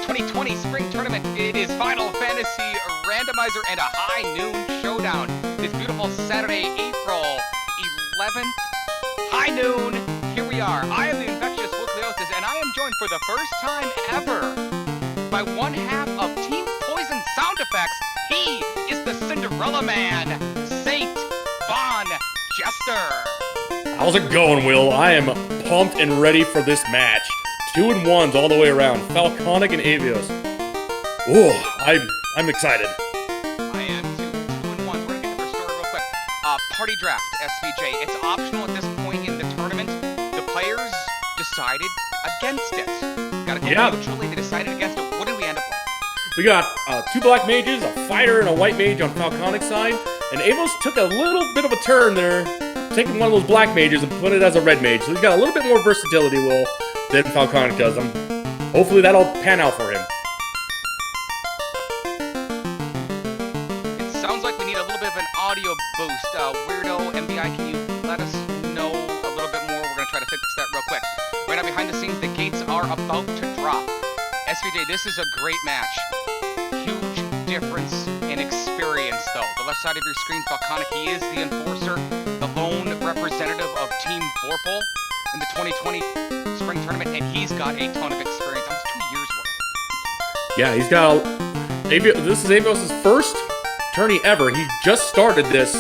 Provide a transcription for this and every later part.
2020 Spring Tournament. It is Final Fantasy Randomizer and a high noon showdown. This beautiful Saturday, April 11th, high noon. Here we are. I am the Infectious Nucleosis, and I am joined for the first time ever by one half of Team Poison Sound Effects. He is the Cinderella Man, Saint Von Jester. How's it going, Will? I am pumped and ready for this match. 2-1s all the way around. Falconic and Avos. Ooh, I'm excited. I am too. 2-1s. We're gonna get to their story real quick. Party draft, SVJ. It's optional at this point in the tournament. The players decided against it. Gotta go neutrally. They decided against it. What did we end up with? We got 2 black mages, a fighter, and a white mage on Falconic's side. And Avos took a little bit of a turn there, taking one of those black mages and put it as a red mage. So he's got a little bit more versatility, Will, than Falconic does. Hopefully that'll pan out for him. It sounds like we need a little bit of an audio boost. Weirdo MBI, can you let us know a little bit more? We're going to try to fix that real quick. Right now behind the scenes, the gates are about to drop. SVJ, this is a great match. Huge difference in experience, though. The left side of your screen, Falconic, he is the enforcer, the lone representative of Team Vorpal in the 2020 Spring Tournament, and he's got a ton of experience, almost 2 years worth. Yeah, he's got this is Avos' first tourney ever. He just started this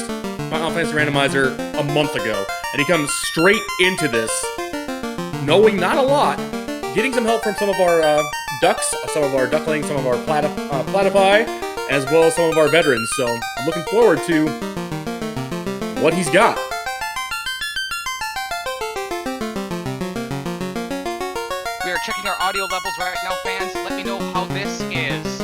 Final Fantasy Randomizer a month ago, and he comes straight into this, knowing not a lot, getting some help from some of our ducks, some of our ducklings, some of our platypi, as well as some of our veterans. So I'm looking forward to what he's got. We are checking our audio levels right now, fans. Let me know how this is.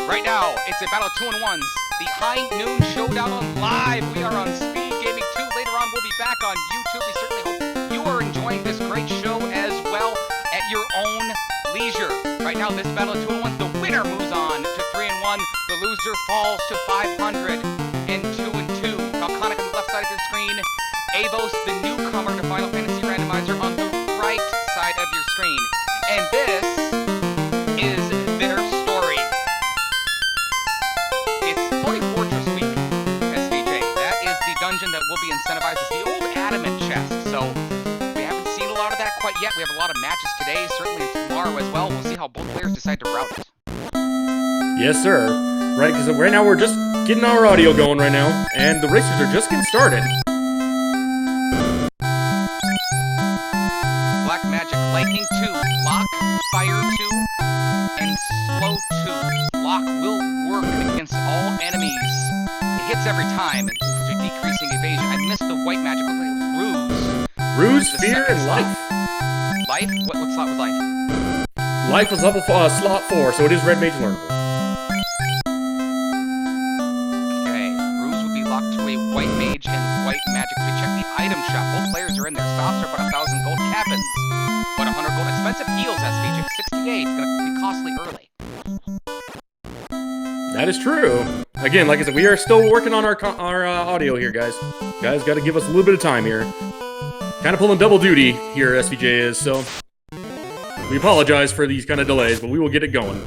Right now, it's a battle of 2-1s. The high noon showdown on live. We are on Speed Gaming 2. Later on, we'll be back on YouTube. We certainly hope you are enjoying this great show as well at your own leisure. Right now, this battle of 2-1s, the winner moves on to 3-1. The loser falls to 500 and 2-2. Falconic on the left side of your screen. Avos, the newcomer to Final Fantasy Randomizer, on the right side of your screen. And this is their story. It's Holy Fortress Week, SVJ. That is the dungeon that will be incentivized. It's the old adamant chest. So we haven't seen a lot of that quite yet. We have a lot of matches today, certainly tomorrow as well. We'll see how both players decide to route it. Yes, sir. Right, because right now we're just getting our audio going right now, and the races are just getting started. Black Magic, Lightning 2, Lock, Fire 2, and Slow 2. Lock will work against all enemies. It hits every time, decreasing evasion. I missed the white magic. Looks like Ruse. Ruse, Fear, and Life. Life? What slot was Life? Life was level slot 4, so it is Red Mage learnable. Okay, Ruse would be locked to a white mage and white magic. So we check the item shop. Both players are in there. Stops are about 1,000 gold. Cabins, but 100 gold. Expensive heals, SVJ. 68. It's gonna be costly early. That is true. Again, like I said, we are still working on our audio here, guys. Guys, got to give us a little bit of time here. Kind of pulling double duty here, SVJ is, so we apologize for these kind of delays, but we will get it going.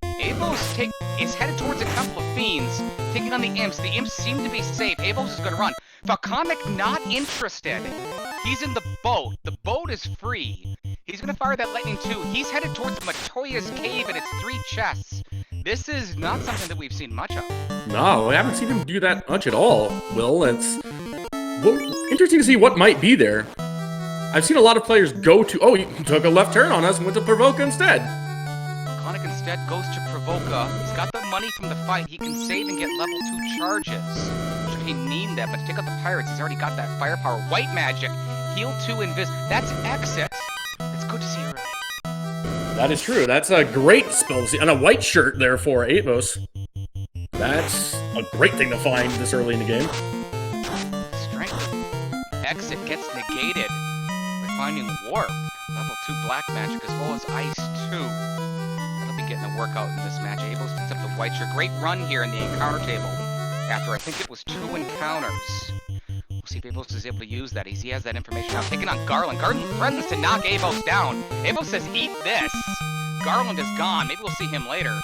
Avos is headed towards a Temple of Fiends, taking on the Imps. The Imps seem to be safe. Avos is going to run. Falconic not interested. He's in the boat. The boat is free. He's going to fire that Lightning 2. He's headed towards Matoya's Cave, and it's 3 chests. This is not something that we've seen much of. No, I haven't seen him do that much at all, Will. It's interesting to see what might be there. I've seen a lot of players go to... Oh, he took a left turn on us and went to Provoca instead. Falconic instead goes to Provoca. He's got the money from the fight. He can save and get level 2 charges. Should he need that, but to take out the pirates, he's already got that firepower. White magic, heal 2 invis. That's exit. It's good to see early. That is true. That's a great spell to see. And a white shirt there for Avos. That's a great thing to find this early in the game. Strength. Exit gets negated by finding Warp. Level 2 black magic as well as ice 2. That'll be getting a workout in this match. Avos picks up the white shirt. Great run here in the encounter table. After I think it was 2 encounters. We'll see if Avos is able to use that. He has that information now. Taking on Garland. Garland threatens to knock Avos down. Avos says, eat this. Garland is gone. Maybe we'll see him later.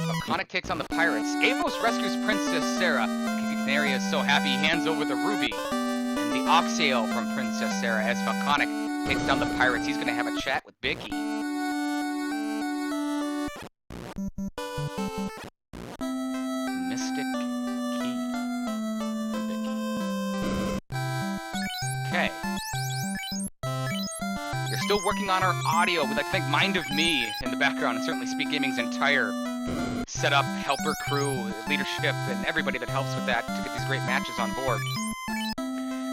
Falconic takes on the Pirates. Avos rescues Princess Sarah. The Canary is so happy he hands over the ruby and the oxtail from Princess Sarah as Falconic takes down the Pirates. He's going to have a chat with Bicky. Mystic Key from Bicky. Okay. We're still working on our audio with, I think, Mind of Me in the background, and certainly Speed Gaming's entire setup, helper crew, leadership, and everybody that helps with that to get these great matches on board.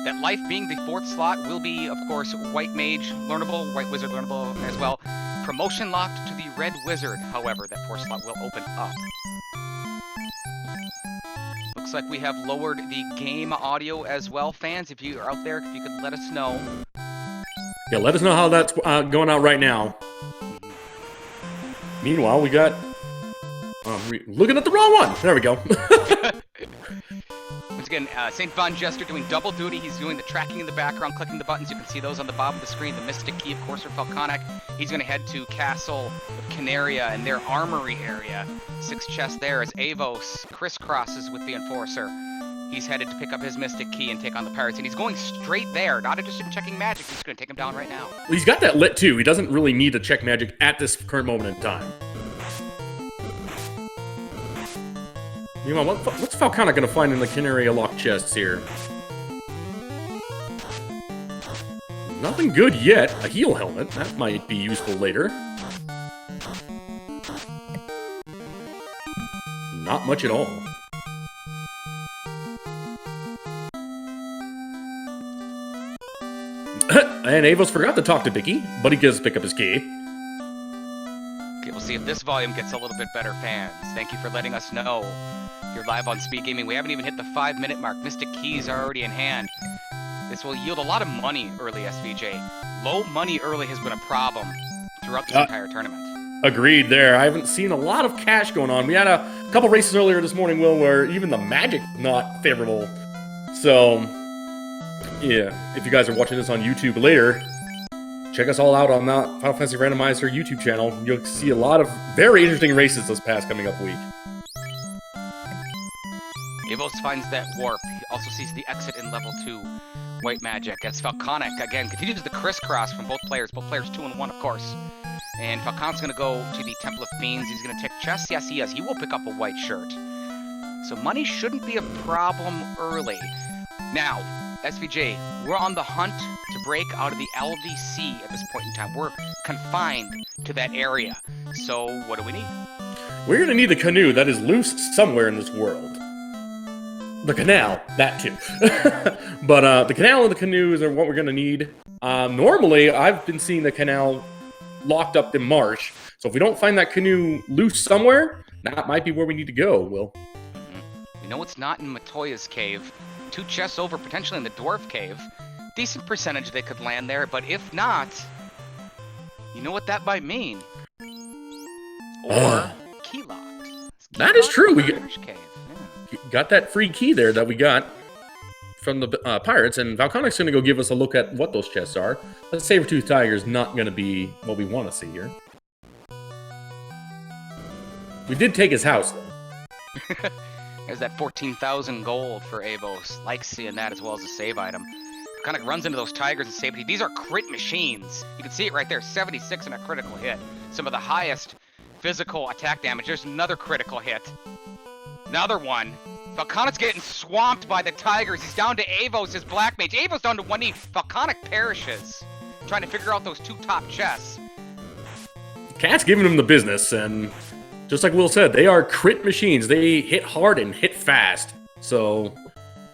That life being the 4th slot will be, of course, White Mage learnable, White Wizard learnable as well. Promotion locked to the Red Wizard, however, that 4th slot will open up. Looks like we have lowered the game audio as well. Fans, if you are out there, if you could let us know. Yeah, let us know how that's going out right now. Meanwhile, we got... looking at the wrong one! There we go. Once again, St. Von Jester doing double duty. He's doing the tracking in the background, clicking the buttons. You can see those on the bottom of the screen. The Mystic Key, of course, for Falconic. He's going to head to Castle of Canaria and their armory area. 6 chests there as Avos crisscrosses with the Enforcer. He's headed to pick up his Mystic Key and take on the Pirates, and he's going straight there, not interested in checking magic. He's just going to take him down right now. Well, he's got that lit, too. He doesn't really need to check magic at this current moment in time. You know, what's Falconic going to find in the Canaria lock chests here? Nothing good yet. A heal helmet. That might be useful later. Not much at all. And Avos forgot to talk to Bicky, but he gets to pick up his key. Okay, we'll see if this volume gets a little bit better, fans. Thank you for letting us know. You're live on Speed Gaming. We haven't even hit the 5-minute mark. Mystic Keys are already in hand. This will yield a lot of money early, SVJ. Low money early has been a problem throughout this entire tournament. Agreed there. I haven't seen a lot of cash going on. We had a couple races earlier this morning, Will, where even the magic not favorable. So, yeah, if you guys are watching this on YouTube later, check us all out on that Final Fantasy Randomizer YouTube channel. You'll see a lot of very interesting races this past coming up week. Avos finds that warp. He also sees the exit in level 2 White Magic. As Falconic, again, continues the crisscross from both players 2 and 1, of course. And Falconic's going to go to the Temple of Fiends. He's going to take chests. Yes, he is. He will pick up a white shirt. So money shouldn't be a problem early. Now, SVJ, we're on the hunt to break out of the LDC at this point in time. We're confined to that area. So what do we need? We're going to need the canoe that is loose somewhere in this world. The canal, that too. But the canal and the canoes are what we're going to need. Normally, I've been seeing the canal locked up in marsh. So if we don't find that canoe loose somewhere, that might be where we need to go, Will. We know it's not in Matoya's cave. 2 chests over, potentially in the Dwarf Cave. Decent percentage they could land there, but if not, you know what that might mean. Or key locked. That is true. We got that free key there that we got from the Pirates, and Falconic's going to go give us a look at what those chests are. That Saber-Tooth Tiger is not going to be what we want to see here. We did take his house, though. There's that 14,000 gold for Avos. Like seeing that as well as a save item. Kind of runs into those Tigers and Saber. These are crit machines. You can see it right there, 76 and a critical hit. Some of the highest physical attack damage. There's another critical hit. Another one. Falconic's getting swamped by the Tigers. He's down to Avos, his Black Mage. Avos down to 1 knee. Falconic perishes. Trying to figure out those 2 top chests. Cat's giving him the business, and just like Will said, they are crit machines. They hit hard and hit fast. So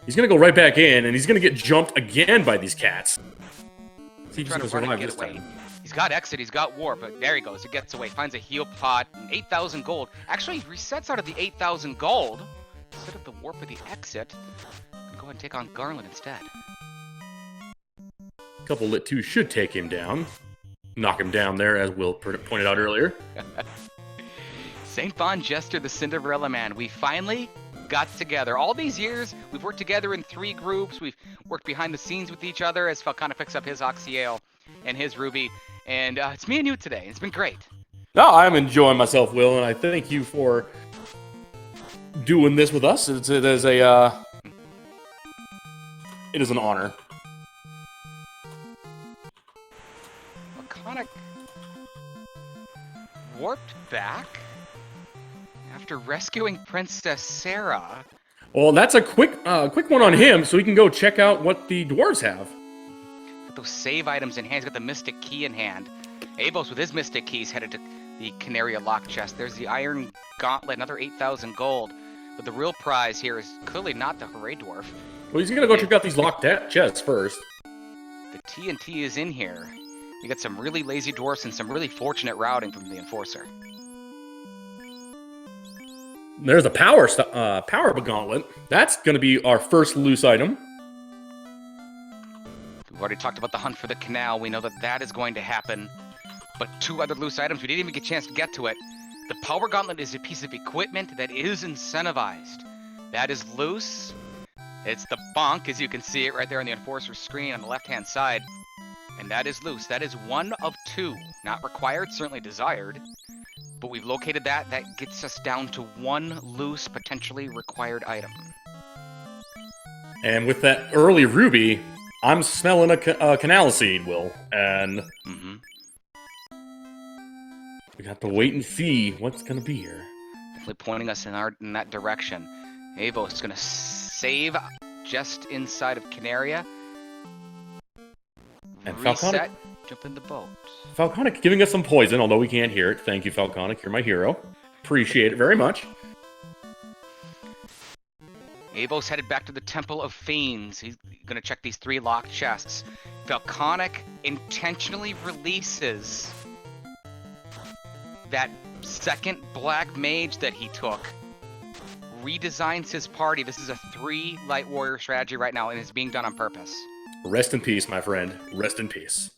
he's going to go right back in, and he's going to get jumped again by these cats. See if he's going to survive this time. He's got exit, he's got warp, but there he goes. He gets away, finds a heal pot, 8,000 gold. Actually, he resets out of the 8,000 gold. Instead of the warp or the exit, I'm going to go ahead and take on Garland instead. A couple lit 2 should take him down. Knock him down there, as Will pointed out earlier. St. Von Jester, the Cinderella Man. We finally got together. All these years, we've worked together in 3 groups. We've worked behind the scenes with each other as Falconic picks up his Oxyale and his Ruby. And it's me and you today. It's been great. No, I'm enjoying myself, Will, and I thank you for doing this with us. It is an honor. Laconic warped back after rescuing Princess Sarah. Well, that's a quick one on him, so we can go check out what the dwarves have. Got those save items in hand. He's got the Mystic Key in hand. Avos with his Mystic Keys headed to the Canaria lock chest. There's the Iron Gauntlet, another 8,000 gold. But the real prize here is clearly not the Hooray Dwarf. Well, he's gonna go check out these locked chests first. The TNT is in here. You got some really lazy dwarfs and some really fortunate routing from the Enforcer. There's a power gauntlet. That's gonna be our first loose item. We've already talked about the hunt for the canal. We know that that is going to happen. But two other loose items, we didn't even get a chance to get to it. The power gauntlet is a piece of equipment that is incentivized. That is loose. It's the bonk, as you can see it right there on the Enforcer's screen on the left-hand side. And that is loose. That is one of two. Not required, certainly desired. But we've located that. That gets us down to one loose, potentially required item. And with that early ruby, I'm smelling a canal seed, Will. And we got to wait and see what's going to be here. Definitely pointing us in that direction. Avos is going to save just inside of Canaria. And reset, jump in the boat. Falconic giving us some poison, although we can't hear it. Thank you, Falconic. You're my hero. Appreciate it very much. Avos headed back to the Temple of Fiends. He's going to check these 3 locked chests. Falconic intentionally releases that second black mage that he took. Redesigns his party. This is a 3 light warrior strategy right now, and it's being done on purpose. Rest in peace, my friend. Rest in peace.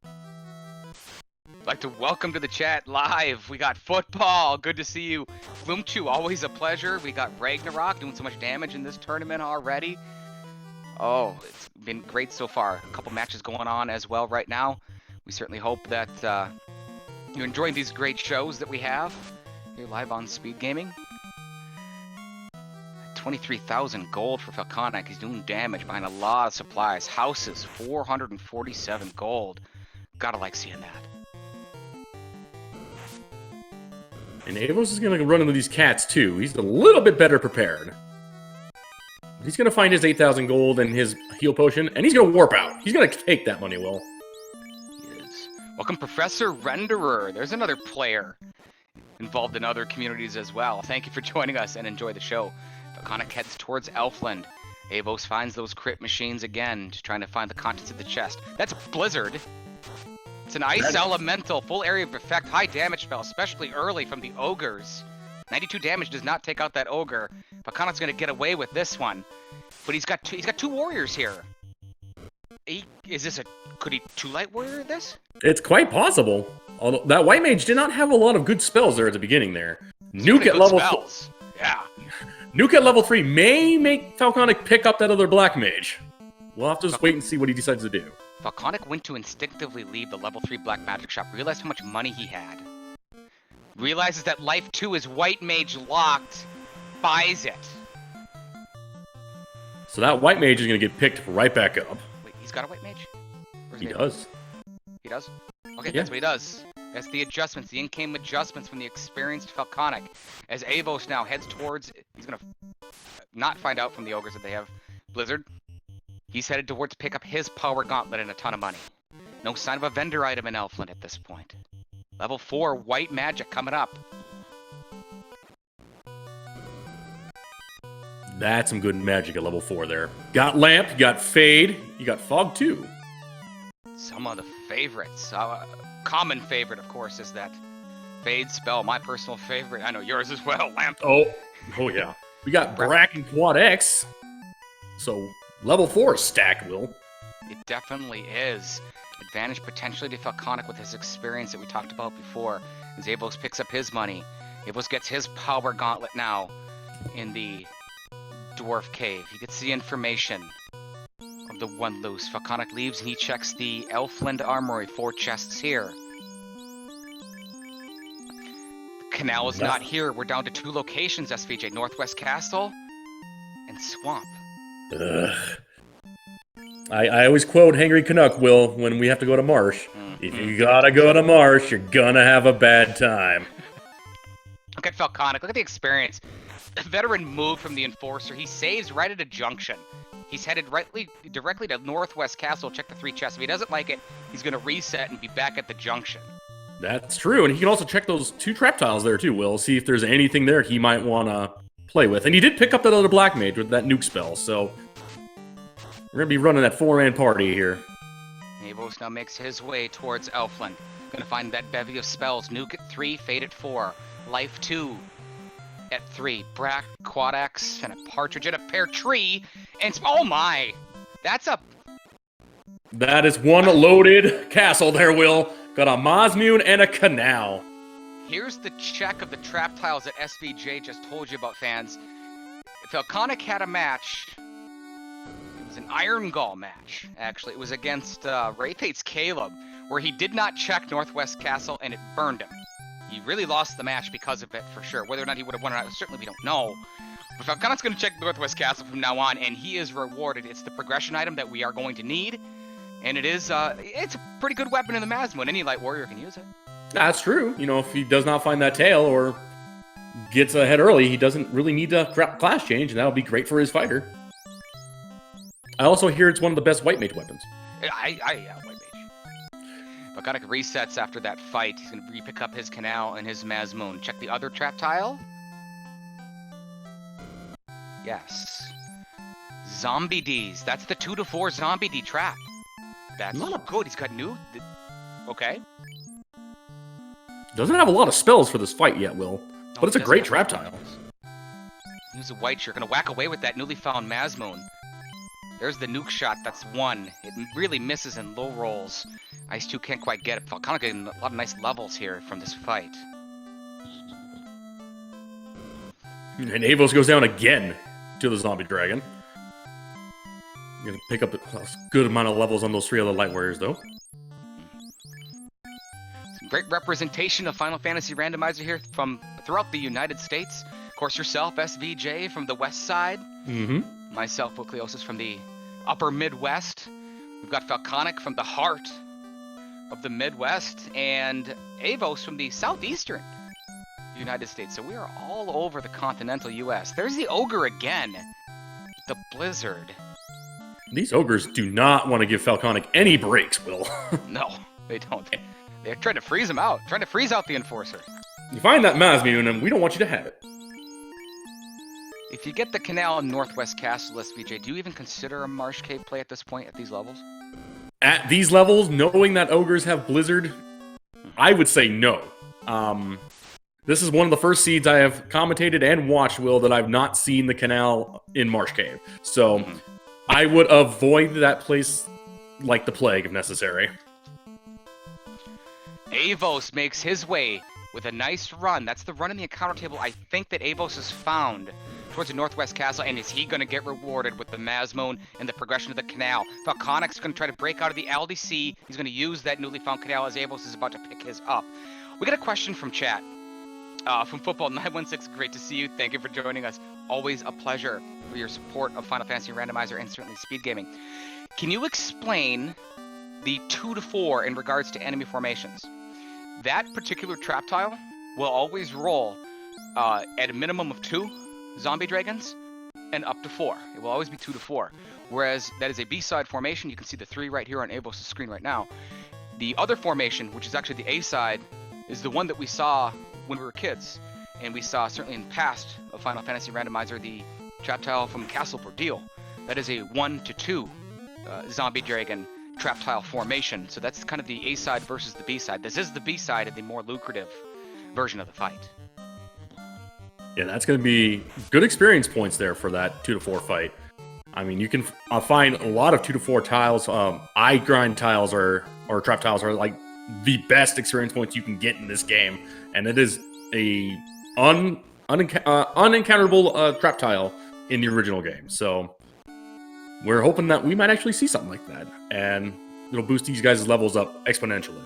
I'd like to welcome to the chat live. We got Football. Good to see you. Gloomchew, always a pleasure. We got Ragnarok doing so much damage in this tournament already. Oh, it's been great so far. A couple matches going on as well right now. We certainly hope that you're enjoying these great shows that we have here live on Speed Gaming. 23,000 gold for Falconic. He's doing damage behind a lot of supplies. Houses, 447 gold. Gotta like seeing that. And Avos is going to run into these cats, too. He's a little bit better prepared. He's going to find his 8,000 gold and his heal potion, and he's going to warp out. He's going to take that money, Will. He is. Welcome, Professor Renderer. There's another player involved in other communities as well. Thank you for joining us and enjoy the show. Falconic heads towards Elfland. Avos finds those crit machines again, trying to find the contents of the chest. That's Blizzard. It's an ice elemental, full area of effect, high damage spell, especially early from the ogres. 92 damage does not take out that ogre. Falconic's gonna get away with this one, but he's got two warriors here. Could he 2 light warrior this? It's quite possible. Although that white mage did not have a lot of good spells there at the beginning there. Nuke at level 4. Yeah. Nuke at level 3 may make Falconic pick up that other black mage. We'll have to just wait and see what he decides to do. Falconic went to instinctively leave the level 3 black magic shop, realized how much money he had. Realizes that life 2 is white mage locked, buys it. So that white mage is going to get picked right back up. Wait, he's got a white mage? He does. He does? Okay, Yeah. That's what he does. That's the adjustments, the in-game adjustments from the experienced Falconic. As Avos now heads towards, he's going to not find out from the ogres that they have Blizzard. He's headed towards pick up his power gauntlet and a ton of money. No sign of a vendor item in Elfland at this point. Level 4 white magic coming up. That's some good magic at level 4 there. Got Lamp, you got Fade, you got Fog too. Some of the favorites. Common favorite, of course, is that Fade spell. My personal favorite. I know yours as well, Lamp. Oh yeah. We got Brack and Quad X. So level 4 stack, Will. It definitely is. Advantage potentially to Falconic with his experience that we talked about before. As Avos picks up his money. Avos gets his power gauntlet now in the Dwarf Cave. He gets the information of the one loose. Falconic leaves and he checks the Elfland Armory, 4 chests here. Canal is not here. We're down to 2 locations, SVJ. Northwest Castle and Swamp. Ugh. I always quote Hangry Canuck, Will, when we have to go to Marsh. If you gotta go to Marsh, you're gonna have a bad time. Look at Falconic. Look at the experience. The veteran moved from the Enforcer. He saves right at a junction. He's headed directly to Northwest Castle, check the 3 chests. If he doesn't like it, he's going to reset and be back at the junction. That's true, and he can also check those 2 trap tiles there too, Will. See if there's anything there he might want to play with. And he did pick up that other Black Mage with that nuke spell, so we're going to be running that 4-man party here. Avos now makes his way towards Elfland. Going to find that bevy of spells. Nuke at 3, Fade at 4, Life 2 at 3, Brack, Quad Axe, and a Partridge and a Pear Tree. And oh my! That is one loaded castle there, Will. Got a Mosmune and a Canal. Here's the check of the trap tiles that SVJ just told you about, fans. Falconic had a match. It was an Iron Gall match, actually. It was against Wraithate's Caleb, where he did not check Northwest Castle and it burned him. He really lost the match because of it, for sure. Whether or not he would have won or not, certainly we don't know. But Falconic's going to check Northwest Castle from now on, and he is rewarded. It's the progression item that we are going to need, and it is, it's a pretty good weapon in the Masmoon. Any light warrior can use it. That's true. You know, if he does not find that tail or gets ahead early, he doesn't really need to class change, and that'll be great for his fighter. I also hear it's one of the best White Mage weapons. Yeah, White Mage. Falconic resets after that fight. He's going to re-pick up his Canal and his Masmoon. Check the other trap tile. Yes. Zombie D's. That's the 2-4 Zombie D trap. That's not good. He's got new... Okay. Doesn't have a lot of spells for this fight yet, Will. But it's a great trap tile. Use a white shirt. Gonna whack away with that newly found Masmoon. There's the nuke shot. That's 1. It really misses in low rolls. Ice 2 can't quite get it. Falconic getting a lot of nice levels here from this fight. And Avos goes down again to the Zombie Dragon. Gonna pick up a good amount of levels on those 3 other Light Warriors, though. Some great representation of Final Fantasy Randomizer here from throughout the United States. Of course, yourself, SVJ, from the west side. Mm-hmm. Myself, Wukleosis, from the upper Midwest. We've got Falconic from the heart of the Midwest, and Avos from the southeastern United States. So we are all over the continental U.S. There's the Ogre again. The Blizzard. These Ogres do not want to give Falconic any breaks, Will. No, they don't. They're trying to freeze him out. Trying to freeze out the Enforcer. You find that Masmoon, and we don't want you to have it. If you get the Canal in Northwest Castle, SVJ, do you even consider a Marsh Cave play at this point, at these levels? At these levels, knowing that Ogres have Blizzard, I would say no. This is one of the first seeds I have commentated and watched, Will, that I've not seen the Canal in Marsh Cave. So I would avoid that place like the plague if necessary. Avos makes his way with a nice run. That's the run in the encounter table I think that Avos has found towards the Northwest Castle, and is he going to get rewarded with the Masmoon and the progression of the Canal? Falconic's going to try to break out of the LDC. He's going to use that newly found Canal as Avos is about to pick his up. We got a question from chat. From Football 916, great to see you. Thank you for joining us. Always a pleasure for your support of Final Fantasy Randomizer and certainly Speed Gaming. Can you explain the 2-4 in regards to enemy formations? That particular trap tile will always roll at a minimum of 2 zombie dragons and up to 4. It will always be 2-4. Whereas that is a B-side formation. You can see the 3 right here on Avos' screen right now. The other formation, which is actually the A-side, is the one that we saw when we were kids. And we saw certainly in the past of Final Fantasy Randomizer the trap tile from Castle Bordeaux. That is a 1-2 zombie dragon trap tile formation. So that's kind of the A-side versus the B-side. This is the B-side and the more lucrative version of the fight. Yeah, that's going to be good experience points there for that 2-4 fight. I mean, you can find a lot of 2-4 tiles. Eye grind tiles or trap tiles are like the best experience points you can get in this game, and it is a unencounterable trap tile in the original game. So we're hoping that we might actually see something like that, and it'll boost these guys' levels up exponentially.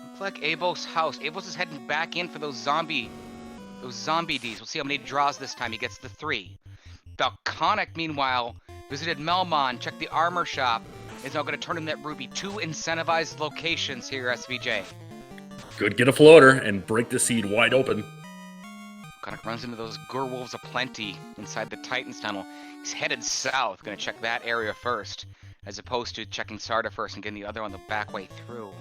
Looks like Avos' house. Avos is heading back in for those zombie Ds. We'll see how many draws this time. He gets the 3. Falconic, meanwhile, visited Melmon, checked the armor shop, is now going to turn in that ruby. 2 incentivized locations here, SVJ. Could get a floater and break the seed wide open. Falconic runs into those Gurwolves aplenty inside the Titan's tunnel. He's headed south, going to check that area first, as opposed to checking Sarda first and getting the other on the back way through.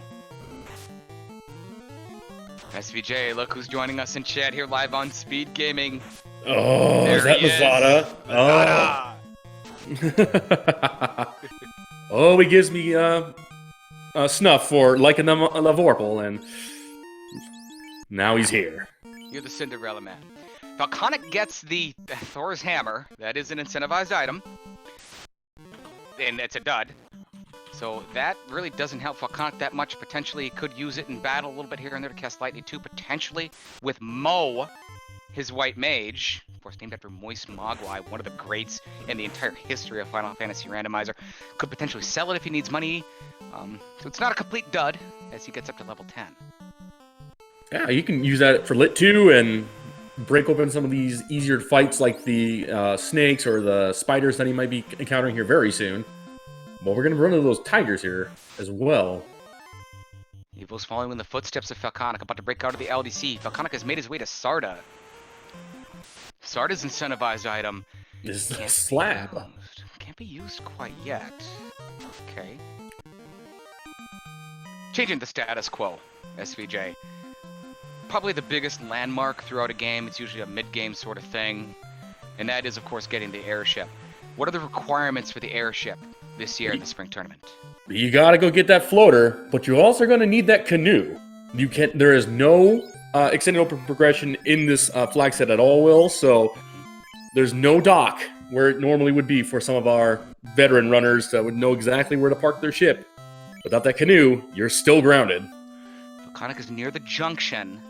SVJ, look who's joining us in chat here live on Speed Gaming. Oh, there is that Mazada? Mazada! Oh, he gives me a snuff for liking a Lavorpal, and now he's here. You're the Cinderella man. Falconic gets the Thor's Hammer. That is an incentivized item. And it's a dud. So that really doesn't help Falconic that much. Potentially he could use it in battle a little bit here and there to cast lightning too. Potentially with Mo, his white mage. Of course, named after Moist Mogwai, one of the greats in the entire history of Final Fantasy Randomizer. Could potentially sell it if he needs money. So it's not a complete dud as he gets up to level 10. Yeah, you can use that for Lit 2 and break open some of these easier fights like the snakes or the spiders that he might be encountering here very soon. But we're going to run into those tigers here as well. Evil's following in the footsteps of Falconic, about to break out of the LDC. Falconic has made his way to Sarda. Sarda's incentivized item This is a slab. can't be used quite yet. Okay. Changing the status quo, SVJ. Probably the biggest landmark throughout a game. It's usually a mid-game sort of thing. And that is, of course, getting the airship. What are the requirements for the airship this year in the spring tournament? You gotta go get that floater, but you also gonna need that canoe. There is no extended open progression in this flag set at all, Will, so there's no dock where it normally would be for some of our veteran runners that would know exactly where to park their ship. Without that canoe, you're still grounded. Falconic is near the junction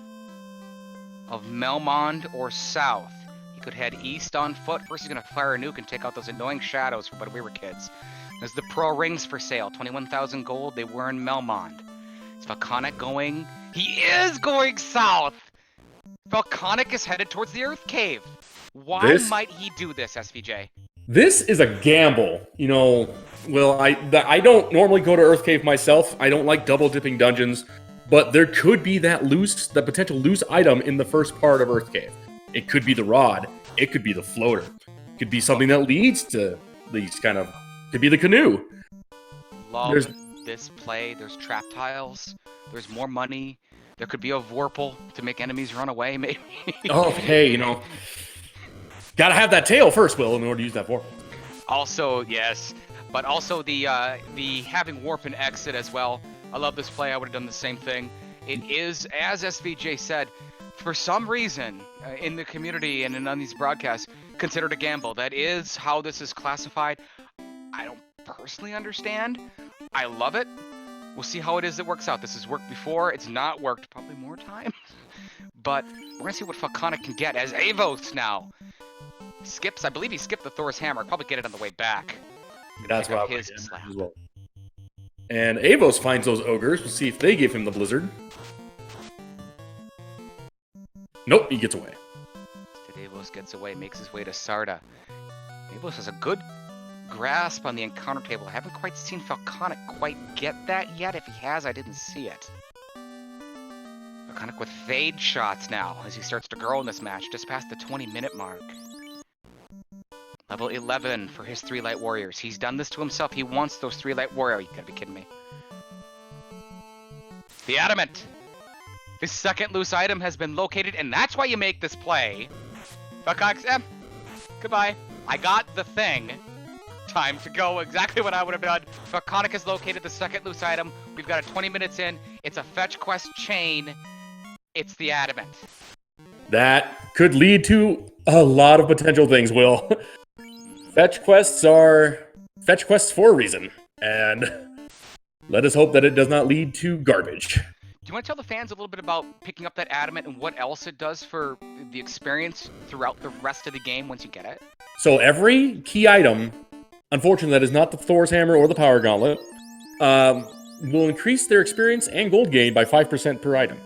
of Melmond or south. He could head east on foot. First, he's going to fire a nuke and take out those annoying shadows from when we were kids. There's the Pro Rings for sale, 21,000 gold. They were in Melmond. Is Falconic going? He is going south! Falconic is headed towards the Earth Cave. Why might he do this, SVJ? This is a gamble. You know, Will, I don't normally go to Earth Cave myself. I don't like double-dipping dungeons. But there could be that potential loose item in the first part of Earth Cave. It could be the rod. It could be the floater. It could be something that leads to these kind of... Could be the canoe. Love this play. There's trap tiles. There's more money. There could be a Vorpal to make enemies run away, maybe. Oh, hey, you know... Gotta have that tail first, Will, in order to use that Vorpal. Also, yes. But also the having warp and exit as well. I love this play. I would have done the same thing. It is, as SVJ said, for some reason in the community and on these broadcasts, considered a gamble. That is how this is classified. I don't personally understand. I love it. We'll see how it is that works out. This has worked before. It's not worked probably more times. But we're going to see what Falconic can get as Avos now. Skips, I believe he skipped the Thor's Hammer. Probably get it on the way back. That's what I would his slap. as well. And Avos finds those ogres. We'll see if they give him the blizzard. Nope, he gets away. Avos gets away, makes his way to Sarda. Avos has a good grasp on the encounter table. I haven't quite seen Falconic quite get that yet. If he has, I didn't see it. Falconic with fade shots now as he starts to grow in this match, just past the 20-minute mark. Level 11 for his 3 Light Warriors. He's done this to himself. He wants those 3 Light Warriors. You gotta be kidding me. The Adamant. This second loose item has been located, and that's why you make this play. Falconic, goodbye. I got the thing. Time to go. Exactly what I would have done. Falconic has located the second loose item. We've got it 20 minutes in. It's a fetch quest chain. It's the Adamant. That could lead to a lot of potential things, Will. Fetch quests are fetch quests for a reason, and let us hope that it does not lead to garbage. Do you want to tell the fans a little bit about picking up that Adamant and what else it does for the experience throughout the rest of the game once you get it? So every key item Unfortunately, that is not the Thor's Hammer or the Power Gauntlet. Will increase their experience and gold gain by 5% per item.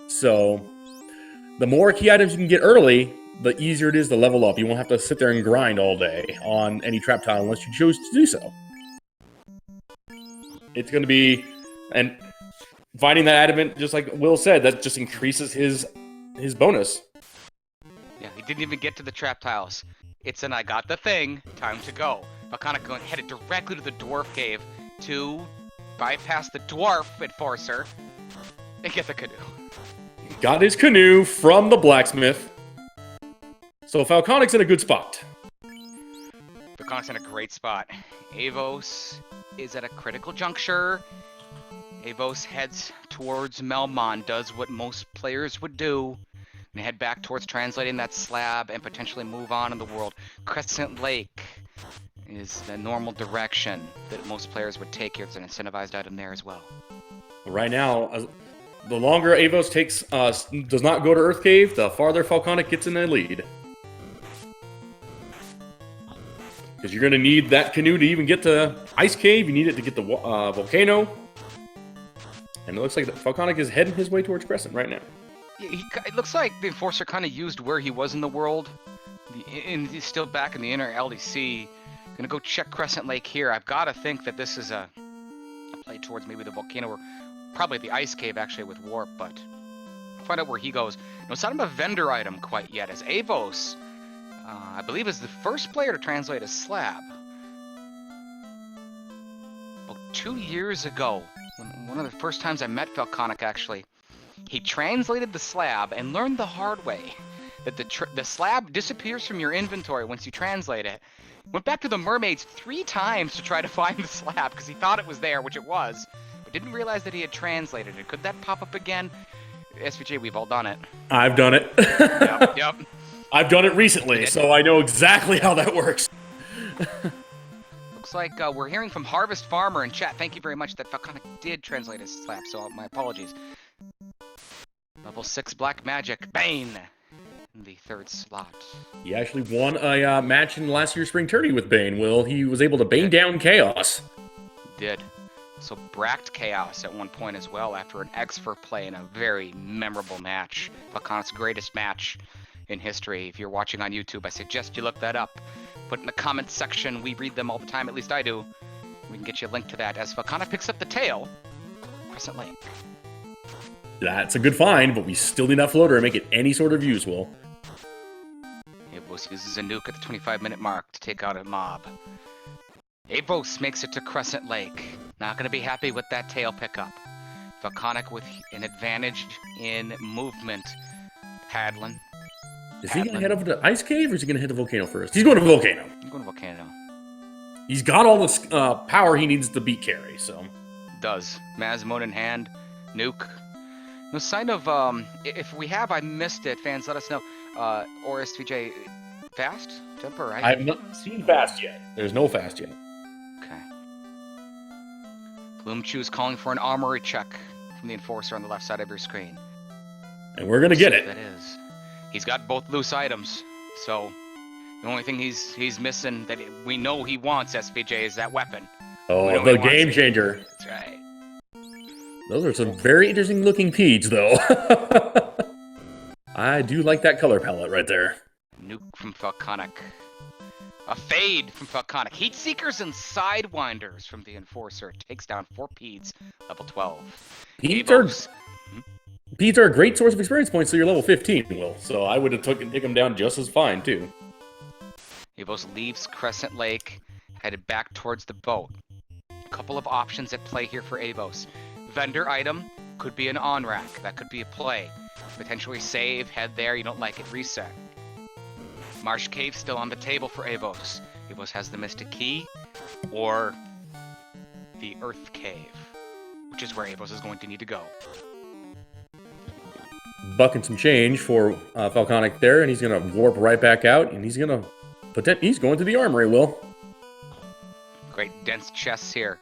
So, the more key items you can get early, the easier it is to level up. You won't have to sit there and grind all day on any trap tile unless you choose to do so. It's going to be... And finding that adamant, just like Will said, that just increases his bonus. Yeah, he didn't even get to the trap tiles. It's an I got the thing, time to go. Falconic headed directly to the dwarf cave to bypass the dwarf enforcer and get the canoe. Got his canoe from the blacksmith. So Falconic's in a good spot. Falconic's in a great spot. Avos is at a critical juncture. Avos heads towards Melmon, does what most players would do, and head back towards translating that slab and potentially move on in the world. Crescent Lake is the normal direction that most players would take here. It's an incentivized item there as well. Right now, the longer Avos takes, does not go to Earth Cave, the farther Falconic gets in the lead. Because you're going to need that canoe to even get to Ice Cave. You need it to get the volcano. And it looks like Falconic is heading his way towards Crescent right now. It looks like the Enforcer kind of used where he was in the world. He's still back in the inner LDC. Gonna go check Crescent Lake here. I've got to think that this is a play towards maybe the volcano or probably the Ice Cave actually with Warp, but I'll find out where he goes. No sign of a vendor item quite yet, as Avos, I believe, is the first player to translate a slab. About 2 years ago, one of the first times I met Falconic, actually, he translated the slab and learned the hard way that the slab disappears from your inventory once you translate it. Went back to the mermaids 3 times to try to find the slab because he thought it was there, which it was, but didn't realize that he had translated it. Could that pop up again? SVJ, we've all done it. I've done it. Yep. I've done it recently, so I know exactly how that works. Looks like we're hearing from Harvest Farmer in chat. Thank you very much that Falconic did translate his slab, so my apologies. Level 6 Black Magic, Bane, in the 3rd slot. He actually won a match in last year's Spring Tourney with Bane, Will. He was able to Bane down Chaos. Did. So bracked Chaos at one point as well after an X4 play in a very memorable match. Falconic's greatest match in history. If you're watching on YouTube, I suggest you look that up. Put in the comments section. We read them all the time, at least I do. We can get you a link to that. As Falconic picks up the tail, Crescent Lake. That's a good find, but we still need that floater to make it any sort of use, Will. Avos uses a nuke at the 25-minute mark to take out a mob. Avos makes it to Crescent Lake. Not going to be happy with that tail pickup. Falconic with an advantage in movement. Hadlin. Is he going to head over to Ice Cave, or is he going to hit the volcano first? He's going to Volcano. I'm going to Volcano. He's got all the power he needs to beat Carry, so... Does. Mazmon in hand. Nuke. No sign of, if we have, I missed it. Fans, let us know. Or SVJ, fast? Temper, right? I have not seen fast yet. There's no fast yet. Okay. Gloomchew's calling for an armory check from the Enforcer on the left side of your screen. And we're going to get it. That is. He's got both loose items, so the only thing he's missing that we know he wants, SVJ, is that weapon. Oh, the game changer. That's right. Those are some very interesting looking peeds, though. I do like that color palette right there. Nuke from Falconic. A fade from Falconic. Heat Seekers and Sidewinders from the Enforcer. Takes down 4 peeds, level 12. Peeds are a great source of experience points, so you're level 15, Will. So I would have taken them down just as fine, too. Avos leaves Crescent Lake, headed back towards the boat. A couple of options at play here for Avos. Vendor item could be an on-rack. That could be a play. Potentially save, head there, you don't like it, reset. Marsh Cave still on the table for Avos. Avos has the Mystic Key, or the Earth Cave, which is where Avos is going to need to go. Bucking some change for Falconic there, and he's going to warp right back out, and he's going to the armory, Will. Great dense chests here,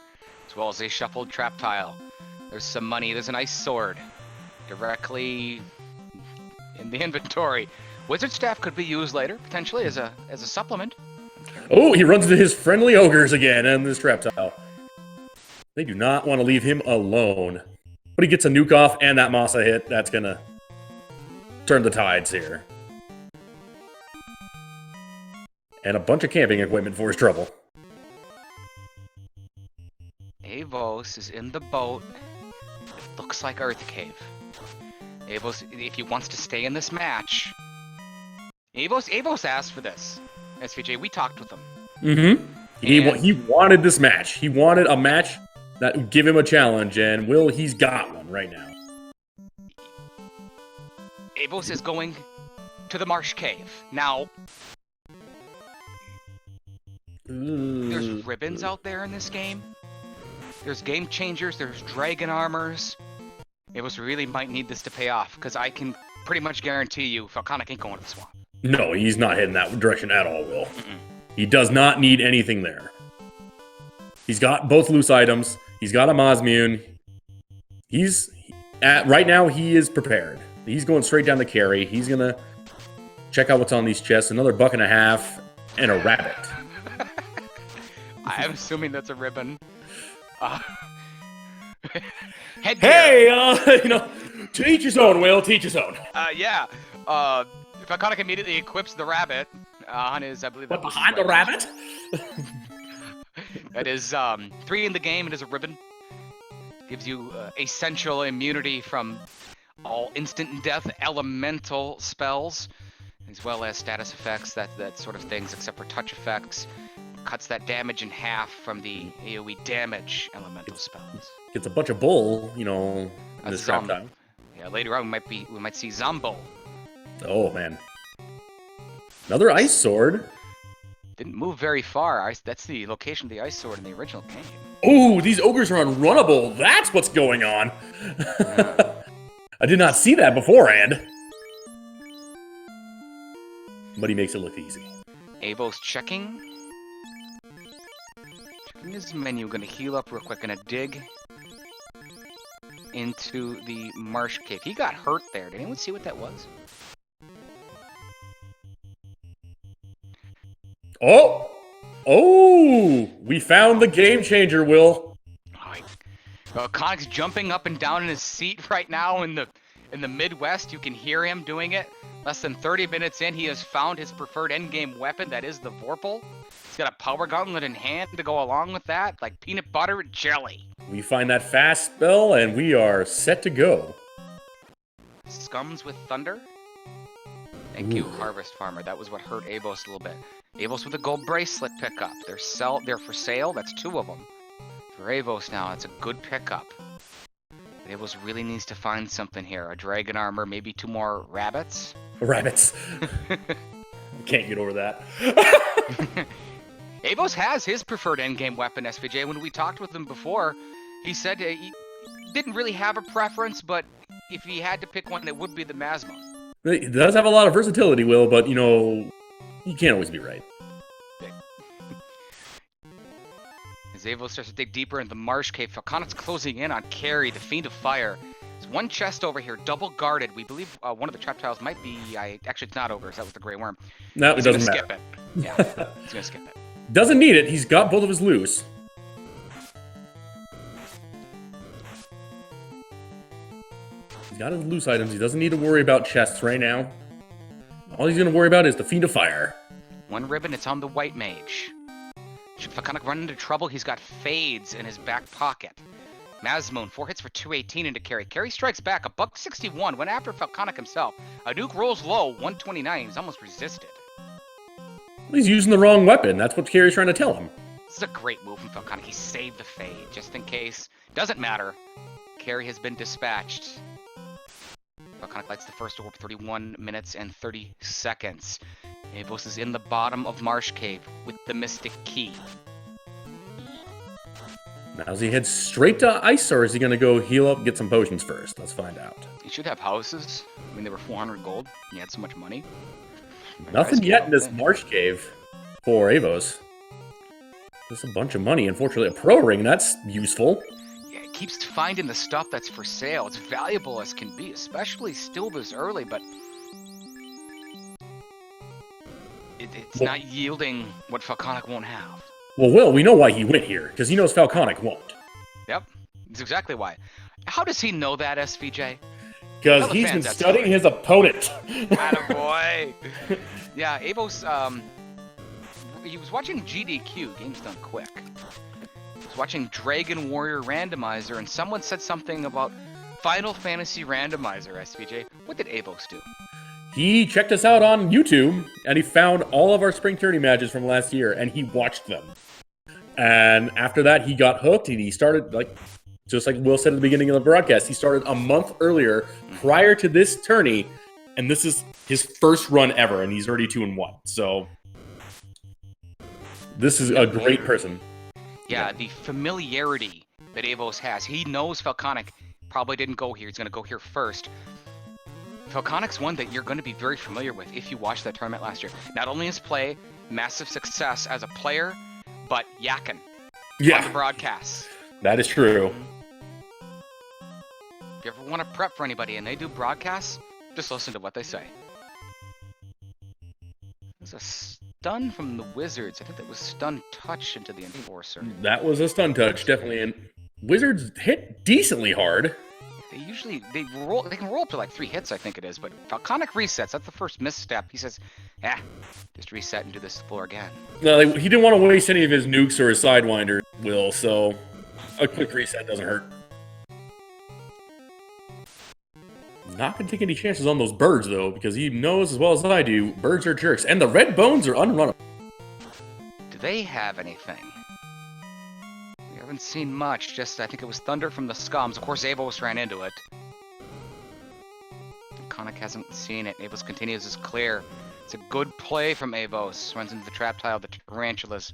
as well as a shuffled trap tile. There's some money, there's an ice sword directly in the inventory. Wizard Staff could be used later, potentially as a supplement. Oh, he runs into his friendly ogres again and this reptile. They do not want to leave him alone. But he gets a nuke off and that Masa hit. That's going to turn the tides here. And a bunch of camping equipment for his trouble. Avos is in the boat. It looks like Earth Cave. Avos, if he wants to stay in this match... Avos asked for this. SVJ, we talked with him. Mm-hmm. He wanted this match. He wanted a match that would give him a challenge, and he's got one right now. Avos is going to the Marsh Cave. Now, there's ribbons out there in this game. There's game changers, there's dragon armors. Avos really might need this to pay off, because I can pretty much guarantee you Falconic ain't going to the swamp. No, he's not heading that direction at all, Will. He does not need anything there. He's got both loose items. He's got a Mosmune. Right now, he is prepared. He's going straight down the carry. He's going to check out what's on these chests. Another $1.50 and a rabbit. I'm assuming that's a ribbon. Headgear. Hey, to each his own, Will. To each his own. Yeah. Falconic immediately equips the rabbit on his, I believe. What, behind the rabbit? That is 3 in the game. It is a ribbon. Gives you essential immunity from all instant death elemental spells, as well as status effects, that sort of things, except for touch effects. Cuts that damage in half from the AoE damage elemental spells. Gets a bunch of bull, in this trap time. Yeah, later on we might see Zombo. Oh man. Another ice sword. Didn't move very far. That's the location of the ice sword in the original game. Oh, these ogres are unrunnable. That's what's going on. I did not see that beforehand. But he makes it look easy. Avos checking. Checking his menu. Gonna heal up real quick. Gonna dig into the marsh cave. He got hurt there. Did anyone see what that was? Oh! We found the game changer, Will. Conic's jumping up and down in his seat right now in the Midwest. You can hear him doing it. Less than 30 minutes in, he has found his preferred endgame weapon. That is the Vorpal. He's got a power gauntlet in hand to go along with that, like peanut butter and jelly. We find that fast spell, and we are set to go. Scums with Thunder. Thank you, Harvest Farmer. That was what hurt Avos a little bit. Avos with a gold bracelet pickup. They're for sale. That's 2 of them. For Avos now, it's a good pickup. But Avos really needs to find something here. A dragon armor, maybe 2 more rabbits. Rabbits. Can't get over that. Avos has his preferred endgame weapon, SVJ. When we talked with him before, he said he didn't really have a preference, but if he had to pick one, it would be the Masmo. It does have a lot of versatility, Will, but, you can't always be right. As Avos starts to dig deeper into the marsh cave, Falconic's closing in on Carrie, the Fiend of Fire. There's one chest over here, double guarded. We believe one of the trap tiles might be... actually, it's not ogres. That was the Grey Worm. No, it doesn't matter. Skip it. Yeah, he's going to skip it. Doesn't need it. He's got both of his loose. He's got his loose items. He doesn't need to worry about chests right now. All he's going to worry about is the Fiend of Fire. One ribbon, it's on the White Mage. Should Falconic run into trouble, he's got Fades in his back pocket. Masmoon, 4 hits for 218 into Carry. Carry strikes back, a $161, went after Falconic himself. A nuke rolls low, 129, he's almost resisted. He's using the wrong weapon. That's what Carrie's trying to tell him. This is a great move from Falconic. He saved the Fade, just in case. Doesn't matter. Carry has been dispatched. Falconic lights the first orb, 31 minutes and 30 seconds. Avos is in the bottom of Marsh Cave with the Mystic Key. Now, does he head straight to Ice, or is he going to go heal up and get some potions first? Let's find out. He should have houses. I mean, they were 400 gold. He had so much money. Nothing yet in this Marsh Cave for Avos. There's a bunch of money. Unfortunately, a pro ring, that's useful. Yeah, it keeps finding the stuff that's for sale. It's valuable as can be, especially still this early, but... It's not yielding what Falconic won't have. Well, Will, we know why he went here, because he knows Falconic won't. Yep, that's exactly why. How does he know that, SVJ? Because he's been studying his opponent. Attaboy! Yeah, Avos, he was watching GDQ, Games Done Quick. He was watching Dragon Warrior Randomizer, and someone said something about Final Fantasy Randomizer, SVJ. What did Avos do? He checked us out on YouTube, and he found all of our Spring Tourney matches from last year, and he watched them. And after that, he got hooked, and he started, just like Will said at the beginning of the broadcast, he started a month earlier, prior to this tourney, and this is his first run ever, and he's already 2-1. So, this is a great person. Yeah, the familiarity that Avos has. He knows Falconic probably didn't go here. He's going to go here first. Falconic's one that you're going to be very familiar with if you watched that tournament last year. Not only his play, massive success as a player, but yakking on the broadcasts. That is true. If you ever want to prep for anybody and they do broadcasts, just listen to what they say. There's a stun from the Wizards. I think that was stun touch into the Enforcer. That was a stun touch, definitely. And Wizards hit decently hard. They can roll up to like 3 hits, I think it is, but Falconic resets. That's the first misstep. He says, just reset and do this floor again. No, he didn't want to waste any of his nukes or his Sidewinder, Will, so a quick reset doesn't hurt. Not going to take any chances on those birds, though, because he knows as well as I do, birds are jerks, and the red bones are unrunnable. Do they have anything? We haven't seen much, just I think it was Thunder from the Scums. Of course, Avos ran into it. Falconic hasn't seen it. Avos continues his clear. It's a good play from Avos. Runs into the trap tile, the Tarantulas.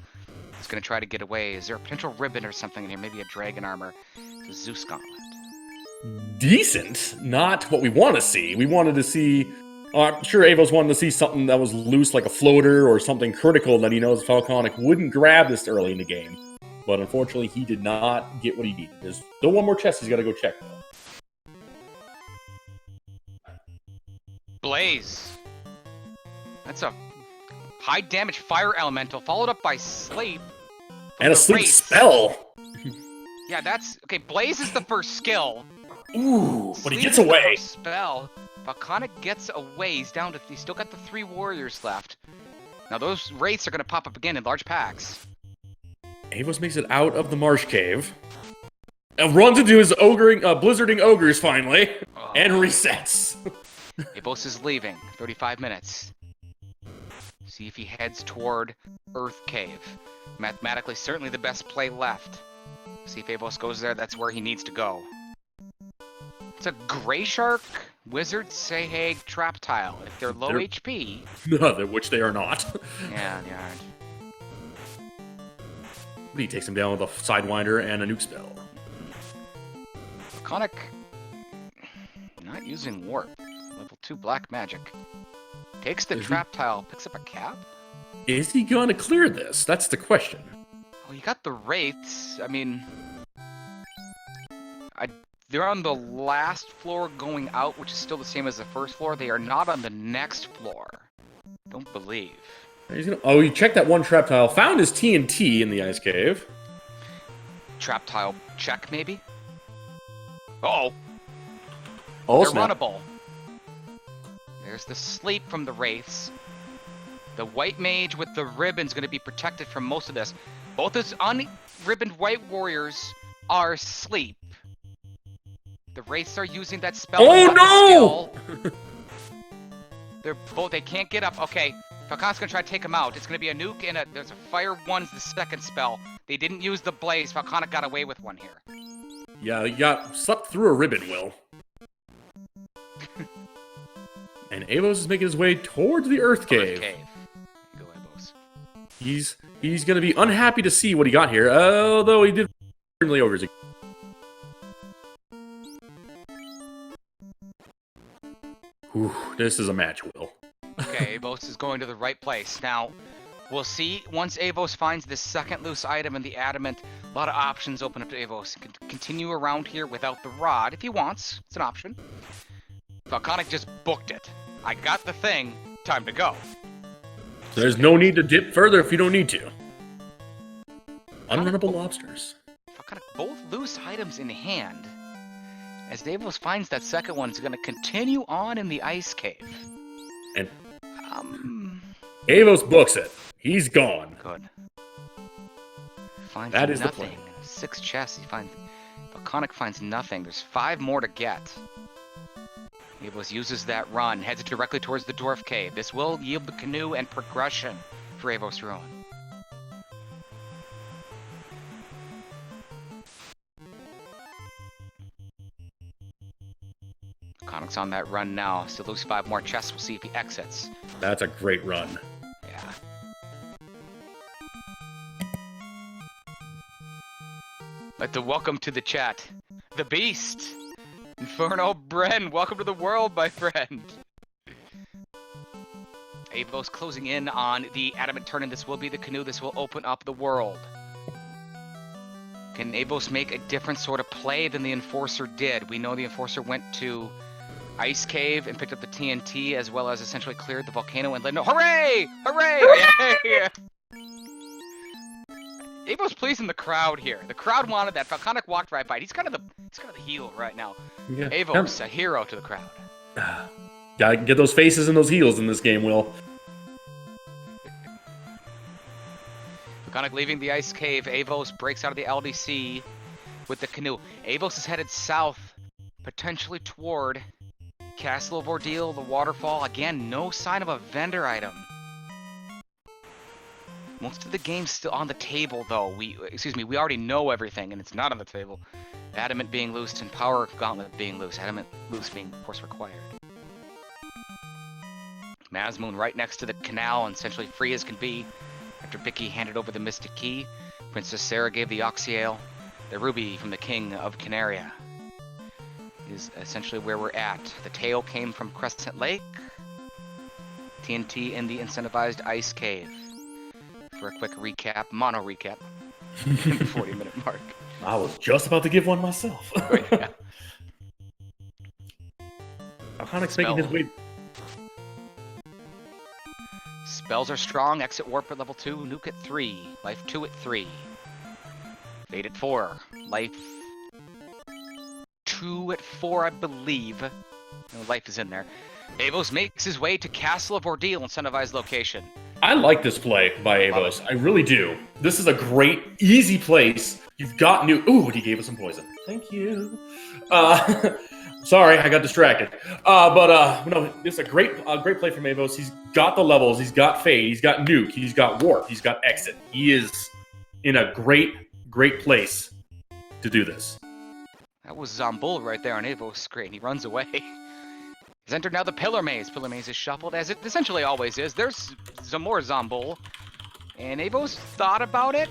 He's going to try to get away. Is there a potential ribbon or something in here? Maybe a Dragon Armor. It's a Zeus Gauntlet. Decent. Not what we want to see. We wanted to see... I'm sure Avos wanted to see something that was loose, like a floater or something critical that he knows Falconic wouldn't grab this early in the game. But unfortunately, he did not get what he needed. There's still one more chest he's got to go check, though. Blaze. That's a high damage fire elemental, followed up by Sleep. And a sleep spell. Yeah, that's... Okay, Blaze is the first skill. Ooh, but he gets Sleep is the away. first spell. Falconic gets away. He's down to... He's still got the 3 warriors left. Now, those wraiths are going to pop up again in large packs. Avos makes it out of the marsh cave. And runs into his blizzarding ogres, finally. And resets. Avos is leaving. 35 minutes. See if he heads toward Earth Cave. Mathematically, certainly the best play left. See if Avos goes there. That's where he needs to go. It's a Gray Shark Wizard Sahag Trap Tile. If they're low HP... No, which they are not. Yeah, they aren't. He takes him down with a Sidewinder and a nuke spell. Falconic... not using Warp. Level 2 Black Magic. Takes the trap tile, picks up a cap? Is he going to clear this? That's the question. Oh, you got the Wraiths. I mean... They're on the last floor going out, which is still the same as the first floor. They are not on the next floor. Don't believe. Oh, he checked that one trap tile. Found his TNT in the ice cave. Trap tile check, maybe? Uh-oh. Oh, they're snap. runnable. There's the Sleep from the Wraiths. The White Mage with the ribbon's going to be protected from most of this. Both his unribboned White Warriors are Sleep. The Wraiths are using that spell. Oh, no! They can't get up. Okay, Falcon's going to try to take him out. It's going to be a nuke and there's a Fire 1's the second spell. They didn't use the Blaze. Falconic got away with one here. Yeah, he got sucked through a ribbon, Will. And Avos is making his way towards the Earth Cave. Go, Avos. He's going to be unhappy to see what he got here, although he did the ogres again. Whew, this is a match, Will. Okay, Avos is going to the right place. Now, we'll see once Avos finds this second loose item in the Adamant. A lot of options open up to Avos. He can continue around here without the rod if he wants. It's an option. Falconic just booked it. I got the thing. Time to go. There's no need to dip further if you don't need to. Unrunnable lobsters. Kind of both loose items in hand. As Davos finds that second one is going to continue on in the ice cave. And Avos books it. He's gone. Good. Finds that is nothing. the plan. 6 chests. Volcanic finds nothing. There's 5 more to get. Avos uses that run, heads directly towards the dwarf cave. This will yield the canoe and progression for AvosRuin. Volcanic's on that run now. Still lose 5 more chests. We'll see if he exits. That's a great run. Yeah. Like to welcome to the chat, the Beast, Inferno Bren. Welcome to the world, my friend. Avos closing in on the adamant turn, and this will be the canoe. This will open up the world. Can Avos make a different sort of play than the Enforcer did? We know the Enforcer went to Ice Cave and picked up the TNT, as well as essentially cleared the volcano and let no. Hooray! Hooray! Yeah. Avos pleasing the crowd here. The crowd wanted that. Volcanic walked right by it. He's kind of the heel right now. Yeah. Avos, a hero to the crowd. Gotta get those faces and those heels in this game, Will. Volcanic leaving the ice cave. Avos breaks out of the LDC with the canoe. Avos is headed south, potentially toward Castle of Ordeal, the waterfall. Again, no sign of a vendor item. Most of the game's still on the table, though. We already know everything, and it's not on the table. Adamant being loosed and Power Gauntlet being loose. Adamant loose being, of course, required. Mazmoon right next to the canal and essentially free as can be. After Bicky handed over the Mystic Key, Princess Sarah gave the Oxyale, the ruby from the King of Canaria. Is essentially where we're at. The tail came from Crescent Lake. TNT in the incentivized ice cave. For a quick recap, mono recap, in the 40-minute mark. I was just about to give one myself. Yeah. Volcanic's making his way. Spells are strong. Exit warp at level 2. Nuke at 3. Life 2 at 3. Fade at 4. Life 2 at 4, I believe. No, life is in there. Avos makes his way to Castle of Ordeal, incentivized location. I like this play by Avos. I really do. This is a great, easy place. You've got new. Ooh, he gave us some poison. Thank you. Sorry, I got distracted. No, this is a great play from Avos. He's got the levels. He's got Fade. He's got Nuke. He's got Warp. He's got Exit. He is in a great place to do this. That was Zombull right there on Avos' screen. He runs away. He's entered now the Pillar Maze. Pillar Maze is shuffled, as it essentially always is. There's some more Zombull. And Avos thought about it.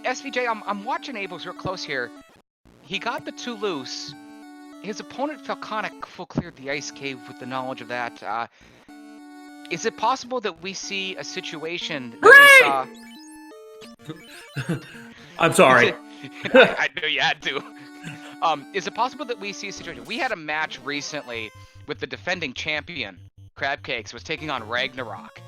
SVJ, I'm watching Avos real close here. He got the 2 loose. His opponent, Volcanic, full cleared the ice cave with the knowledge of that. Is it possible that we see a situation that we saw... I'm sorry. I knew you had to. Is it possible that we see a situation? We had a match recently with the defending champion, Crabcakes, was taking on Ragnarok.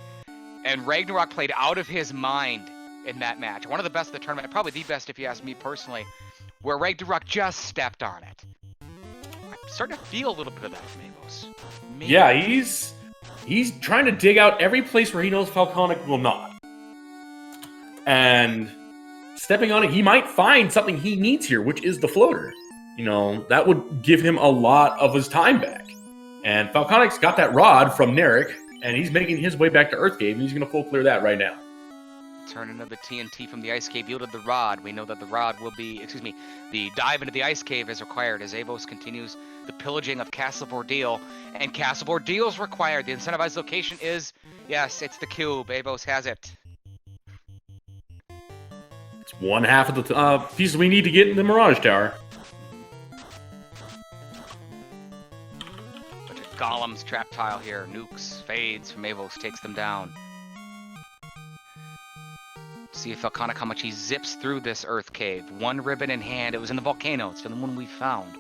And Ragnarok played out of his mind in that match. One of the best of the tournament, probably the best if you ask me personally, where Ragnarok just stepped on it. I'm starting to feel a little bit of that from Avos. Maybe. Yeah, he's trying to dig out every place where he knows Volcanic will not. And stepping on it, he might find something he needs here, which is the floater. You know, that would give him a lot of his time back. And Volcanic's got that rod from Narek, and he's making his way back to Earthcave, and he's going to full clear that right now. Turn into the TNT from the ice cave yielded the rod. We know that the rod will be, the dive into the ice cave is required as Avos continues the pillaging of Castle of Ordeal. And Castle of Ordeal is required. The incentivized location is, yes, it's the cube. Avos has it. It's one half of the pieces we need to get in the Mirage Tower. Bunch of golems, trap tile here. Nukes, fades from Avos, takes them down. See if Volcanic how much he zips through this earth cave. 1 ribbon in hand. It was in the volcano. It's the one we found.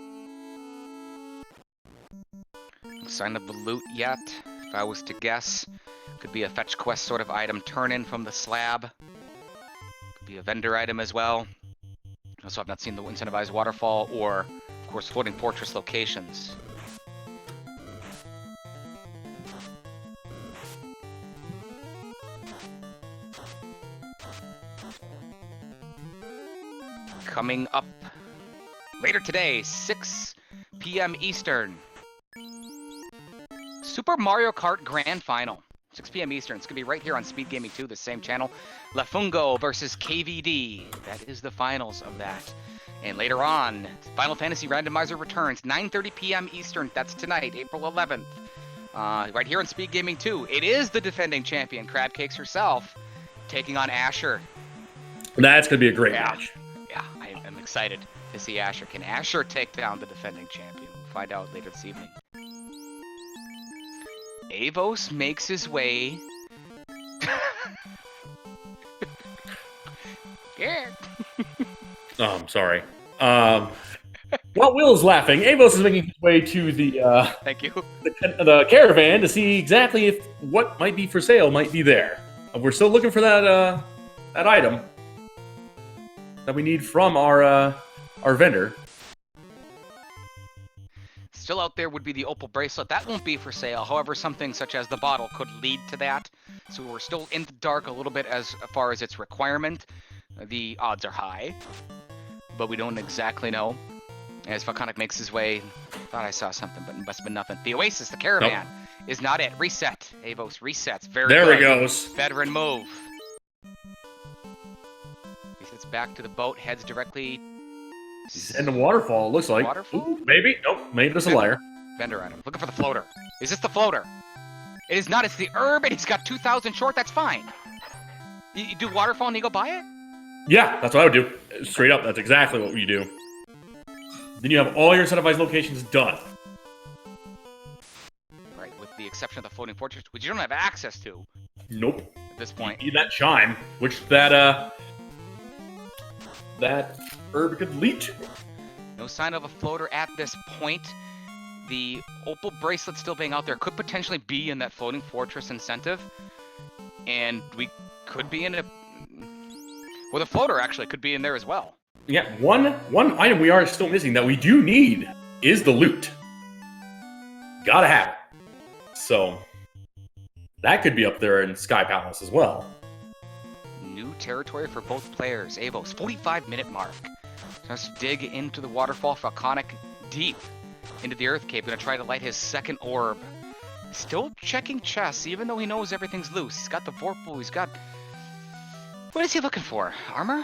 No sign of the loot yet. If I was to guess, could be a fetch quest sort of item, turn in from the slab. Could be a vendor item as well. Also, I've not seen the incentivized waterfall or, of course, floating fortress locations. Coming up later today, 6 p.m. Eastern. Super Mario Kart Grand Final. 6 p.m. Eastern. It's going to be right here on Speed Gaming 2, the same channel. Lafungo versus KVD. That is the finals of that. And later on, Final Fantasy Randomizer returns, 9:30 p.m. Eastern. That's tonight, April 11th. Right here on Speed Gaming 2. It is the defending champion, Crab Cakes herself, taking on Asher. That's going to be a great match. Yeah, I'm excited to see Asher. Can Asher take down the defending champion? We'll find out later this evening. Avos makes his way. Yeah. Oh, I'm sorry. While Will is laughing, Avos is making his way to the Thank you. the caravan to see exactly if what might be for sale might be there. We're still looking for that that item that we need from our vendor. Still out there would be the opal bracelet. That won't be for sale. However, something such as the bottle could lead to that. So we're still in the dark a little bit as far as its requirement. The odds are high, but we don't exactly know. As Falconic makes his way, thought I saw something, but it must have been nothing. The Oasis, the caravan, is not it. Reset. Avos resets. Very there good. He goes. Veteran move. He sits back to the boat, heads directly. He's in the waterfall, it looks like. Waterfall? Ooh, maybe. Nope. Maybe there's a liar. Vendor item. Looking for the floater. Is this the floater? It is not. It's the herb, and he's got 2,000 short. That's fine. You do waterfall and you go buy it? Yeah, that's what I would do. Straight up, that's exactly what you do. Then you have all your incentivized locations done. Right, with the exception of the floating fortress, which you don't have access to. Nope. At this point. You need that chime, which that herb could lead to. No sign of a floater at this point. The opal bracelet still being out there could potentially be in that floating fortress incentive. And we could be in a... Well, the floater actually could be in there as well. Yeah, one item we are still missing that we do need is the loot. Gotta have it. So, that could be up there in Sky Palace as well. New territory for both players. Avos, 45-minute mark. Let's dig into the waterfall. Falconic deep into the Earth Cave. Gonna try to light his second orb. Still checking chests, even though he knows everything's loose. He's got the Vorpal, he's got... What is he looking for? Armor?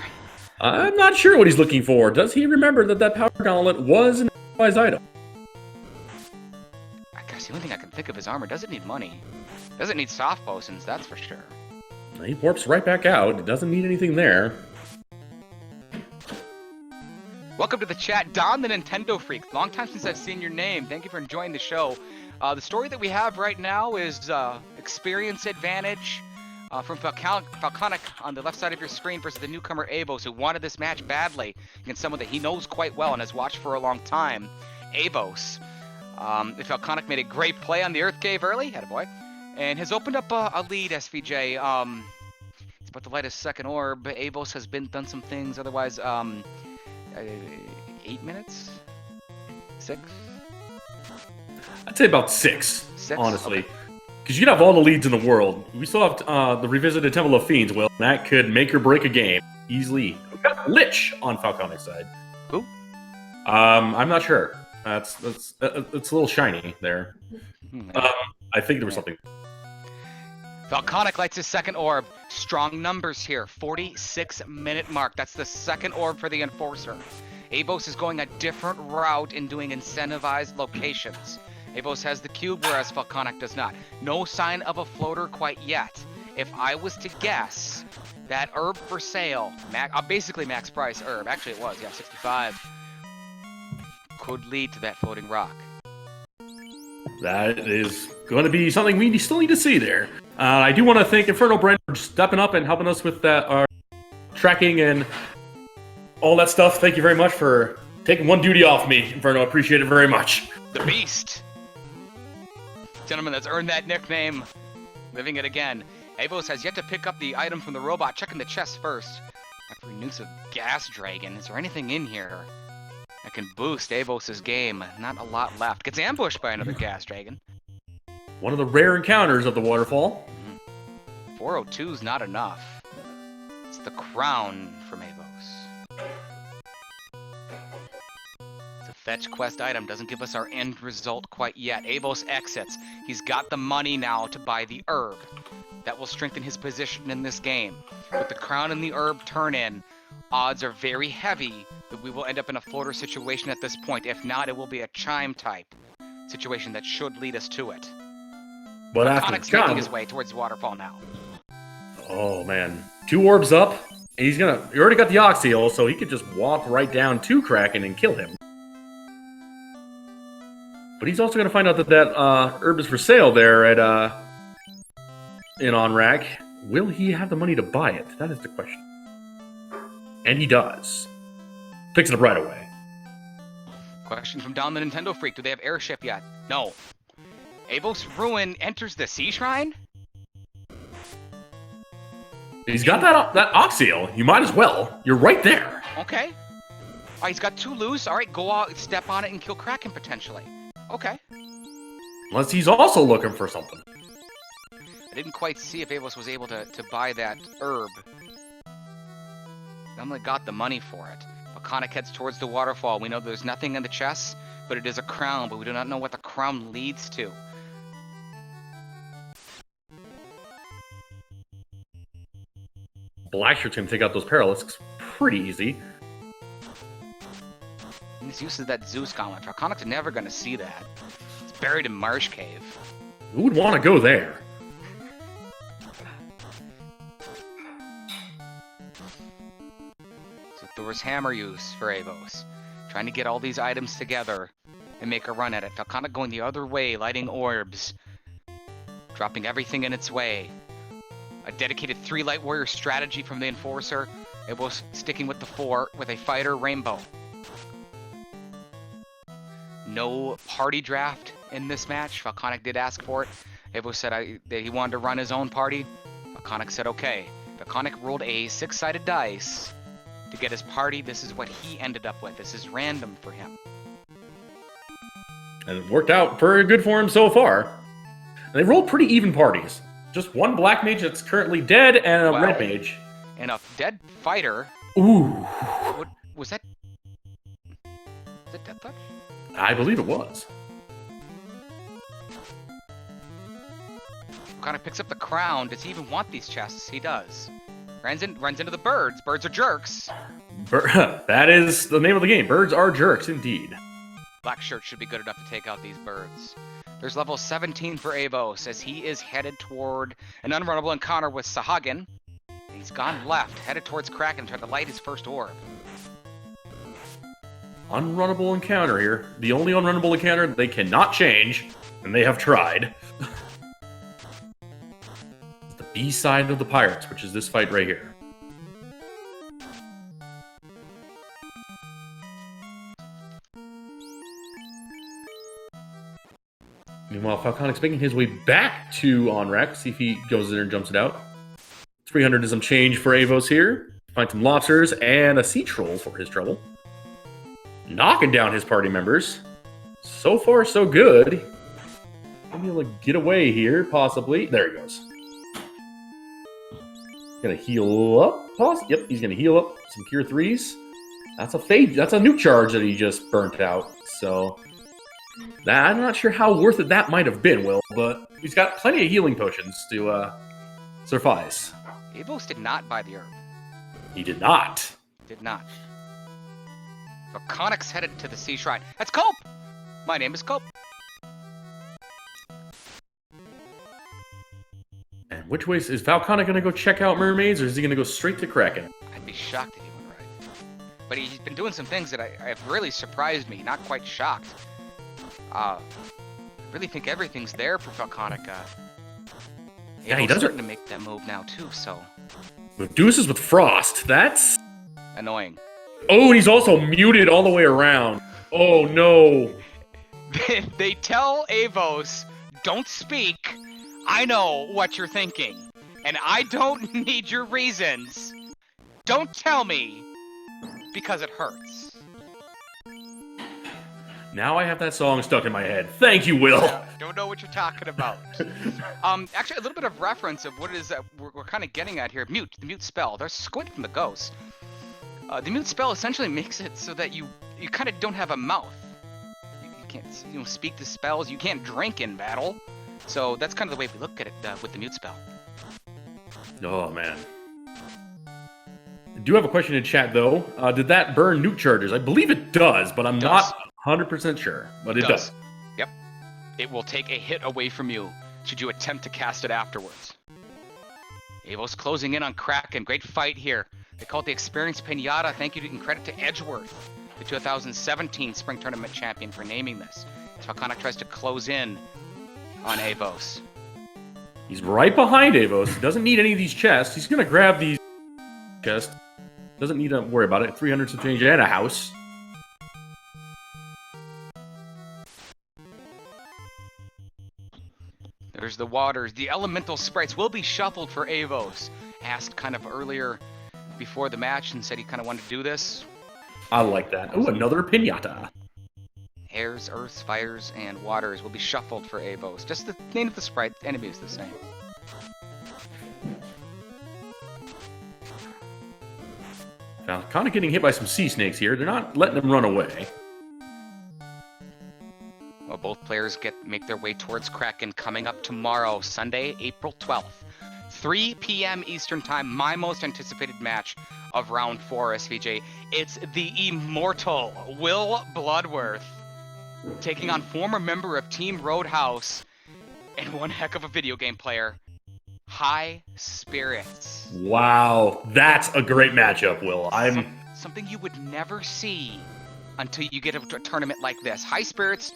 I'm not sure what he's looking for. Does he remember that Power Gauntlet was an advised item? I guess the only thing I can think of is armor. Doesn't need money. Doesn't need soft potions, that's for sure. He warps right back out. It doesn't need anything there. Welcome to the chat, Don the Nintendo Freak. Long time since I've seen your name. Thank you for enjoying the show. The story that we have right now is experience advantage from Falconic on the left side of your screen versus the newcomer Avos, who wanted this match badly against someone that he knows quite well and has watched for a long time, Avos. Falconic made a great play on the Earth Cave early, attaboy, and has opened up a lead, SVJ. He's about to light his second orb. Avos has done some things, otherwise, 8 minutes? 6? I'd say about 6, 6? honestly. Okay. Because you could have all the leads in the world. We still have the Revisited Temple of Fiends, Will. That could make or break a game easily. We've got Lich on Falconic's side. Who? I'm not sure. It's a little shiny there. I think there was something. Falconic lights his second orb. Strong numbers here. 46-minute mark. That's the second orb for the Enforcer. Avos is going a different route in doing incentivized locations. Avos has the cube, whereas Falconic does not. No sign of a floater quite yet. If I was to guess, that herb for sale, basically max price herb, actually it was, yeah, 65, could lead to that floating rock. That is going to be something we still need to see there. I do want to thank Inferno Brand for stepping up and helping us with that our tracking and all that stuff. Thank you very much for taking one duty off me, Inferno. I appreciate it very much. The Beast. Gentleman that's earned that nickname. Living it again. Avos has yet to pick up the item from the robot. Checking the chest first. After he nukes a gas dragon, is there anything in here that can boost Avos' game? Not a lot left. Gets ambushed by another gas dragon. One of the rare encounters of the waterfall. 402's not enough. It's the crown from Avos. It's a fetch quest item. Doesn't give us our end result quite yet. Avos exits. He's got the money now to buy the herb. That will strengthen his position in this game. With the crown and the herb turn in, odds are very heavy that we will end up in a floater situation at this point. If not, it will be a chime type situation that should lead us to it. But after Conic's making his way towards the waterfall now. Oh man, 2 orbs up, and he already got the Oxyl, so he could just walk right down to Kraken and kill him. But he's also gonna find out that herb is for sale there at in Onrak. Will he have the money to buy it? That is the question. And he does. Picks it up right away. Question from down the Nintendo Freak. Do they have airship yet? No. AvosRuin enters the Sea Shrine? He's got that Oxyl. You might as well. You're right there. Okay. He's got 2 loose. All right, go out, step on it, and kill Kraken potentially. Okay. Unless he's also looking for something. I didn't quite see if Avos was able to buy that herb. Only got the money for it. Conic heads towards the waterfall. We know there's nothing in the chest, but it is a crown, but we do not know what the crown leads to. Blackshirt's gonna take out those Paralytics pretty easy. He's used to that Zeus gauntlet. Draconic's never gonna see that. It's buried in Marsh Cave. Who would want to go there? Thor's hammer use for Avos. Trying to get all these items together and make a run at it. Falconic going the other way, lighting orbs. Dropping everything in its way. A dedicated 3 Light Warrior strategy from the Enforcer. Avos sticking with the 4 with a Fighter Rainbow. No party draft in this match. Falconic did ask for it. Avos said that he wanted to run his own party. Falconic said okay. Falconic rolled a 6-sided dice to get his party. This is what he ended up with. This is random for him. And it worked out pretty good for him so far. And they rolled pretty even parties. Just 1 black mage that's currently dead and a red mage. And a dead fighter. Ooh. What was that? Was it Death Touch? I believe it was. Kind of picks up the crown. Does he even want these chests? He does. Runs into the birds. Birds are jerks. That is the name of the game. Birds are jerks, indeed. Black Shirt should be good enough to take out these birds. There's level 17 for Avos as he is headed toward an unrunnable encounter with Sahagin. He's gone left, headed towards Kraken, trying to light his first orb. Unrunnable encounter here. The only unrunnable encounter they cannot change, and they have tried. The B side of the Pirates, which is this fight right here. Meanwhile, Falconic's making his way back to Onrak. See if he goes in there and jumps it out. 300 is some change for Avos here. Find some lobsters and a sea troll for his trouble. Knocking down his party members. So far, so good. Maybe able to get away here, possibly. There he goes. Gonna heal up. Yep, he's gonna heal up some Cure 3s. That's a fade. That's a nuke charge that he just burnt out. So I'm not sure how worth it that might have been, Will, but he's got plenty of healing potions to suffice. Avos did not buy the herb. He did not. Did not. Falconic's headed to the Sea Shrine. That's Cope! My name is Cope. And which way is Falconic gonna go check out mermaids, or is he gonna go straight to Kraken? I'd be shocked if he went right. But he's been doing some things that have really surprised me. Not quite shocked. I really think everything's there for Falconic. Yeah, he does starting to make that move now too, so Medusa's with Frost. That's annoying. Oh, and he's also muted all the way around. Oh no. They tell Avos, don't speak. I know what you're thinking. And I don't need your reasons. Don't tell me. Because it hurts. Now I have that song stuck in my head. Thank you, Will. Don't know what you're talking about. Actually, a little bit of reference of what it is that we're kind of getting at here. Mute, the mute spell. There's Squid from the Ghost. The mute spell essentially makes it so that you kind of don't have a mouth. You can't speak the spells. You can't drink in battle. So that's kind of the way we look at it with the mute spell. Oh, man. I do have a question in chat, though. Did that burn nuke charges? I believe it does, but I'm not 100% sure. But it does. Yep. It will take a hit away from you should you attempt to cast it afterwards. Avos closing in on Kraken. Great fight here. They call it the Experience Pinata. Thank you and credit to Edgeworth, the 2017 Spring Tournament champion, for naming this. Falconic tries to close in on Avos. He's right behind Avos. He doesn't need any of these chests. He's going to grab these chests. Doesn't need to worry about it. 300 some change and a house. There's the waters. The elemental sprites will be shuffled for Avos. Asked kind of earlier before the match and said he kind of wanted to do this. I like that. Oh, another pinata. Airs, earths, fires, and waters will be shuffled for Avos. Just the name of the sprite, the enemy is the same. Now, kind of getting hit by some sea snakes here. They're not letting them run away. Well, both players make their way towards Kraken coming up tomorrow, Sunday, April 12th. 3 p.m. Eastern Time, my most anticipated match of Round 4 SVJ. It's the immortal Will Bloodworth taking on former member of Team Roadhouse and one heck of a video game player, High Spirits. Wow, that's a great matchup, Will. Something you would never see until you get to a tournament like this. High Spirits,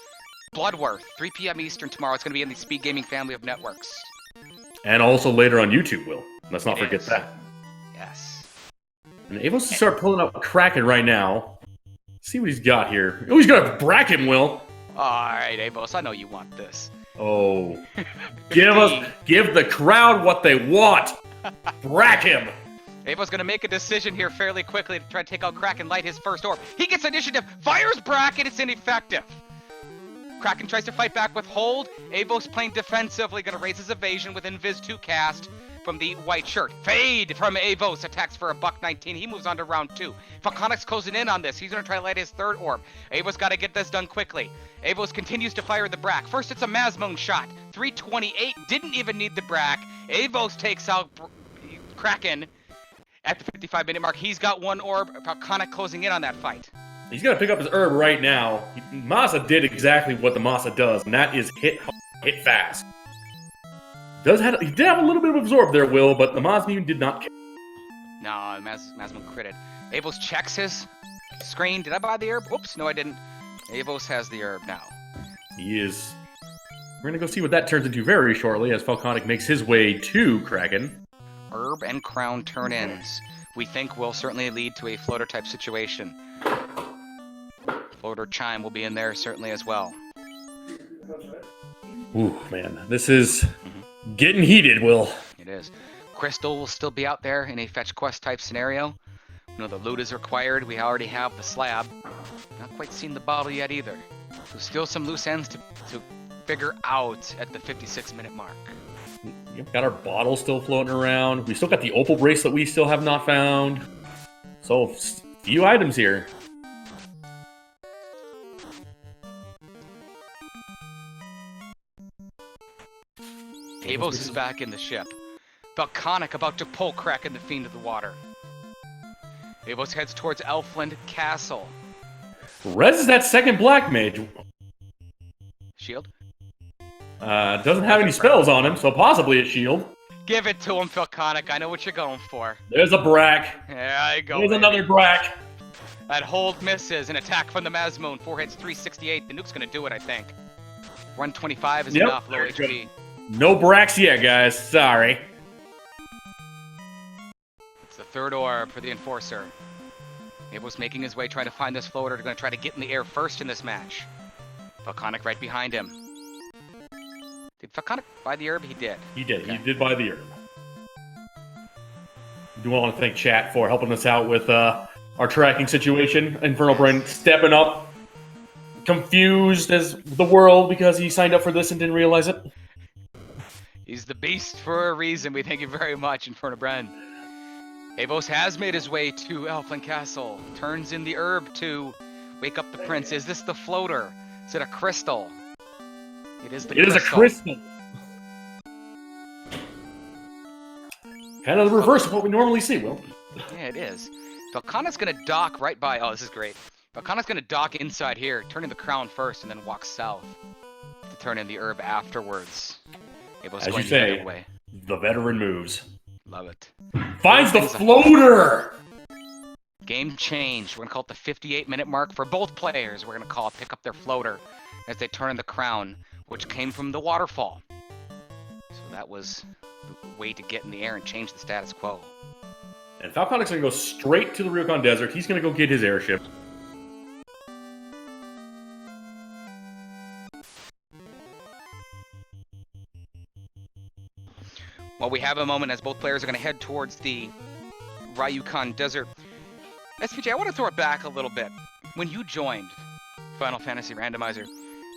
Bloodworth, 3 p.m. Eastern tomorrow. It's going to be in the Speed Gaming family of networks. And also later on YouTube, Will. Let's not forget that. Yes. And Avos to start pulling up Kraken right now. See what he's got here. Oh, he's got a bracket, Will. All right, Avos, I know you want this. Oh. Give the crowd what they want. Brack him. Avos going to make a decision here fairly quickly to try to take out Kraken, light his first orb. He gets initiative, fires bracket, it's ineffective. Kraken tries to fight back with hold. Avos playing defensively, going to raise his evasion with Invis 2 cast from the white shirt. Fade from Avos, attacks for a $119. He moves on to round 2. Falconic's closing in on this. He's going to try to light his third orb. Avos got to get this done quickly. Avos continues to fire the Brack. First, it's a Masmone shot. 328, didn't even need the Brack. Avos takes out Kraken at the 55-minute mark. He's got one orb. Falconic closing in on that fight. He's got to pick up his herb right now. Masa did exactly what the Masa does, and that is hit fast. He did have a little bit of absorb there, Will, but the Masmune did not kill. No, Masmune critted. Avos checks his screen. Did I buy the herb? Oops, no I didn't. Avos has the herb now. He is. We're going to go see what that turns into very shortly as Falconic makes his way to Kraken. Herb and crown turn-ins, we think will certainly lead to a floater type situation. Floater chime will be in there certainly as well. Ooh, man, this is getting heated, Will. It is. Crystal will still be out there in a fetch quest type scenario. You know, the loot is required. We already have the slab. Not quite seen the bottle yet either. So still some loose ends to figure out at the 56-minute mark. We've got our bottle still floating around. We still got the opal bracelet we still have not found. So, few items here. Avos is back in the ship. Falconic about to pull Kraken the Fiend of the water. Avos heads towards Elfland Castle. Rez is that second black mage. Shield? Doesn't have any spells on him, so possibly a shield. Give it to him, Falconic. I know what you're going for. There's a brack. There you go. There's another brack. That hold misses. An attack from the Masmone. 4 hits, 368. The nuke's going to do it, I think. 125 is enough. Low HP. No bracks yet, guys. Sorry. It's the third orb for the Enforcer. Avos making his way, trying to find this floater. They're going to try to get in the air first in this match. Falconic right behind him. They Did Falconic buy the herb? He did. He did. Okay. He did buy the herb. I do want to thank chat for helping us out with our tracking situation. Infernal Brain stepping up, confused as the world because he signed up for this and didn't realize it. He's the beast for a reason. We thank you very much, Infernal Brain. Avos has made his way to Elfland Castle. Turns in the herb to wake up the prince. Is this the floater? Is it a crystal? It is the crystal. It is a crystal. Kind of the reverse of what we normally see, Will. Yeah, it is. Falconic's gonna dock right by. Oh, this is great. Falconic's gonna dock inside here, turn in the crown first, and then walk south to turn in the herb afterwards. Avos As going you the other say, way. the veteran moves. Love it. Finds the floater! Game changed. We're gonna call it the 58-minute mark for both players. We're gonna pick up their floater as they turn in the crown, which came from the waterfall. So that was the way to get in the air and change the status quo. And Falconic's gonna go straight to the Ryokan Desert. He's gonna go get his airship. Well, we have a moment as both players are going to head towards the Ryukan Desert. SPJ, I want to throw it back a little bit. When you joined Final Fantasy Randomizer,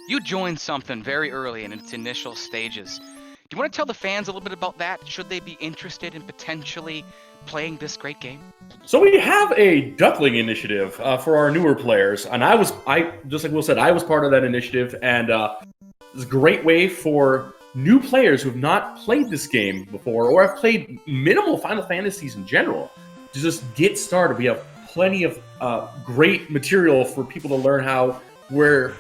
you joined something very early in its initial stages. Do you want to tell the fans a little bit about that? Should they be interested in potentially playing this great game? So we have a Duckling initiative for our newer players, and I just like Will said, I was part of that initiative, and it's a great way for new players who have not played this game before or have played minimal Final Fantasies in general to just get started. We have plenty of great material for people to learn where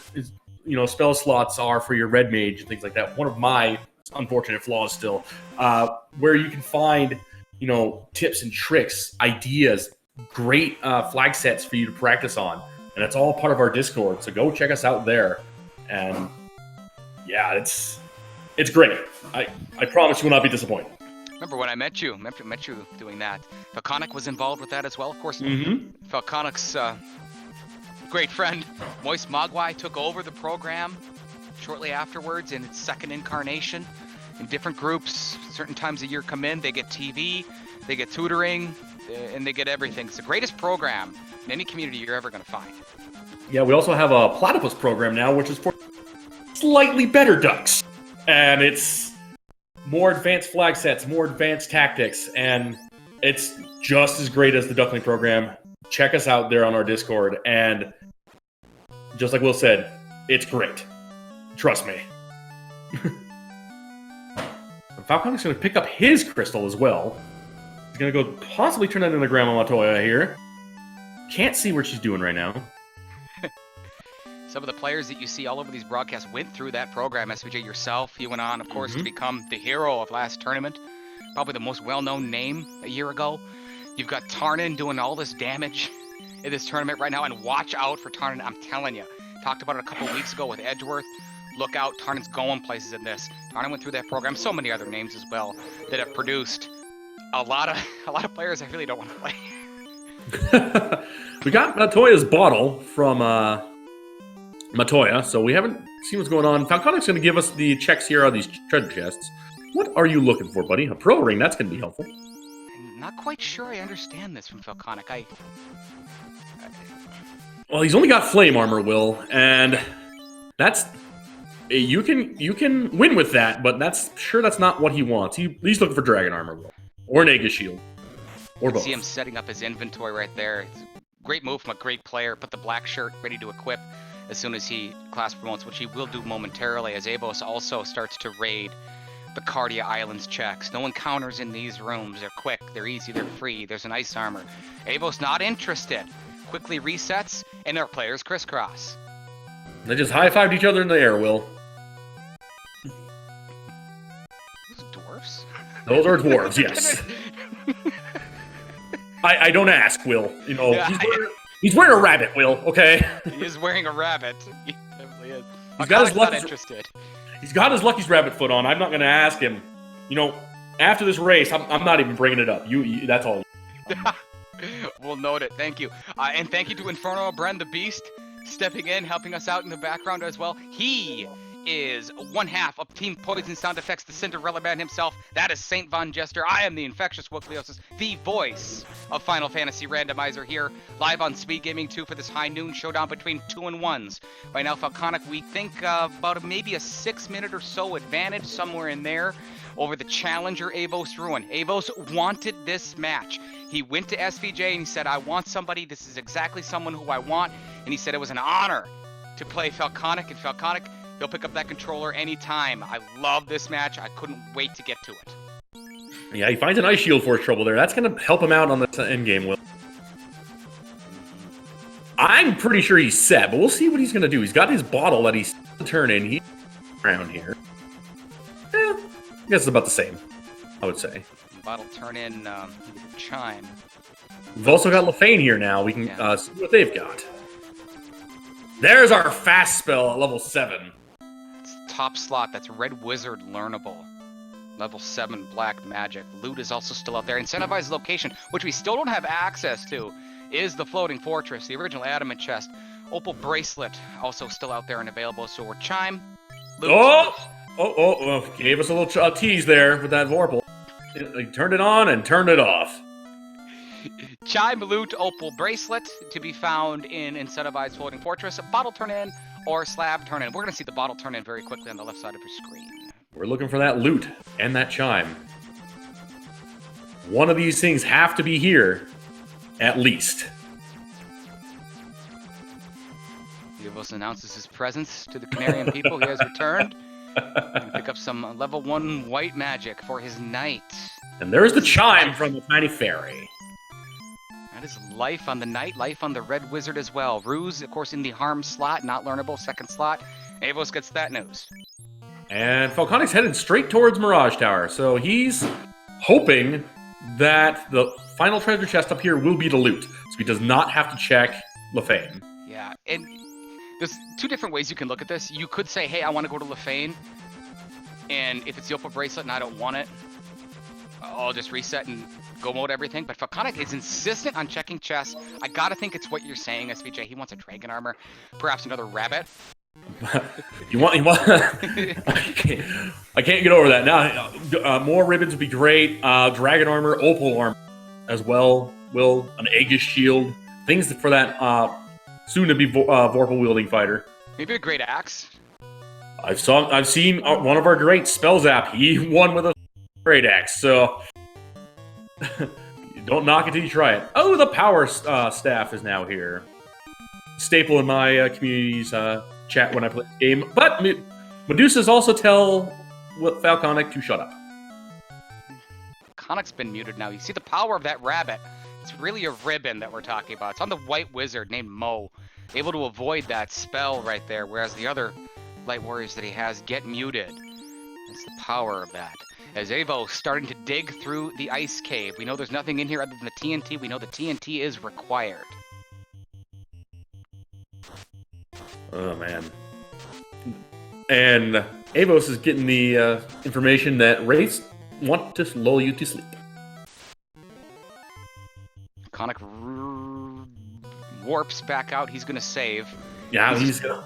spell slots are for your red mage and things like that. One of my unfortunate flaws still, where you can find tips and tricks, ideas, great flag sets for you to practice on, and it's all part of our Discord. So go check us out there, and yeah, it's great. I promise you will not be disappointed. Remember when I met you doing that. Falconic was involved with that as well, of course. Falconic's great friend, Moist Mogwai, took over the program shortly afterwards in its second incarnation. In different groups, certain times a year come in, they get TV, they get tutoring, and they get everything. It's the greatest program in any community you're ever going to find. Yeah, we also have a Platypus program now, which is for slightly better ducks. And it's more advanced flag sets, more advanced tactics, and it's just as great as the Duckling program. Check us out there on our Discord, and just like Will said, it's great. Trust me. Falconic's going to pick up his crystal as well. He's going to go possibly turn that into Grandma Latoya here. Can't see what she's doing right now. Some of the players that you see all over these broadcasts went through that program. SVJ, yourself, you went on, of course, to become the hero of last tournament. Probably the most well-known name a year ago. You've got Tarnin doing all this damage in this tournament right now, and watch out for Tarnin, I'm telling you. Talked about it a couple weeks ago with Edgeworth. Look out, Tarnin's going places in this. Tarnin went through that program. So many other names as well that have produced a lot of players I really don't want to play. We got Matoya's bottle from Matoya, so we haven't seen what's going on. Falconic's going to give us the checks here on these treasure chests. What are you looking for, buddy? A pearl ring, that's going to be helpful. I'm not quite sure I understand this from Falconic. Well, he's only got flame armor, Will, and that's... You can win with that, but that's not what he wants. He's looking for dragon armor, Will. Or an Aegis shield. Or both. See him setting up his inventory right there. It's a great move from a great player. Put the black shirt ready to equip as soon as he class promotes, which he will do momentarily, as Avos also starts to raid the Cardia Islands checks. No encounters in these rooms. They're quick, they're easy, they're free. There's an ice armor. Avos not interested. Quickly resets, and their players crisscross. They just high-fived each other in the air, Will. Those dwarfs? Those are dwarves, yes. I don't ask, Will. Yeah, he's wearing a rabbit, Will, okay? He is wearing a rabbit. He definitely is. He's got his not interested. He's got his Lucky's rabbit foot on. I'm not going to ask him. After this race, I'm not even bringing it up. You that's all. We'll note it. Thank you. And thank you to Inferno Bren the Beast stepping in, helping us out in the background as well. He is one half of Team Poison Sound Effects, the Cinderella Man himself. That is Saint Von Jester. I am the Infectious Wookleosis, the voice of Final Fantasy Randomizer here, live on Speed Gaming 2 for this high noon showdown between 2 and 1s. Right now, Falconic, we think about maybe a 6-minute or so advantage, somewhere in there, over the challenger AvosRuin. Avos wanted this match. He went to SVJ and he said, I want somebody, this is exactly someone who I want, and he said it was an honor to play Falconic, and Falconic, he'll pick up that controller anytime. I love this match. I couldn't wait to get to it. Yeah, he finds an ice shield for his trouble there. That's going to help him out on this end game, Will. I'm pretty sure he's set, but we'll see what he's going to do. He's got his bottle that he's turning. He's around here. I guess it's about the same, I would say. Bottle turn in chime. We've also got LaFane here now. We can see what they've got. There's our fast spell at level 7. It's top slot. That's Red Wizard learnable. Level 7 black magic. Loot is also still out there. Incentivized location, which we still don't have access to, is the floating fortress, the original adamant chest. Opal bracelet also still out there and available. So we're chime. Loot. Oh, gave us a little tease there with that Vorpal. He turned it on and turned it off. Chime, loot, opal bracelet to be found in incentivized floating fortress, bottle turn in, or slab turn in. We're going to see the bottle turn in very quickly on the left side of your screen. We're looking for that loot and that chime. One of these things have to be here, at least. Avos announces his presence to the Canarian people. He has returned. Pick up some level 1 white magic for his knight. And there's the chime from the tiny fairy. That is life on the knight, life on the red wizard as well. Ruse, of course, in the harm slot, not learnable, second slot. Avos gets that news. And Falconic's headed straight towards Mirage Tower, so he's hoping that the final treasure chest up here will be the loot, so he does not have to check LaFane. Yeah, and there's two different ways you can look at this. You could say, hey, I want to go to LaFane, and if it's the opal bracelet and I don't want it, I'll just reset and go mode everything. But Falconic is insistent on checking chests. I gotta think it's what you're saying, SVJ. He wants a dragon armor, perhaps another rabbit. you want I can't get over that now. More ribbons would be great. Dragon armor, opal armor as well. Will an Aegis shield, things for that soon to be Vorpal wielding fighter. Maybe a great axe. I've seen one of our great spell zap. He won with a great axe, so don't knock it till you try it. Oh, the power staff is now here. Staple in my community's chat when I play the game. But Medusa's also tell Falconic to shut up. Falconic's been muted now. You see the power of that rabbit. It's really a ribbon that we're talking about. It's on the white wizard named Mo. Able to avoid that spell right there, whereas the other light warriors that he has get muted. It's the power of that. As Avo starting to dig through the ice cave. We know there's nothing in here other than the TNT. We know the TNT is required. Oh, man. And Avos is getting the information that Wraiths want to lull you to sleep. Conic warps back out. He's going to save. Yeah, he's going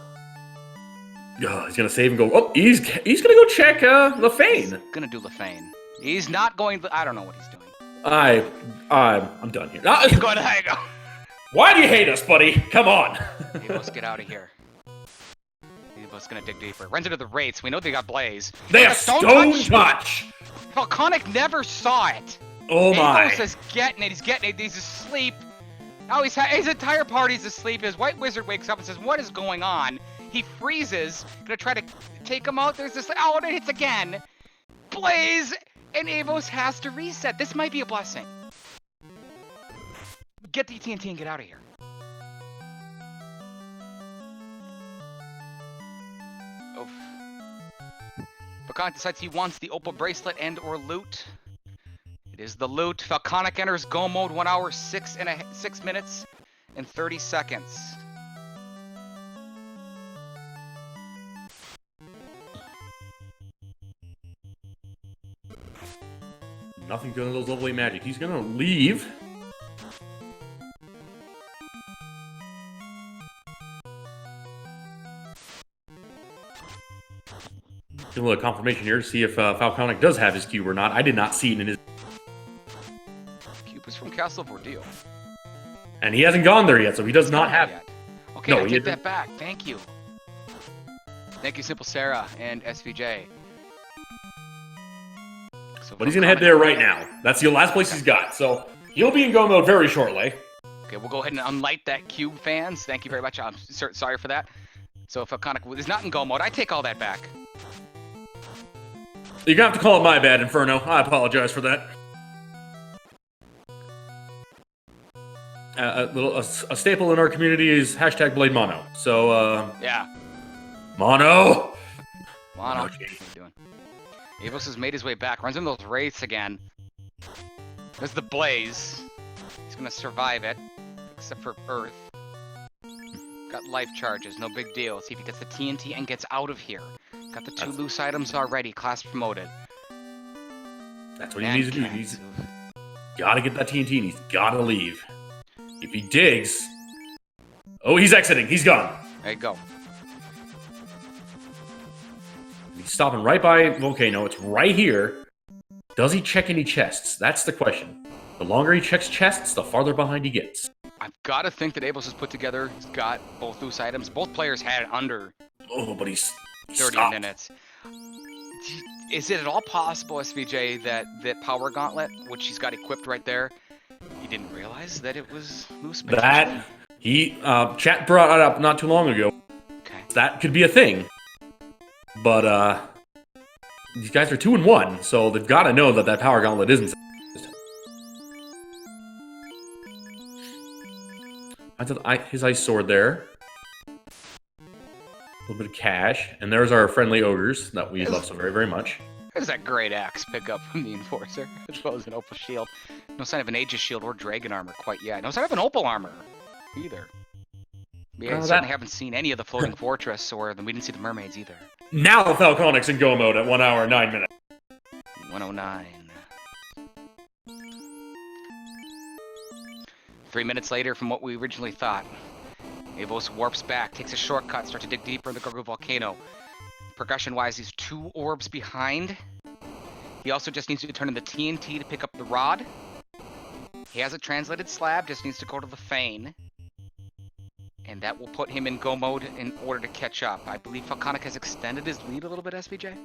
to save and go. Oh, he's going to go check LaFane. He's going to do LaFane. He's not going. I don't know what he's doing. I'm done here. He's going to hang out. Why do you hate us, buddy? Come on. Avos, get out of here. Avos going to dig deeper. Runs into the Wraiths. We know they got Blaze. They have Stone Touch. Falconic never saw it. Oh my. Avos is getting it. He's getting it. He's asleep. Now his entire party's asleep. His white wizard wakes up and says, what is going on? He freezes. Gonna try to take him out. There's this. Oh, and it hits again. Blaze. And Avos has to reset. This might be a blessing. Get the TNT and get out of here. Oof. Falconic decides he wants the opal bracelet and or loot. It is the loot. Falconic enters go mode 1 hour, 6 minutes, and 30 seconds. Nothing good on those level 8 magic. He's gonna leave. Get a little confirmation here to see if Falconic does have his cube or not. I did not see it in his... Cube is from Castle of Ordeal. And he hasn't gone there yet, so he does not have... Yet. Okay, no, I take that back. Thank you. Thank you, Simple Sarah and SVJ. So but he's going to head there right now. That's the last place he's got. So he'll be in go mode very shortly. Okay, we'll go ahead and unlight that cube, fans. Thank you very much. I'm sorry for that. So if Falconic is not in go mode, I take all that back. You're going to have to call it my bad, Inferno. I apologize for that. A staple in our community is hashtag Blade Mono. So, yeah. Mono! Mono. What are you doing? Avos has made his way back. Runs into those wraiths again. There's the blaze. He's gonna survive it. Except for Earth. Got life charges. No big deal. See if he gets the TNT and gets out of here. Got the 2 loose items already. Class promoted. That's what he needs to do. He's gotta get that TNT and he's gotta leave. If he digs... Oh, he's exiting. He's gone. There you go. He's stopping right by Volcano. It's right here. Does he check any chests? That's the question. The longer he checks chests, the farther behind he gets. I've got to think that Avos has put together. He's got both loose items. Both players had it under... Oh, but he's 30 stopped. minutes. Is it at all possible, SVJ, that Power Gauntlet, which he's got equipped right there, he didn't realize that it was loose? That he chat brought it up not too long ago. Okay. That could be a thing. But these guys are 2-1, so they've got to know that that Power Gauntlet isn't. His ice sword there. A little bit of cash, and there's our friendly ogres that we love so very, very much. There's that great axe pickup from the Enforcer, as well as an Opal shield. No sign of an Aegis shield or Dragon armor quite yet. No sign of an Opal armor either. We certainly haven't seen any of the Floating Fortress, or we didn't see the mermaids either. Now Falconic's in go mode at 1 hour and 9 minutes. 109. 3 minutes later from what we originally thought. Avos warps back, takes a shortcut, starts to dig deeper in the Gargoyle Volcano. Progression-wise, he's 2 orbs behind. He also just needs to turn in the TNT to pick up the rod. He has a translated slab, just needs to go to the Fane. And that will put him in go mode in order to catch up. I believe Falconic has extended his lead a little bit, SVJ?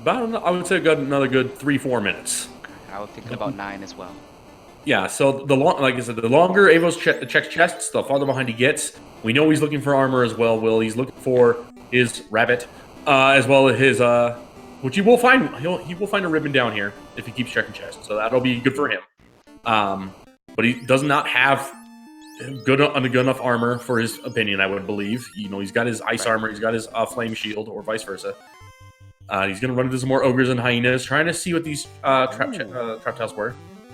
About, I would say got another good 3-4 minutes. I was thinking about 9 as well. Yeah, so like I said, the longer Avos checks chests, the farther behind he gets. We know he's looking for armor as well, Will. He's looking for his rabbit, as well as his, which he will find. He will find a ribbon down here if he keeps checking chests, so that'll be good for him. But he does not have good enough armor for his opinion, I would believe. You know, he's got his ice armor, he's got his flame shield, or vice versa. He's gonna run into some more ogres and hyenas, trying to see what these trap tiles were.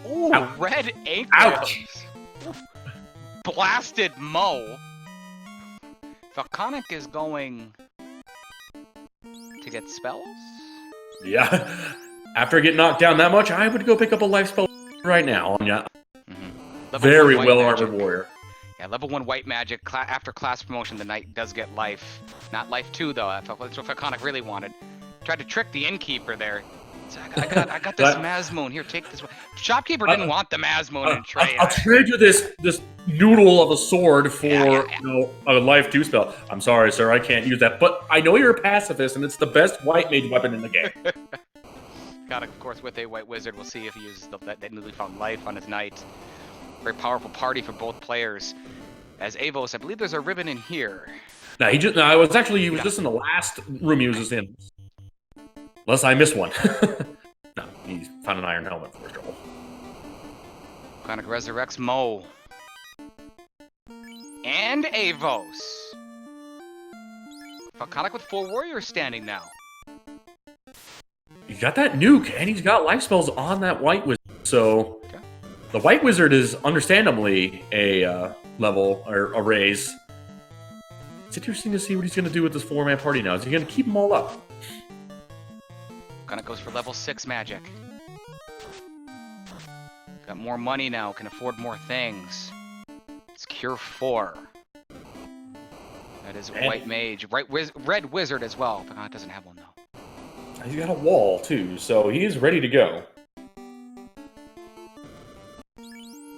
Ooh, Ouch. red ankles. Ouch. Blasted Mo. Falconic is going to get spells? Yeah. After getting knocked down that much, I would go pick up a life spell right now. Yeah. Very well-armored warrior. Yeah, level 1 white magic. After class promotion, the knight does get life. Not life 2, though. That's what Falconic really wanted. Tried to trick the innkeeper there. So I got this Mazmoon. Here, take this one. Shopkeeper didn't want the Mazmoon in trade. I'll trade you this noodle of a sword for You know, a life 2 spell. I'm sorry, sir, I can't use that. But I know you're a pacifist, and it's the best white mage weapon in the game. Got it, of course, with a white wizard. We'll see if he uses that newly found life on his knight. Very powerful party for both players. As Avos, I believe there's a ribbon in here. No, he was just in the last room he was just in. Unless I missed one. No, he found an iron helmet for trouble. Falconic resurrects Mo. And Avos. Falconic with 4 warriors standing now. He got that nuke, and he's got life spells on that white wizard. So, the white wizard is understandably a level, or a raise. It's interesting to see what he's going to do with this 4-man party now. Is he going to keep them all up? Falconic goes for level 6 magic. Got more money now, can afford more things. It's Cure 4. That is white mage. Red wizard as well. Falconic doesn't have one, though. he's got a wall, too, so he is ready to go.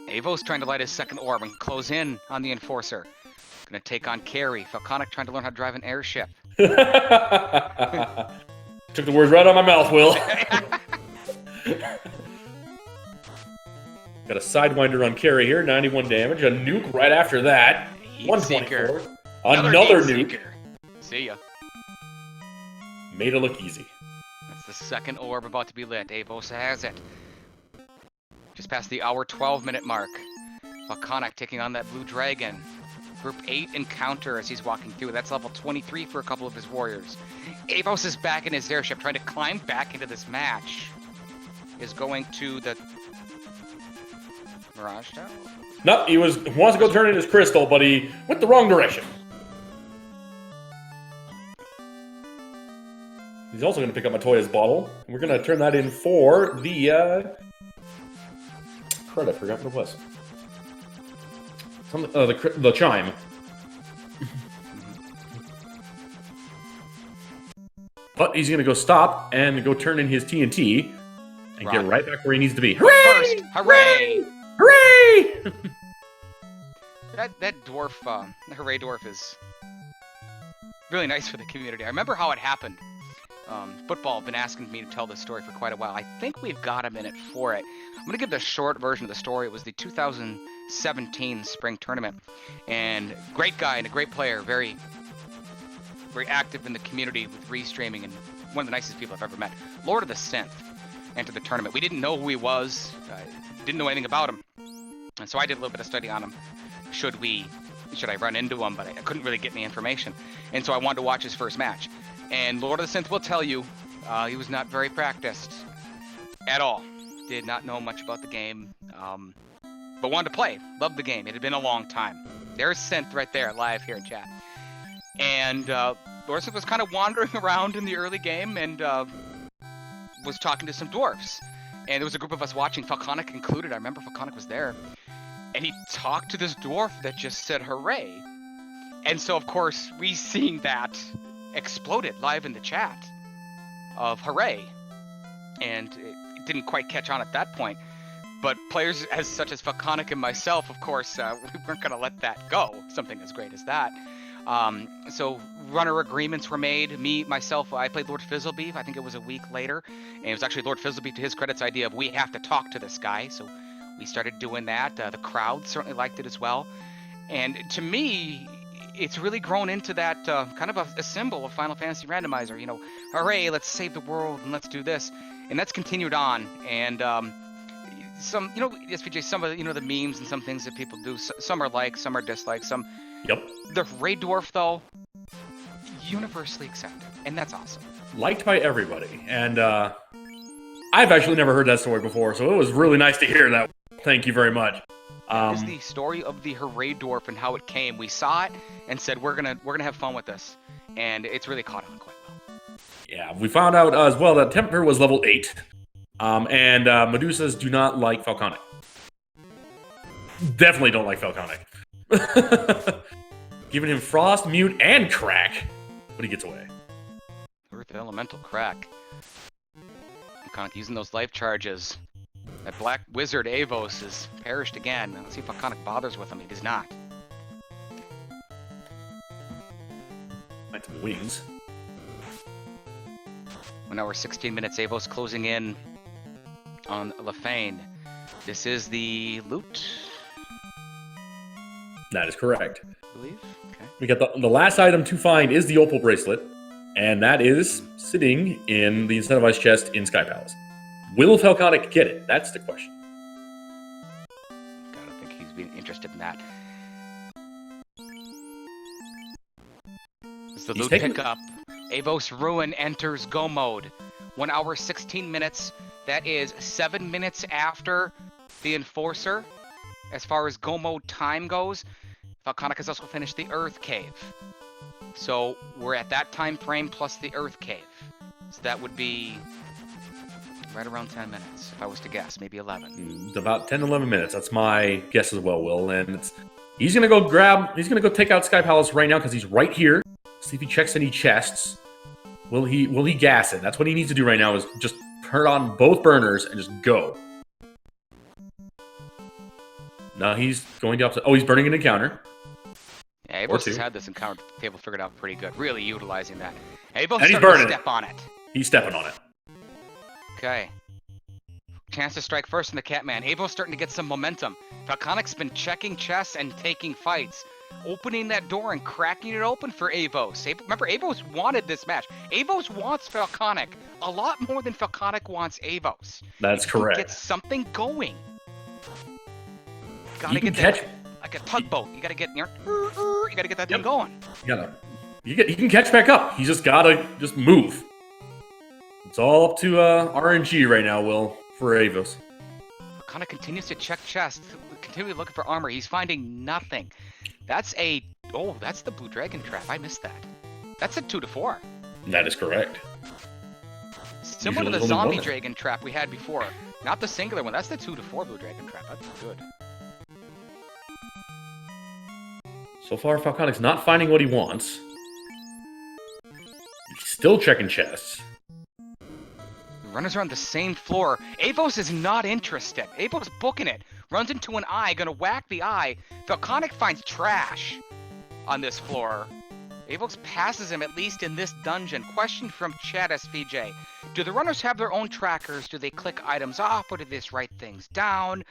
Avos trying to light his second orb and close in on the Enforcer. Gonna take on Carrie. Falconic trying to learn how to drive an airship. Took the words right out of my mouth, Will. Got a Sidewinder on Carrie here, 91 damage. A nuke right after that. Heat 124. Seeker. Another nuke. Seeker. See ya. Made it look easy. That's the second orb about to be lit. Avos has it. Just past the hour 12-minute mark. Falconic taking on that blue dragon. Group 8 encounter as he's walking through. That's level 23 for a couple of his warriors. Avos is back in his airship, trying to climb back into this match. Is going to the Mirage Tower? Nope, he wants to go turn in his crystal, but he went the wrong direction. He's also going to pick up Matoya's bottle. We're going to turn that in for the crud, I forgot what it was. The chime. But he's going to go stop and go turn in his TNT and get right back where he needs to be. Hooray! First, hooray! Hooray! that dwarf, the hooray dwarf is really nice for the community. I remember how it happened. Football have been asking me to tell this story for quite a while. I think we've got a minute for it. I'm going to give the short version of the story. It was the 2017 spring tournament. And great guy and a great player, very, very active in the community with restreaming and one of the nicest people I've ever met. Lord of the Synth entered the tournament. We didn't know who he was, didn't know anything about him. And so I did a little bit of study on him. Should I run into him? But I couldn't really get any information. And so I wanted to watch his first match. And Lord of the Synth will tell you, he was not very practiced at all. Did not know much about the game, but wanted to play. Loved the game. It had been a long time. There's Synth right there, live here in chat. And Lord of the Synth was kind of wandering around in the early game and was talking to some dwarfs. And there was a group of us watching, Falconic included. I remember Falconic was there. And he talked to this dwarf that just said, hooray. And so, of course, we seeing that exploded live in the chat of hooray, and it didn't quite catch on at that point, but players such as Falconic and myself, of course, we weren't going to let that go, something as great as that. So runner agreements were made. Myself, I played Lord Fizzlebeef. I think it was a week later, and it was actually Lord Fizzlebeef, to his credit's idea of we have to talk to this guy, so we started doing that. The crowd certainly liked it as well, and to me, it's really grown into that kind of a symbol of Final Fantasy Randomizer. You know, hooray, let's save the world and let's do this. And that's continued on. And some, SPJ, some of the memes and some things that people do, some are liked, some are disliked, some. Yep. The Ray Dwarf, though, universally accepted. And that's awesome. Liked by everybody. And I've actually never heard that story before, so it was really nice to hear that. Thank you very much. Is the story of the Hooray Dwarf and how it came. We saw it and said we're gonna have fun with this, and it's really caught on quite well. Yeah, we found out as well that Temper was level 8, and Medusas do not like Falconic. Definitely don't like Falconic. Giving him Frost, Mute, and Crack, but he gets away. Earth Elemental Crack. Falconic using those life charges. That Black Wizard Avos has perished again. Let's see if Falconic bothers with him. He does not. Might have wings. 1 hour, 16 minutes. Avos closing in on Lefane. This is the loot. That is correct. I believe. Okay. We got the last item to find is the Opal Bracelet, and that is sitting in the incentivized chest in Sky Palace. Will Falconic get it? That's the question. I don't think he's been interested in that. It's the loot pickup. AvosRuin enters Go mode. 1 hour, 16 minutes. That is 7 minutes after the Enforcer. As far as Go mode time goes, Falconic has also finished the Earth Cave. So we're at that time frame plus the Earth Cave. So that would be right around 10 minutes, if I was to guess. Maybe 11. About 10, 11 minutes. That's my guess as well, Will. And he's going to go take out Sky Palace right now because he's right here. See if he checks any chests. Will he gas it? That's what he needs to do right now is just turn on both burners and just go. Now he's going to upset. Oh, he's burning an encounter. Yeah, Avos has had this encounter table figured out pretty good. Really utilizing that. Avos and he's starting burning to step on it. He's stepping on it. Okay. Chance to strike first in the Catman. Avos starting to get some momentum. Falconic's been checking chests and taking fights. Opening that door and cracking it open for Avos. Remember, Avos wanted this match. Avos wants Falconic a lot more than Falconic wants Avos. That's correct. Get something going. You can catch like a tugboat. You gotta get you gotta get that thing going. He can catch back up. He's just gotta move. It's all up to RNG right now, Will, for Avos. Falconic continues to check chests, continually looking for armor. He's finding nothing. That's the Blue Dragon trap. I missed that. That's a 2-4. That is correct. Similar to the zombie dragon trap we had before. Not the singular one. That's the 2-4 Blue Dragon trap. That's good. So far, Falconic's not finding what he wants. He's still checking chests. The runners are on the same floor. Avos is not interested. Avos booking it. Runs into an eye, gonna whack the eye. Falconic finds trash on this floor. Avos passes him, at least in this dungeon. Question from chat SVJ. Do the runners have their own trackers? Do they click items off, or do they just write things down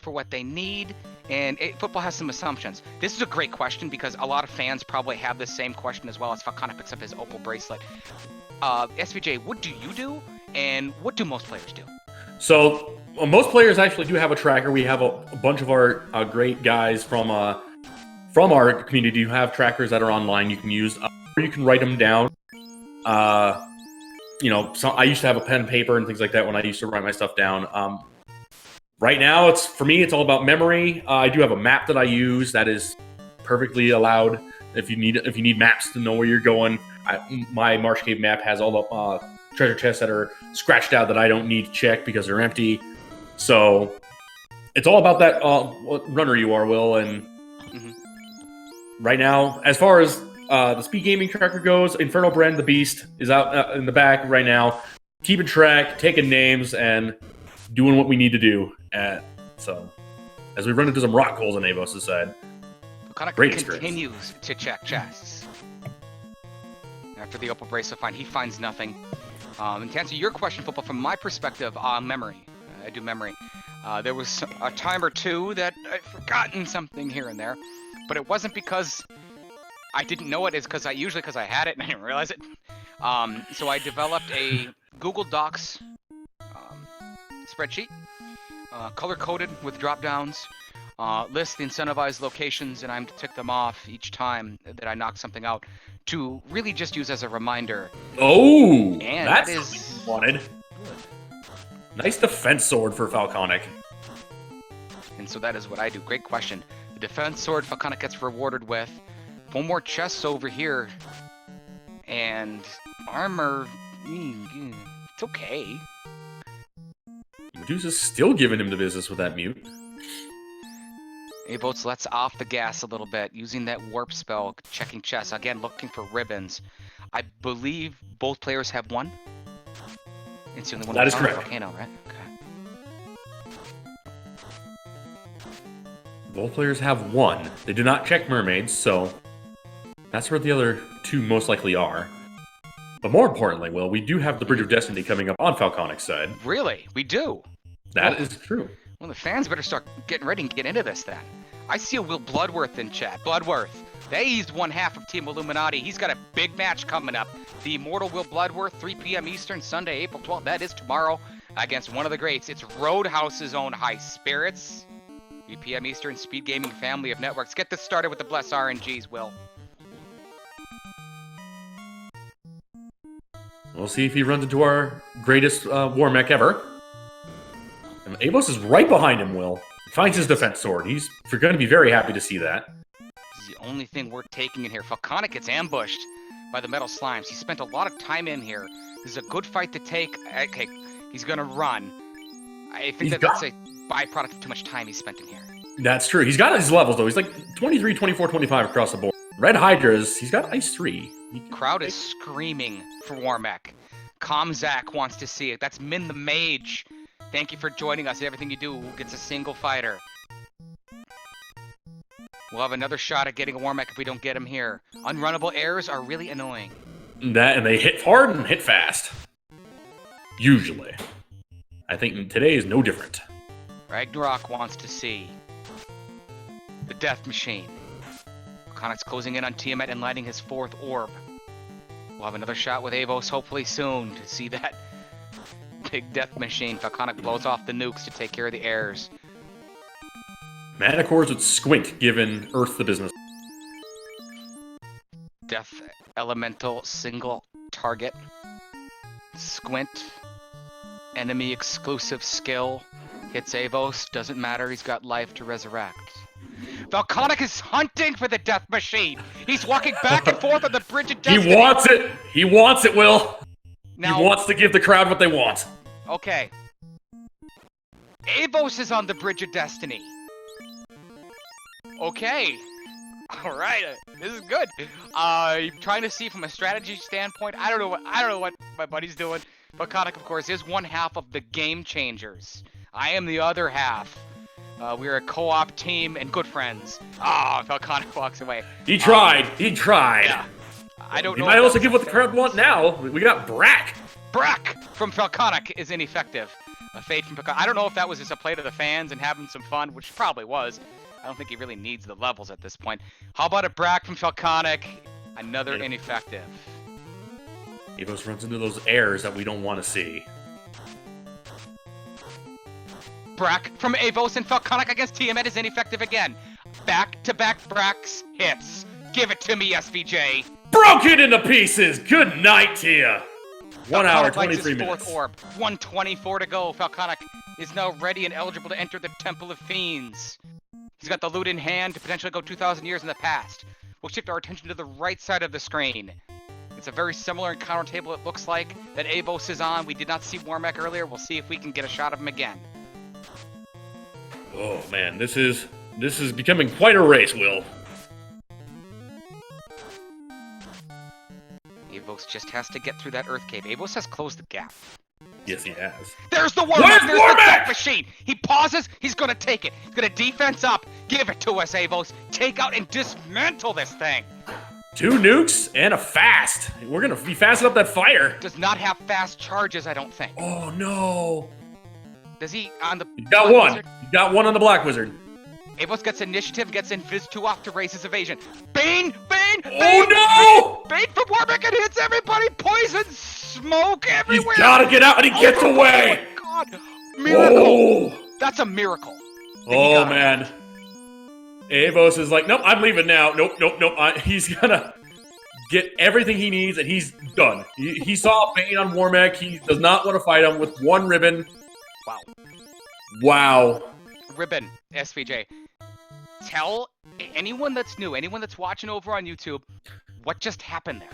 for what they need? And football has some assumptions. This is a great question because a lot of fans probably have this same question as well as Falconic picks up his Opal bracelet. SVJ, what do you do? And what do most players do? So, most players actually do have a tracker. We have a bunch of our great guys from our community who have trackers that are online you can use, or you can write them down. I used to have a pen and paper and things like that when I used to write my stuff down. Right now, for me, it's all about memory. I do have a map that I use that is perfectly allowed if you need maps to know where you're going. My Marsh Cave map has all the treasure chests that are scratched out that I don't need to check because they're empty. So it's all about that what runner you are, Will. And right now, as far as the speed gaming tracker goes, Inferno Bren the Beast is out in the back right now, keeping track, taking names, and doing what we need to do. So as we run into some rock holes on Avos' side, great experience. Continues to check chests. After the Opal bracelet find, he finds nothing. And to answer your question, Football, from my perspective, memory. I do memory. There was a time or two that I'd forgotten something here and there, but it wasn't because I didn't know it. It's because I had it and I didn't realize it. So I developed a Google Docs spreadsheet, color-coded with drop-downs, list the incentivized locations, and I'm to tick them off each time that I knock something out to really just use as a reminder. Oh, and that's that is something you wanted. Nice defense sword for Falconic. And so that is what I do. Great question. The defense sword Falconic gets rewarded with. One more chest over here. And armor, it's okay. Medusa's still giving him the business with that mute. Avos lets off the gas a little bit, using that warp spell, checking chests. Again, looking for ribbons. I believe both players have one. It's the only one that is correct. Volcano, right? Okay. Both players have one. They do not check mermaids, so that's where the other two most likely are. But more importantly, Will, we do have the Bridge of Destiny coming up on Falconic's side. Really? We do? That is true. Well, the fans better start getting ready and get into this then. I see a Will Bloodworth in chat. Bloodworth. He's one half of Team Illuminati. He's got a big match coming up. The Immortal Will Bloodworth, 3 p.m. Eastern, Sunday, April 12th. That is tomorrow against one of the greats. It's Roadhouse's own High Spirits. 3 p.m. Eastern, Speed Gaming family of networks. Get this started with the Bless RNGs, Will. We'll see if he runs into our greatest war mech ever. And Avos is right behind him, Will. He finds his defense sword. He's going to be very happy to see that. This is the only thing we're taking in here. Falconic gets ambushed by the metal slimes. He spent a lot of time in here. This is a good fight to take. Okay, he's going to run. I think that's a byproduct of too much time he spent in here. That's true. He's got his levels, though. He's like 23, 24, 25 across the board. Red Hydra's, he's got Ice 3. Crowd is screaming for Warmech. Comzak wants to see it. That's Min the Mage. Thank you for joining us. Everything you do gets a single fighter. We'll have another shot at getting a Warmech if we don't get him here. Unrunnable errors are really annoying. That, and they hit hard and hit fast. Usually. I think today is no different. Ragnarok wants to see the Death Machine. Connick's closing in on Tiamat and lighting his 4th orb. We'll have another shot with Avos hopefully soon to see that big Death Machine. Falconic blows off the nukes to take care of the heirs. Manticores with Squint giving Earth the business. Death Elemental single target. Squint. Enemy exclusive skill. Hits Avos. Doesn't matter. He's got life to resurrect. Falconic is hunting for the Death Machine. He's walking back and forth on the bridge of destiny. He wants it. He wants it, Will. Now, he wants to give the crowd what they want. Okay. Avos is on the bridge of destiny. Okay. All right. This is good. Trying to see from a strategy standpoint. I don't know what my buddy's doing. Falconic, of course, is one half of the Game Changers. I am the other half. We're a co-op team and good friends. Falconic walks away. He tried. He tried. Yeah. I don't know. He might also give what the crowd want now. We got Brack. Brack from Falconic is ineffective. A fade from Falconic. I don't know if that was just a play to the fans and having some fun, which probably was. I don't think he really needs the levels at this point. How about a Brack from Falconic? Another ineffective. Avos runs into those errors that we don't want to see. Brack from Avos and Falconic against Tiamat is ineffective again. Back-to-back Bracks hits. Give it to me, SVJ. Broke it into pieces. Good night to you. 1 hour, Falconic lights his 23 4th minutes. orb. 1:24 to go. Falconic is now ready and eligible to enter the Temple of Fiends. He's got the loot in hand to potentially go 2,000 years in the past. We'll shift our attention to the right side of the screen. It's a very similar encounter table, it looks like, that Avos is on. We did not see Warmech earlier. We'll see if we can get a shot of him again. Oh man, this is becoming quite a race, Will. Avos just has to get through that Earth Cave. Avos has closed the gap. Yes, he has. There's the Warmech! Where's There's Warmech? the Death Machine! He pauses, he's gonna take it. He's gonna defense up. Give it to us, Avos. Take out and dismantle this thing. 2 nukes and a fast. We're gonna be fasting up that fire. Does not have fast charges, I don't think. Oh no. Does he on the You got Black one. Wizard? You got one on the Black Wizard. Avos gets initiative, gets in Fizz 2 off to raise his evasion. Bane! Bane! Oh no! Bane from Warmech and hits everybody! Poison smoke everywhere! He's gotta get out and he gets away! Oh my god! Miracle! Oh, That's a miracle. oh man. Avos is like, nope, I'm leaving now. Nope. He's gonna get everything he needs and he's done. He saw Bane on Warmech. He does not want to fight him with 1 ribbon. Wow. Wow. Ribbon, SVJ. Tell anyone that's new, anyone that's watching over on YouTube, what just happened there.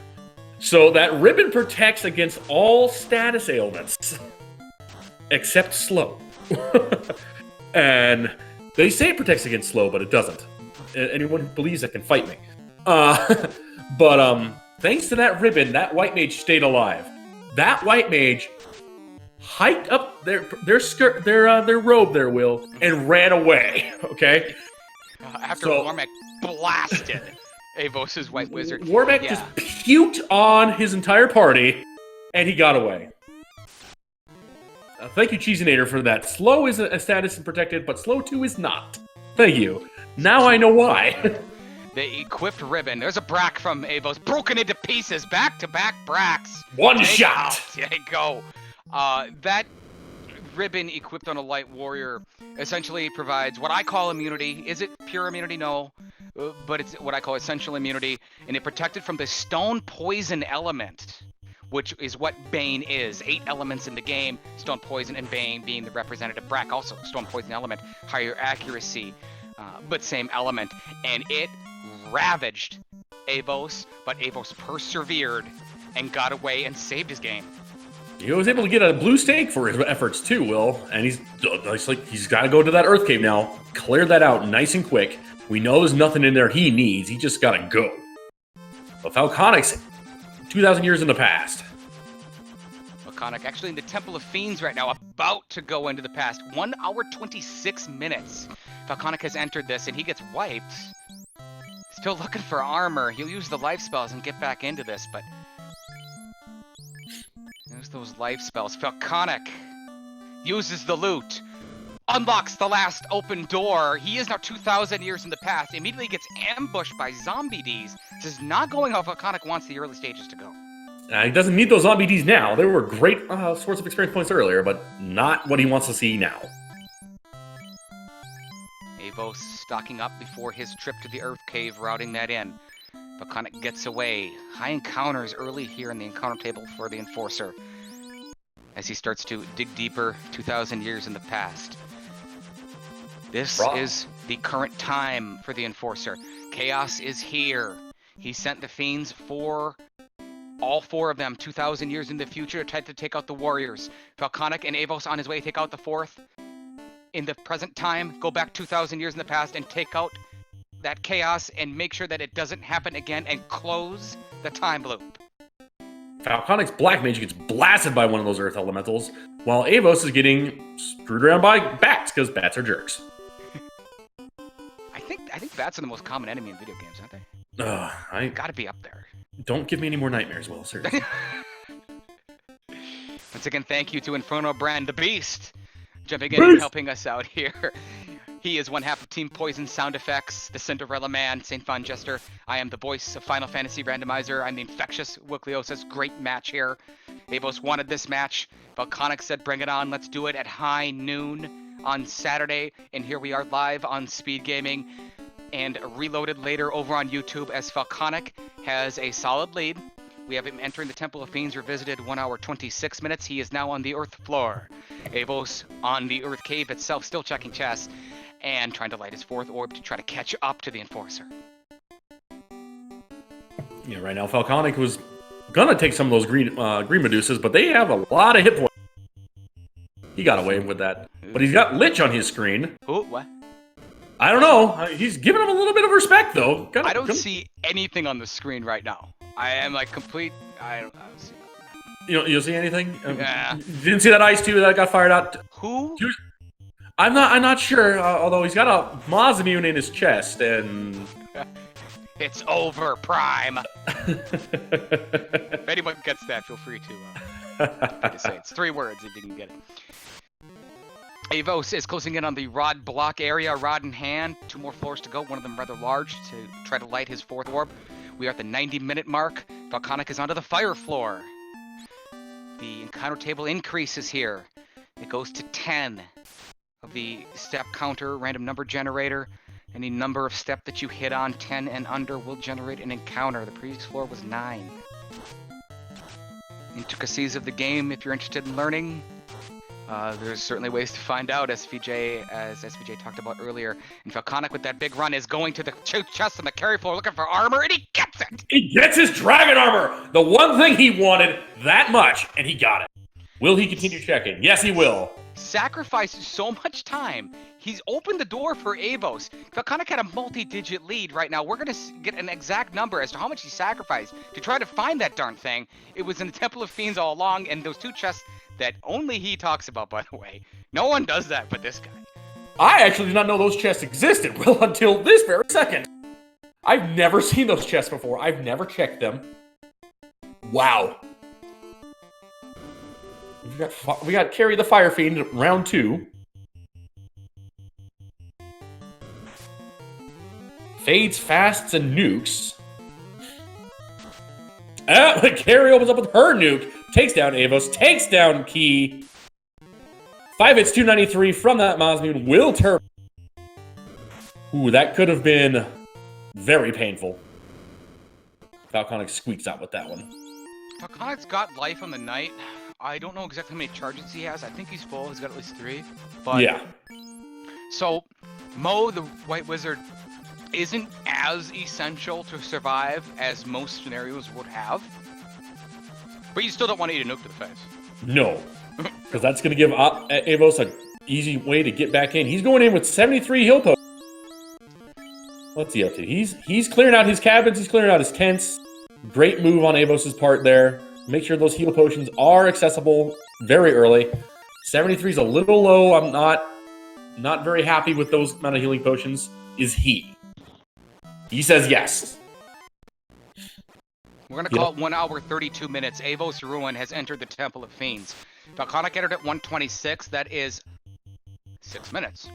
So that ribbon protects against all status ailments, except slow. And they say it protects against slow, but it doesn't. Anyone who believes that can fight me. But thanks to that ribbon, that white mage stayed alive. That white mage hiked up their skirt, their robe, there, Will, and ran away. Okay. After Warmech blasted Avos' White Wizard. Warmech just puked on his entire party, and he got away. Thank you, Cheesinator, for that. Slow is a status and protected, but slow 2 is not. Thank you. Now I know why. The equipped ribbon. There's a Brack from Avos, broken into pieces. Back-to-back Bracks. One shot. There you go. That ribbon equipped on a light warrior essentially provides what I call immunity. Is it pure immunity? No. But it's what I call essential immunity. And it protected from the stone poison element, which is what Bane is. 8 elements in the game. Stone poison and Bane being the representative. Brack also stone poison element. Higher accuracy, but same element. And it ravaged Avos, but Avos persevered and got away and saved his game. He was able to get a blue stake for his efforts too, Will, and he's got to go to that Earth Cave now, clear that out nice and quick. We know there's nothing in there he needs. He just got to go. But Falconic's 2,000 years in the past. Volcanic actually in the Temple of Fiends right now, about to go into the past. 1 hour, 26 minutes. Volcanic has entered this, and he gets wiped. Still looking for armor. He'll use the life spells and get back into this, but... Use those life spells. Volcanic uses the loot. Unlocks the last open door. He is now 2,000 years in the past. Immediately gets ambushed by zombie Ds. This is not going how Volcanic wants the early stages to go. He doesn't need those zombie Ds now. They were great source of experience points earlier, but not what he wants to see now. Avos stocking up before his trip to the Earth Cave, routing that in. Volcanic gets away. High encounters early here in the encounter table for the Enforcer, as he starts to dig deeper 2,000 years in the past. This is the current time for the Enforcer. Chaos is here. He sent the Fiends for all 4 of them 2,000 years in the future to try to take out the Warriors. Volcanic and Avos on his way to take out the 4th. In the present time, go back 2,000 years in the past and take out that chaos and make sure that it doesn't happen again and close the time loop. Volcanic's Black Mage gets blasted by one of those Earth Elementals, while Avos is getting screwed around by bats, because bats are jerks. I think bats are the most common enemy in video games, aren't they? I Gotta be up there. Don't give me any more nightmares, Will, seriously. Once again, thank you to Inferno Brand, the Beast, jumping in and helping us out here. He is one half of Team Poison Sound Effects, the Cinderella Man, St. Von Jester. I am the voice of Final Fantasy Randomizer. I'm the Infectious Wikliosis. Great match here. Avos wanted this match. Volcanic said, bring it on. Let's do it at high noon on Saturday. And here we are live on Speed Gaming and reloaded later over on YouTube as Volcanic has a solid lead. We have him entering the Temple of Fiends Revisited 1 hour 26 minutes. He is now on the Earth floor. Avos on the Earth Cave itself, still checking chess and trying to light his 4th orb to try to catch up to the Enforcer. Yeah, right now Volcanic was gonna take some of those green Medusas, but they have a lot of hit points. He got away with that. But he's got Lich on his screen. Who? What? I don't know. He's giving him a little bit of respect, though. I don't see anything on the screen right now. I am like complete... I don't see nothing. You don't see anything? Yeah. Didn't see that ice tube that got fired out? Who? I'm not sure, although he's got a Mozamune in his chest, and... It's over, Prime! If anyone gets that, feel free to say it. It's 3 words if you can get it. Avos is closing in on the rod block area, rod in hand. 2 more floors to go, one of them rather large, to try to light his 4th orb. We are at the 90-minute mark. Volcanic is onto the fire floor. The encounter table increases here. It goes to 10 of the step counter, random number generator. Any number of step that you hit on, 10 and under, will generate an encounter. The previous floor was 9. Intricacies of the game, if you're interested in learning, there's certainly ways to find out, as SVJ talked about earlier. And Volcanic with that big run is going to the chest on the carry floor looking for armor, and he gets it! He gets his dragon armor! The one thing he wanted that much, and he got it. Will he continue checking? Yes, he will. Sacrifices so much time. He's opened the door for Avos. Volcanic had a multi-digit lead right now. We're going to get an exact number as to how much he sacrificed to try to find that darn thing. It was in the Temple of Fiends all along, and those 2 chests that only he talks about, by the way. No one does that but this guy. I actually did not know those chests existed, Will, until this very second. I've never seen those chests before. I've never checked them. Wow. We got Carry the Fire Fiend, round 2. Fades, fasts, and nukes. Carrie opens up with her nuke. Takes down Avos. Takes down Key. 5 hits, 293 from that Mozamune. Will turn. Ooh, that could have been very painful. Volcanic squeaks out with that one. Volcanic's got life on the night. I don't know exactly how many charges he has. I think he's full. He's got at least 3. But yeah. So, Mo, the White Wizard, isn't as essential to survive as most scenarios would have. But you still don't want to eat a nuke to the face. No. Because that's going to give Avos an easy way to get back in. He's going in with 73 heal posts. What's he up to? He's clearing out his cabins. He's clearing out his tents. Great move on Avos' part there. Make sure those heal potions are accessible very early. 73 is a little low. I'm not very happy with those amount of healing potions. Is he? He says yes. We're going to call it 1 hour, 32 minutes. AvosRuin has entered the Temple of Fiends. Falconic entered at 126. That is 6 minutes.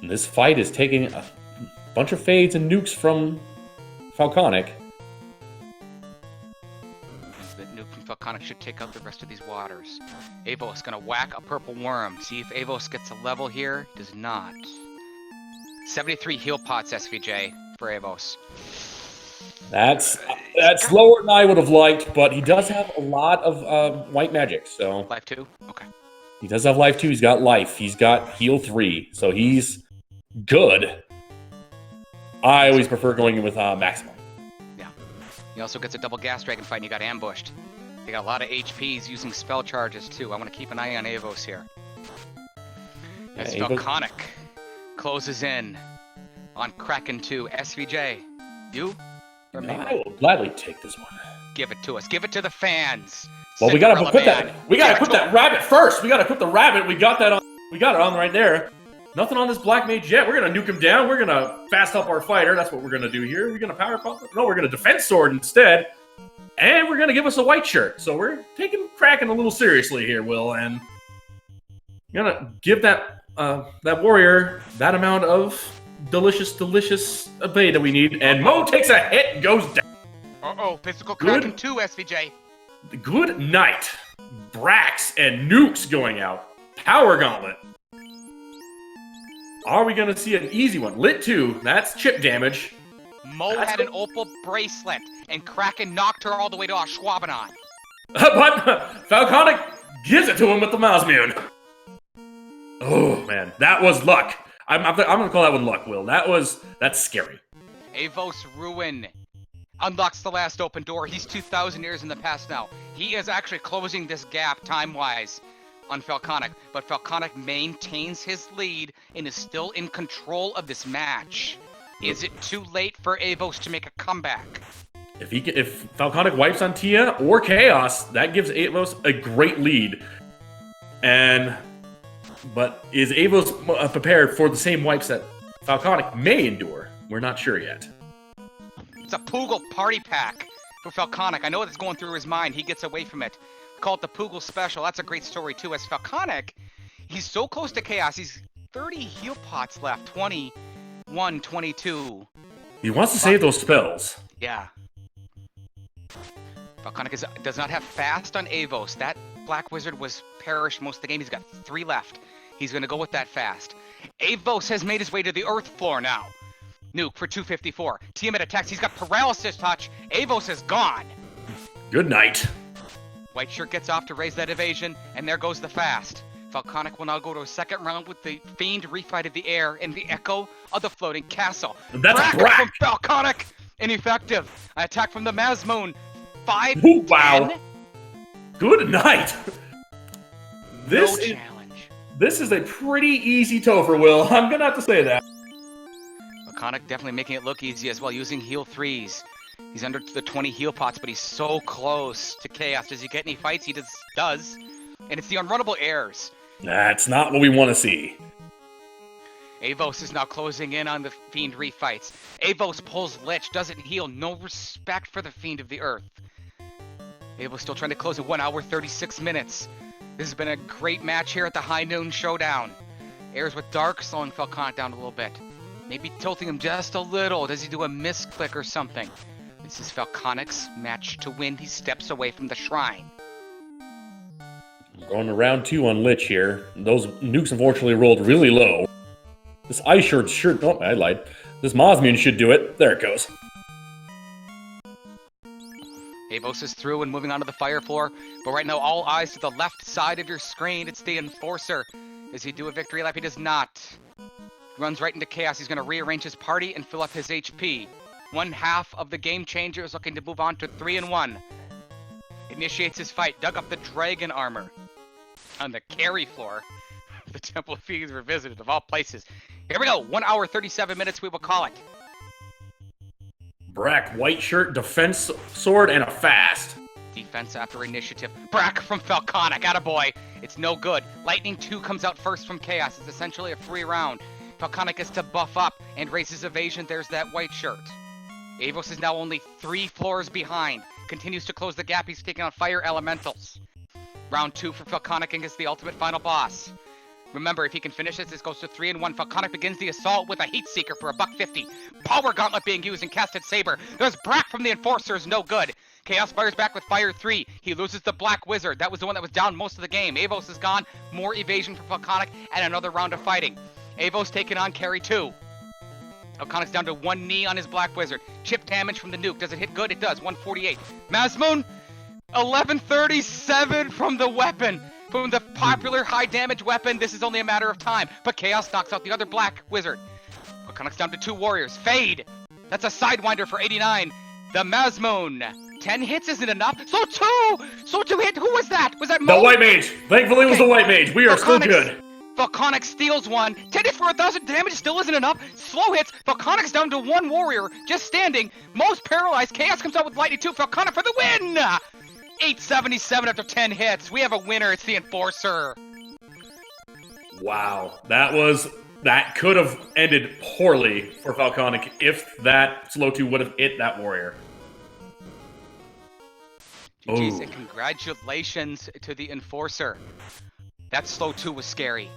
And this fight is taking a bunch of fades and nukes from Falconic. The nuke from Falconic should take out the rest of these waters. Avos going to whack a purple worm. See if Avos gets a level here. Does not. 73 heal pots, SVJ, for Avos. That's lower than I would have liked, but he does have a lot of white magic, so... Life 2? Okay. He does have life 2, he's got life, he's got heal 3, so he's good. I always prefer going in with maximum. Yeah. He also gets a double gas dragon fight and he got ambushed. They got a lot of HPs using spell charges too. I want to keep an eye on Avos here. As Falconic closes in on Kraken 2. SVJ, you? I will gladly take this one. Give it to us. Give it to the fans. Well, we gotta put that rabbit first. We gotta put the rabbit. We got that on. We got it on right there. Nothing on this black mage yet. We're gonna nuke him down. We're gonna fast up our fighter. That's what we're gonna do here. We're gonna power pump. No, we're gonna defense sword instead. And we're gonna give us a white shirt. So we're taking Kraken a little seriously here, Will, and gonna give that that warrior that amount of delicious bait that we need. And Mo takes a hit and goes down. Uh-oh, physical Kraken 2, SVJ. Good night. Brax and nukes going out. Power gauntlet. Are we going to see an easy one? Lit 2, that's chip damage. Mo had an opal bracelet, and Kraken knocked her all the way to Ashwaubenon. But Falconic gives it to him with the Mosmune. Oh, man, that was luck. I'm going to call that one luck, Will. That's scary. AvosRuin unlocks the last open door. He's 2,000 years in the past now. He is actually closing this gap time-wise on Falconic, but Falconic maintains his lead and is still in control of this match. Is it too late for Avos to make a comeback? If Falconic wipes on Tia or Chaos, that gives Avos a great lead. But is Avos prepared for the same wipes that Falconic may endure? We're not sure yet. It's a Poogle party pack for Falconic. I know what's going through his mind. He gets away from it. Call it the Poogle Special. That's a great story, too. As Falconic, he's so close to Chaos. He's 30 heal pots left. 21, 22. He wants to save those spells. Yeah. Falconic does not have fast on Avos. That Black Wizard was perished most of the game. He's got 3 left. He's going to go with that fast. Avos has made his way to the Earth floor now. Nuke for 254. Tiamat attacks. He's got paralysis touch. Avos is gone. Good night. White shirt gets off to raise that evasion, and there goes the fast. Falconic will now go to a second round with the Fiend refight of the air and the echo of the floating castle. That's Bracket from Falconic! Ineffective. An attack from the Mosmune. 5 Ooh, wow. 10. Good night. No challenge. This is a pretty easy Topher, Will. I'm gonna have to say that. Falconic definitely making it look easy as well, using heal 3s. He's under the 20 heal pots, but he's so close to Chaos. Does he get any fights? He does. And it's the unrunnable airs. That's not what we want to see. Avos is now closing in on the Fiend refights. Avos pulls Lich, doesn't heal. No respect for the Fiend of the Earth. Avos still trying to close at 1 hour, 36 minutes. This has been a great match here at the High Noon Showdown. Airs with Dark, slowing Falconic down a little bit. Maybe tilting him just a little. Does he do a misclick or something? This is Falconic's match to win. He steps away from the shrine. Going to round 2 on Lich here. Those nukes unfortunately rolled really low. This ice shirt should... Oh, I lied. This Mosmune should do it. There it goes. Avos is through and moving on to the fire floor. But right now, all eyes to the left side of your screen. It's the Enforcer. Does he do a victory lap? He does not. Runs right into Chaos. He's going to rearrange his party and fill up his HP. One half of the Game Changer is looking to move on to 3-1. Initiates his fight. Dug up the dragon armor on the carry floor. The Temple of Fiends Revisited, of all places. Here we go. 1 hour, 37 minutes, we will call it. Brack, white shirt, defense sword, and a fast. Defense after initiative. Brack from Falconic, attaboy. It's no good. Lightning 2 comes out first from Chaos. It's essentially a free round. Falconic gets to buff up and raises evasion. There's that white shirt. Avos is now only 3 floors behind. Continues to close the gap. He's taking on fire elementals. Round 2 for Falconic against the ultimate final boss. Remember, if he can finish this goes to 3-1. Falconic begins the assault with a Heat Seeker for $150. Power Gauntlet being used and Casted Saber. There's Brack from the Enforcers, no good. Chaos fires back with Fire 3. He loses the Black Wizard. That was the one that was down most of the game. Avos is gone. More evasion for Falconic and another round of fighting. Avos taking on Carry 2. Falconic's down to 1 knee on his Black Wizard. Chip damage from the nuke. Does it hit good? It does. 148. Mazmoon, 1137 from the weapon. From the popular high damage weapon. This is only a matter of time. But Chaos knocks out the other Black Wizard. Falconic's down to 2 warriors. Fade. That's a Sidewinder for 89. The Mazmoon. 10 hits isn't enough. So 2 hit. Who was that? Was that Mo? The White Mage. Thankfully, it was the White Mage. We are still good. Falconic steals 1. 10 hits for 1,000 damage still isn't enough. Slow hits. Falconic's down to 1 warrior. Just standing. Most paralyzed. Chaos comes out with Lightning 2. Falconic for the win. 877 after 10 hits. We have a winner. It's the Enforcer. Wow. That could have ended poorly for Falconic if that slow 2 would have hit that warrior. GG's and congratulations to the Enforcer. That slow 2 was scary.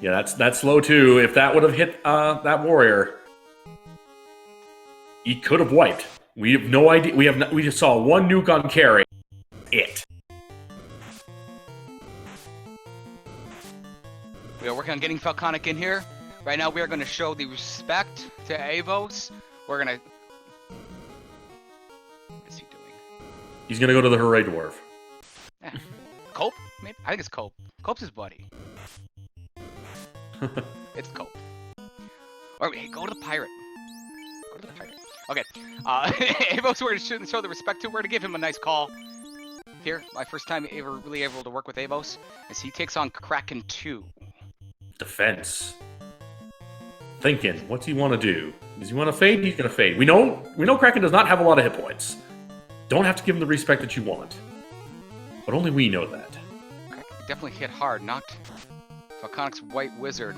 Yeah, that's slow 2. If that would have hit that warrior, he could have wiped. We have no idea. We just saw 1 nuke on carry. We are working on getting Falconic in here. Right now, we are going to show the respect to Avos. We're going to... What's he doing? He's going to go to the Hooray Dwarf. Yeah. Cope? I think it's Cope. Cope's his buddy. It's Cope. Or wait, go to the pirate. Go to the pirate. Okay. Avos, we're going to show the respect to. We're going to give him a nice call. Here, my first time ever really able to work with Avos, as he takes on Kraken 2. Defense. Thinking, what's he want to do? Does he want to fade? He's going to fade. We know Kraken does not have a lot of hit points. Don't have to give him the respect that you want. But only we know that. Kraken definitely hit hard. Knocked Falconic's White Wizard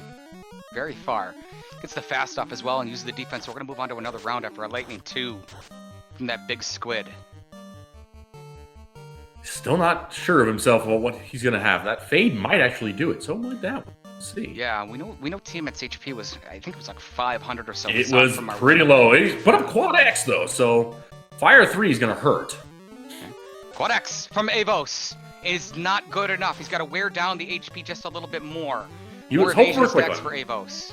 very far. Gets the fast off as well and uses the defense. So we're going to move on to another round after a Lightning 2 from that big squid. Still not sure of himself about what he's going to have. That fade might actually do it. So might that. Let's see. Yeah, we know Tiamat's HP was, I think it was like 500 or so. It was pretty low. He put up Quad X though, so Fire 3 is going to hurt. Quad X from Avos is not good enough. He's got to wear down the HP just a little bit more. He was hoping for a quick stacks one. for Avos.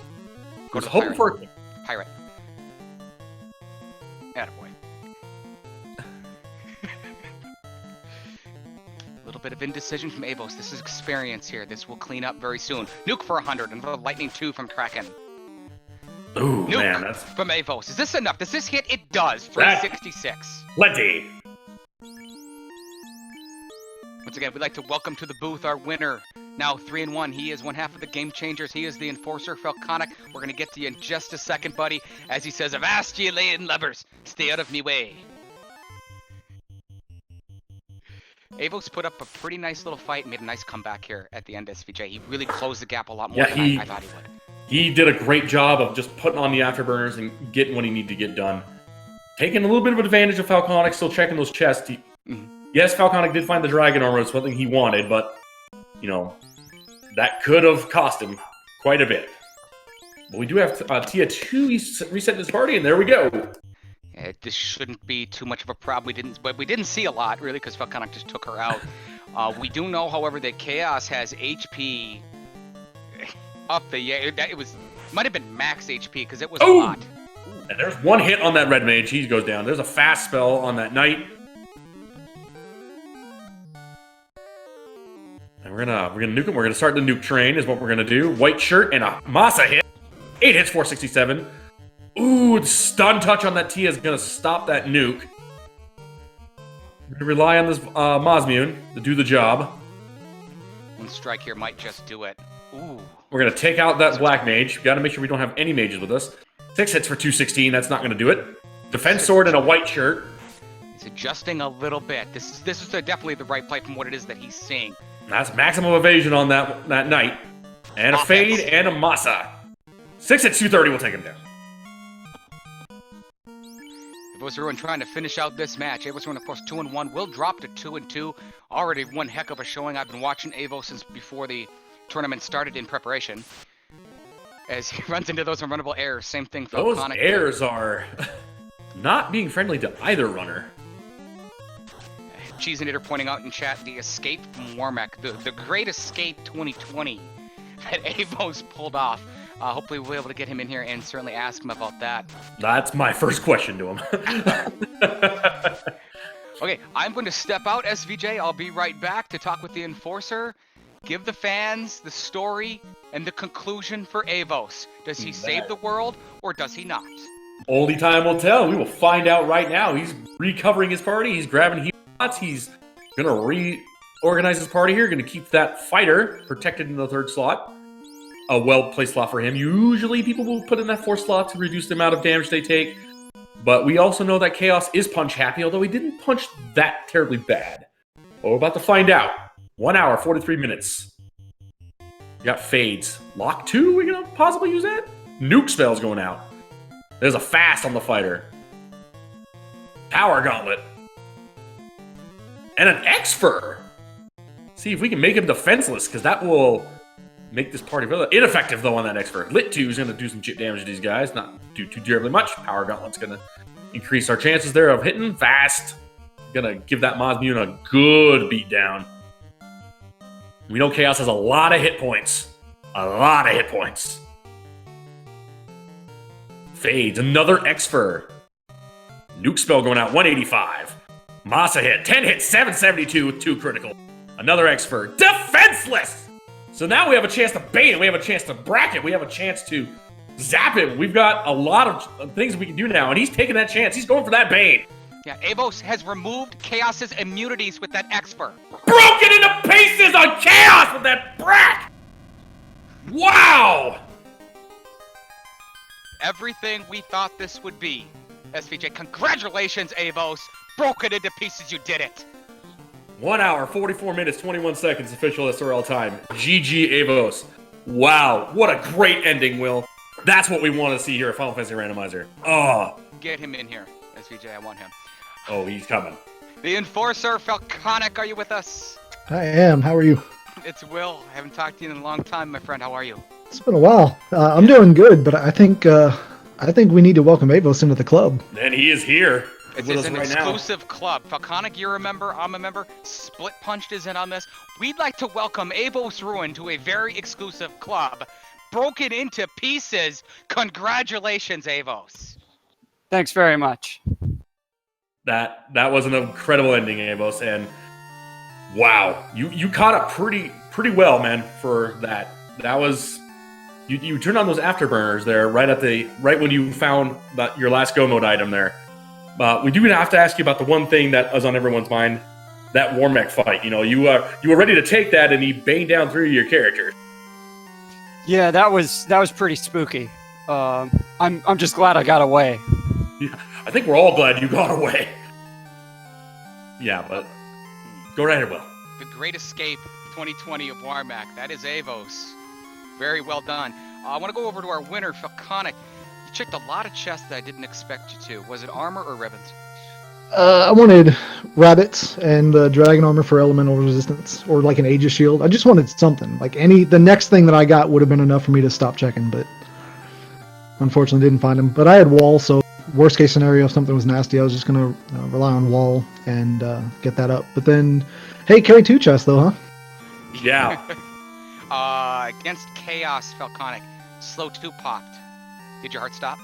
He was hoping for a pirate. Attaboy. A little bit of indecision from Avos. This is experience here. This will clean up very soon. Nuke for 100 and the Lightning 2 from Kraken. Ooh, Nuke man, that's from Avos. Is this enough? Does this hit? It does. 366. plenty. Once again, we'd like to welcome to the booth our winner. Now 3-1. He is one half of the Game Changers. He is the Enforcer, Falconic. We're going to get to you in just a second, buddy. As he says, "Avast ye laying lubbers, stay out of me way." Avos put up a pretty nice little fight and made a nice comeback here at the end of SVJ. He really closed the gap a lot more than I thought he would. He did a great job of just putting on the afterburners and getting what he needed to get done. Taking a little bit of advantage of Falconic, still checking those chests. Yes, Falconic did find the Dragon Armor. It's something he wanted, but, you know, that could have cost him quite a bit. But we do have Tia 2 reset his party, and there we go. Yeah, this shouldn't be too much of a problem. We didn't see a lot, really, because Falconic just took her out. We do know, however, that Chaos has HP up the... It might have been max HP, because it was a lot. And there's one hit on that Red Mage. He goes down. There's a fast spell on that Knight. And we're gonna nuke him. We're gonna start the nuke train is what we're gonna do. White shirt and a Masa hit. 8 hits, 467. Ooh, the stun touch on that Tia is gonna stop that nuke. We're gonna rely on this Mazmoon to do the job. One strike here might just do it. Ooh. We're gonna take out that Black Mage. We gotta make sure we don't have any mages with us. 6 hits for 216. That's not going to do it. Defense sword and a white shirt. He's adjusting a little bit. This is definitely the right play from what it is that he's seeing. That's maximum evasion on that knight. And a fade and a masa. 6 hits, 230 will take him down. AvosRuin trying to finish out this match. AvosRuin, of course, 2-1. Will drop to 2-2. Already one heck of a showing. I've been watching Avo since before the tournament started in preparation. As he runs into those unrunnable errors. Same thing for Those Iconic. errors are not being friendly to either runner. Cheese and Eater pointing out in chat the escape from Warmack. The great escape 2020 that Avos pulled off. Hopefully we'll be able to get him in here and certainly ask him about that. That's my first question to him. Okay, I'm going to step out, SVJ. I'll be right back to talk with the Enforcer, give the fans the story and the conclusion for Avos. Does he save the world or does he not? Only time will tell. We will find out right now. He's recovering his party. He's grabbing heal spots. He's going to reorganize his party here. Going to keep that fighter protected in the 3rd slot. A well-placed slot for him. Usually people will put in that 4th slot to reduce the amount of damage they take. But we also know that Chaos is punch happy, although he didn't punch that terribly bad. Well, we're about to find out. 1 hour, 43 minutes. You got fades. Lock 2, we're going to possibly use that? Nuke spell's going out. There's a fast on the fighter. Power gauntlet. And an X-Fur. See if we can make him defenseless, because that will make this party really ineffective, though, on that X-Fur. Lit 2 is going to do some chip damage to these guys. Not do too terribly much. Power Gauntlet's going to increase our chances there of hitting. Fast. Going to give that Mosmune a good beatdown. We know Chaos has a lot of hit points. A lot of hit points. Fades. Another X-Fur. Nuke spell going out. 185. Masa hit. 10 hits. 772 with 2 critical. Another X-Fur. Defenseless! So now we have a chance to bait him. We have a chance to bracket. We have a chance to zap him. We've got a lot of things we can do now, and he's taking that chance. He's going for that Bane. Yeah, Avos has removed Chaos's immunities with that X-Fur. Broken into pieces on Chaos with that brack! Wow! Everything we thought this would be. SVJ, congratulations, Avos. Broken into pieces, you did it. 1 hour, 44 minutes, 21 seconds official SRL time. GG Avos. Wow, what a great ending, Will. That's what we want to see here at Final Fantasy Randomizer. Oh. Get him in here, SVJ, I want him. Oh, he's coming. The Enforcer, Falconic, are you with us? I am. How are you? It's Will. I haven't talked to you in a long time, my friend. How are you? It's been a while. I'm doing good, but I think we need to welcome Avos into the club. And he is here. It's an exclusive club. Falconic, you're a member. I'm a member. Split Punched is in on this. We'd like to welcome AvosRuin to a very exclusive club. Broken into pieces. Congratulations, Avos. Thanks very much. That was an incredible ending, Avos, and wow, you caught up pretty well, man, for that. That was you turned on those afterburners there right when you found your last go mode item there. But we do have to ask you about the one thing that was on everyone's mind, that Warmack fight. You know, you were ready to take that, and he baned down 3 of your characters. Yeah, that was pretty spooky. I'm just glad I got away. Yeah, I think we're all glad you got away. Yeah, but go right ahead, Will. The Great Escape 2020 of Warmack. That is Avos. Very well done. I want to go over to our winner, Falconic. You checked a lot of chests that I didn't expect you to. Was it armor or ribbons? I wanted rabbits and dragon armor for elemental resistance, or like an Aegis shield. I just wanted something. Like the next thing that I got would have been enough for me to stop checking, but unfortunately didn't find them. But I had wall, so worst case scenario, if something was nasty, I was just gonna rely on wall and get that up. But then, hey, carry 2 chests though, huh? Yeah. Against Chaos, Falconic. Slow 2 popped. Did your heart stop?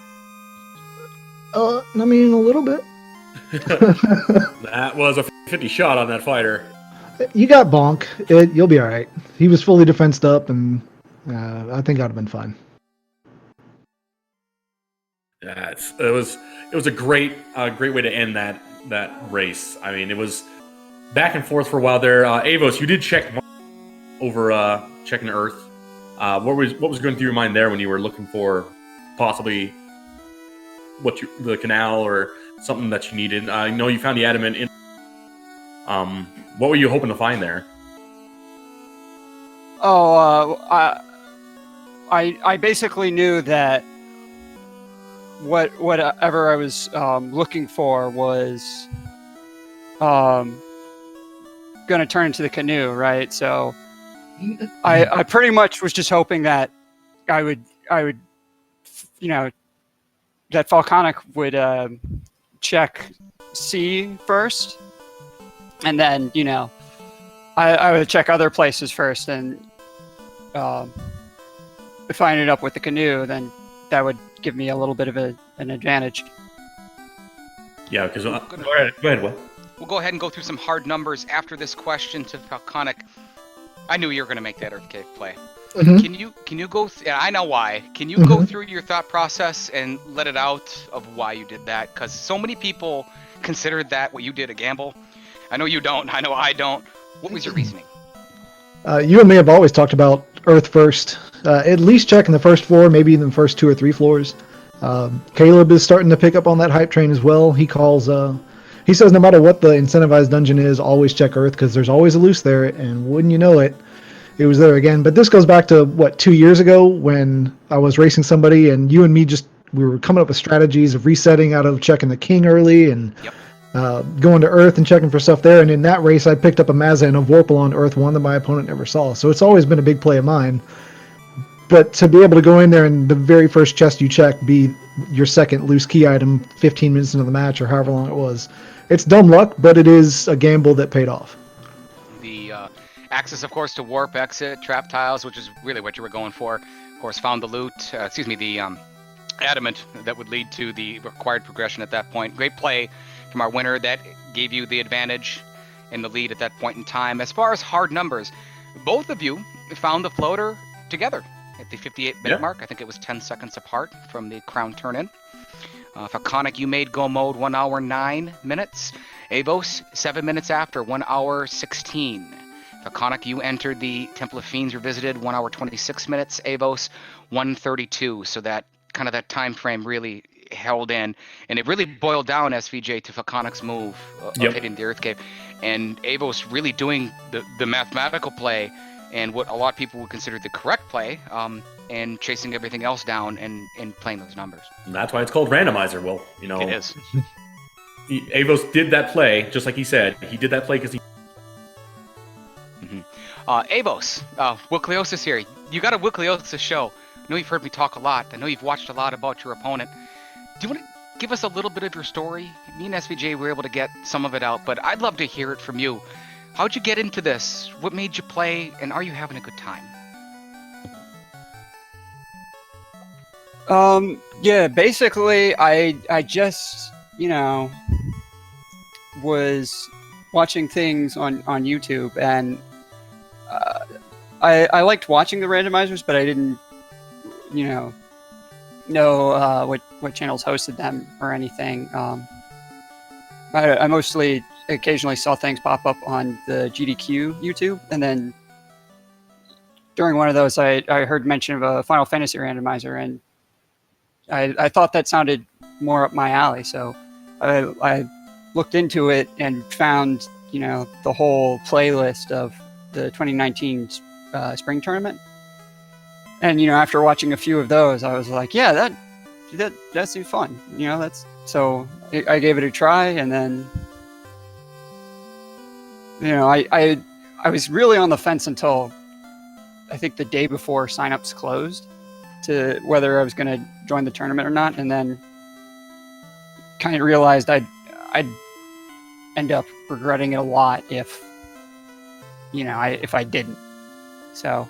I mean, a little bit. That was a 50 shot on that fighter. You got bonk. You'll be all right. He was fully defensed up, and I think I'd have been fine. Yeah, it was a great way to end that race. I mean, it was back and forth for a while there. Avos, you did check over checking Earth. What was going through your mind there when you were looking for possibly the canal or something that you needed. I know you found the adamant in. What were you hoping to find there? I basically knew that whatever I was looking for was going to turn into the canoe, right? So I pretty much was just hoping that I would that Falconic would check C first, and then I would check other places first, and if I ended up with the canoe, then that would give me a little bit of an advantage. Yeah, because go ahead. What? We'll go ahead and go through some hard numbers after this question to Falconic. I knew you were going to make that Earth Cave play. Mhm. Can you go? I know why. Can you go through your thought process and let it out of why you did that? Because so many people considered that what you did a gamble. I know you don't. I know I don't. What was your reasoning? You and me have always talked about Earth first. At least checking the first floor, maybe even the first 2 or 3 floors. Caleb is starting to pick up on that hype train as well. He says no matter what the incentivized dungeon is, always check Earth because there's always a loose there, and wouldn't you know it, it was there again. But this goes back to 2 years ago when I was racing somebody, and you and me we were coming up with strategies of resetting out of checking the king early and going to Earth and checking for stuff there. And in that race, I picked up a Mazza and a Vorpal on Earth 1 that my opponent never saw. So it's always been a big play of mine. But to be able to go in there and the very first chest you check be your second loose key item 15 minutes into the match or however long it was, it's dumb luck, but it is a gamble that paid off. The access, of course, to warp, exit, trap tiles, which is really what you were going for. Of course, found the loot, the adamant that would lead to the required progression at that point. Great play from our winner. That gave you the advantage in the lead at that point in time. As far as hard numbers, both of you found the floater together at the 58-minute mark. I think it was 10 seconds apart from the crown turn-in. Falconic, you made go mode 1 hour 9 minutes. Avos, 7 minutes after, 1 hour 16. Falconic, you entered the Temple of Fiends Revisited, 1 hour 26 minutes. Avos, 1:32. So that kind of that time frame really held in, and it really boiled down SVJ to Falconic's move of hitting the Earth Cave, and Avos really doing the mathematical play and what a lot of people would consider the correct play, and chasing everything else down and playing those numbers. And that's why it's called Randomizer. Well, It is. Avos did that play, just like he said. He did that play because he... Avos, Wickliosis here. You got a Wickliosis show. I know you've heard me talk a lot. I know you've watched a lot about your opponent. Do you want to give us a little bit of your story? Me and SVJ were able to get some of it out, but I'd love to hear it from you. How'd you get into this? What made you play? And are you having a good time? Yeah, basically, I just, was watching things on YouTube, and I liked watching the randomizers, but I didn't, know what channels hosted them or anything. I mostly occasionally saw things pop up on the GDQ YouTube, and then during one of those, I heard mention of a Final Fantasy randomizer, and I thought that sounded more up my alley, so I looked into it and found, the whole playlist of the 2019 spring tournament. And, after watching a few of those, I was like, yeah, that seems fun. So I gave it a try, and then, I was really on the fence until I think the day before signups closed to whether I was going to join the tournament or not, and then kind of realized I'd end up regretting it a lot if I didn't. So,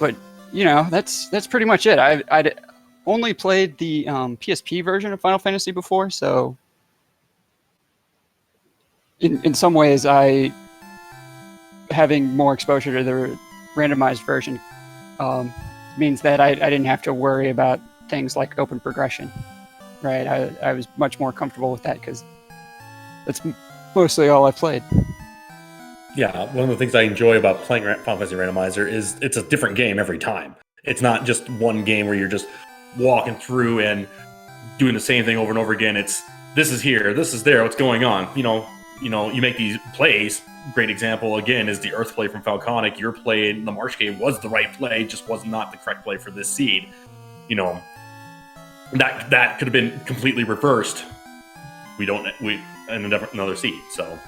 but that's pretty much it. I'd only played the PSP version of Final Fantasy before, so in some ways, having more exposure to the randomized version means that I didn't have to worry about things like open progression, right? I was much more comfortable with that because that's mostly all I played. Yeah, one of the things I enjoy about playing Final Fantasy Randomizer is it's a different game every time. It's not just one game where you're just walking through and doing the same thing over and over again. It's this is here, this is there, what's going on. You make these plays. Great example again is the Earth play from Falconic. Your play in the March game was the right play, just was not the correct play for this seed. That could have been completely reversed. We in another seed. So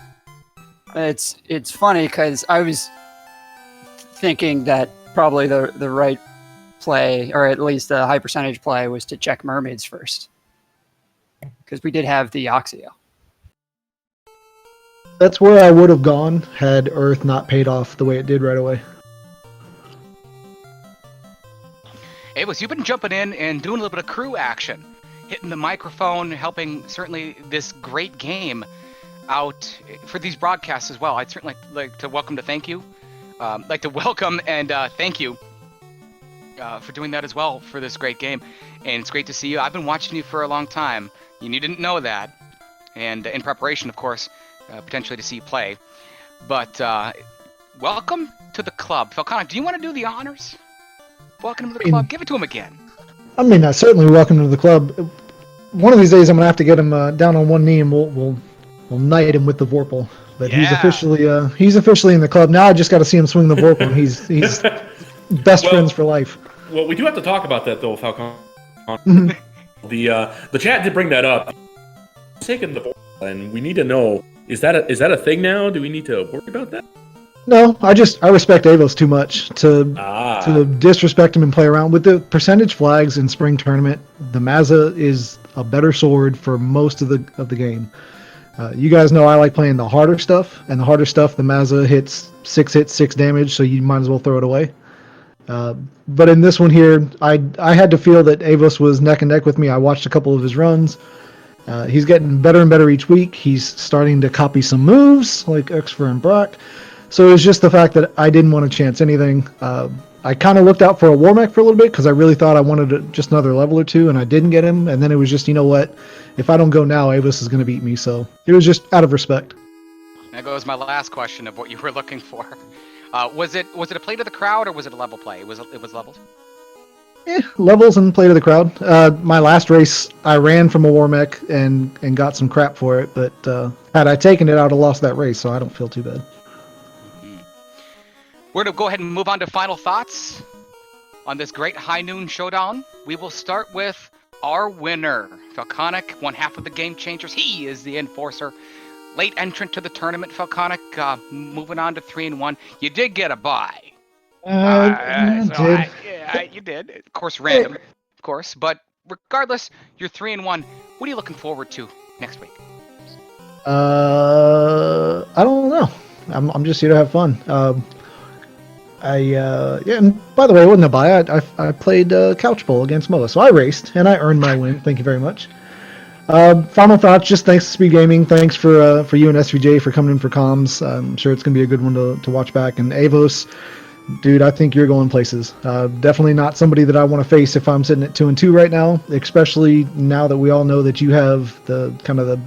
it's funny because I was thinking that probably the right play, or at least the high percentage play, was to check mermaids first, because we did have the Oxio. That's where I would have gone had Earth not paid off the way it did right away. Avos, you've been jumping in and doing a little bit of crew action, hitting the microphone, helping certainly this great game out for these broadcasts as well. I'd certainly like to welcome and thank you for doing that as well for this great game. And it's great to see you. I've been watching you for a long time, and you didn't know that. And in preparation, of course, potentially to see you play. But welcome to the club. Falconic, do you want to do the honors? Welcome to the club. Give it to him again. I mean, certainly welcome to the club. One of these days, I'm gonna have to get him down on one knee, and we'll knight him with the Vorpal. But Yeah. he's officially in the club now. I just got to see him swing the Vorpal. And he's best friends for life. Well, we do have to talk about that though, Falcon. The chat did bring that up. He's taking the ball, and we need to know, is that a thing now? Do we need to worry about that? No, I respect Avos too much to disrespect him and play around with the percentage flags in spring tournament. The Mazza is a better sword for most of the game. You guys know I like playing the harder stuff, and the harder stuff, the Mazza hits 6 damage, so you might as well throw it away. But in this one here, I had to feel that Avos was neck and neck with me. I watched a couple of his runs. He's getting better and better each week. He's starting to copy some moves like Exfer and Brock. So it was just the fact that I didn't want to chance anything. I kind of looked out for a War Mech for a little bit because I really thought I wanted just another level or two, and I didn't get him. And then it was just, you know what? If I don't go now, Avos is going to beat me. So it was just out of respect. That goes my last question of what you were looking for. Was it a play to the crowd, or was it a level play? It was levels. Levels and play to the crowd. My last race, I ran from a War Mech and got some crap for it. But had I taken it, I would have lost that race. So I don't feel too bad. We're going to go ahead and move on to final thoughts on this great high noon showdown. We will start with our winner. Falconic, one half of the Game Changers. He is the enforcer. Late entrant to the tournament, Falconic, moving on to 3-1. You did get a bye. You did. Of course, random, of course. But regardless, you're 3-1. What are you looking forward to next week? I don't know. I'm just here to have fun. And by the way, it wasn't a bye. I played Couch Bowl against Moa, so I raced and I earned my win. Thank you very much. Final thoughts, just thanks to Speed Gaming. Thanks for you and SVJ for coming in for comms. I'm sure it's gonna be a good one to watch back. And Avos, dude, I think you're going places. Definitely not somebody that I want to face if I'm sitting at 2-2 right now. Especially now that we all know that you have the kind of the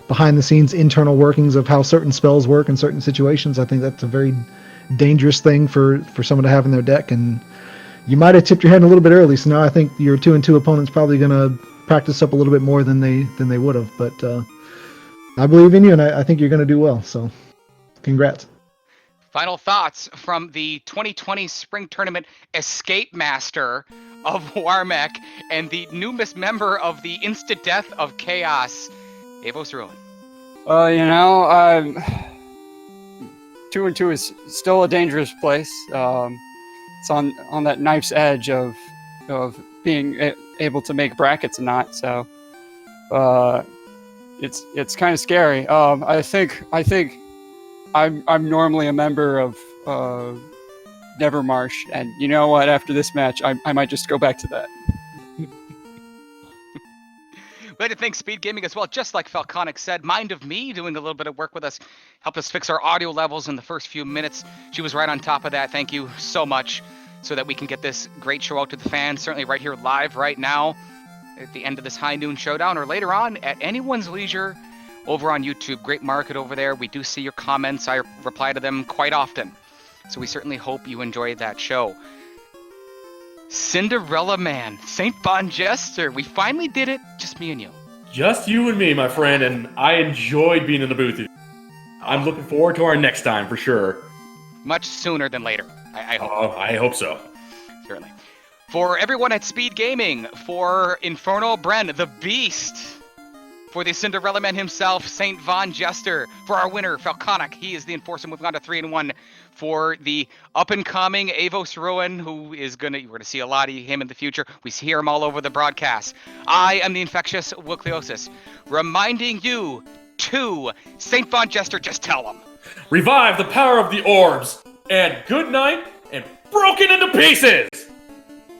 behind the scenes internal workings of how certain spells work in certain situations. I think that's a very dangerous thing for someone to have in their deck, and you might have tipped your hand a little bit early. So now I think your 2-2 opponent's probably gonna practice up a little bit more than they would have. But I believe in you, and I think you're gonna do well. So, congrats. Final thoughts from the 2020 Spring Tournament Escape Master of Warmech and the newest member of the Instant Death of Chaos, AvosRuin. 2-2 is still a dangerous place. It's on that knife's edge of being able to make brackets and not. So it's kind of scary. I think I'm normally a member of Nevermarsh, and you know what? After this match, I might just go back to that. We'd like to thank Speed Gaming as well, just like Falconic said. Mind of Me doing a little bit of work with us, helped us fix our audio levels in the first few minutes. She was right on top of that. Thank you so much, so that we can get this great show out to the fans, certainly right here live right now at the end of this high noon showdown, or later on at anyone's leisure over on YouTube. Great market over there. We do see your comments. I reply to them quite often. So we certainly hope you enjoy that show. Cinderella Man, St. Von Jester. We finally did it, just me and you. Just you and me, my friend, and I enjoyed being in the booth. I'm looking forward to our next time for sure. Much sooner than later, I hope. Oh, I hope so. Certainly. For everyone at Speed Gaming, for Inferno Bren, the Beast, for the Cinderella Man himself, St. Von Jester, for our winner, Falconic, he is the Enforcer moving on to 3-1, for the up-and-coming AvosRuin, who is we're gonna see a lot of him in the future. We hear him all over the broadcast. I am the Infectious Nucleosis, reminding you to St. Von Jester, just tell him. Revive the power of the orbs, and good night, and broken into pieces!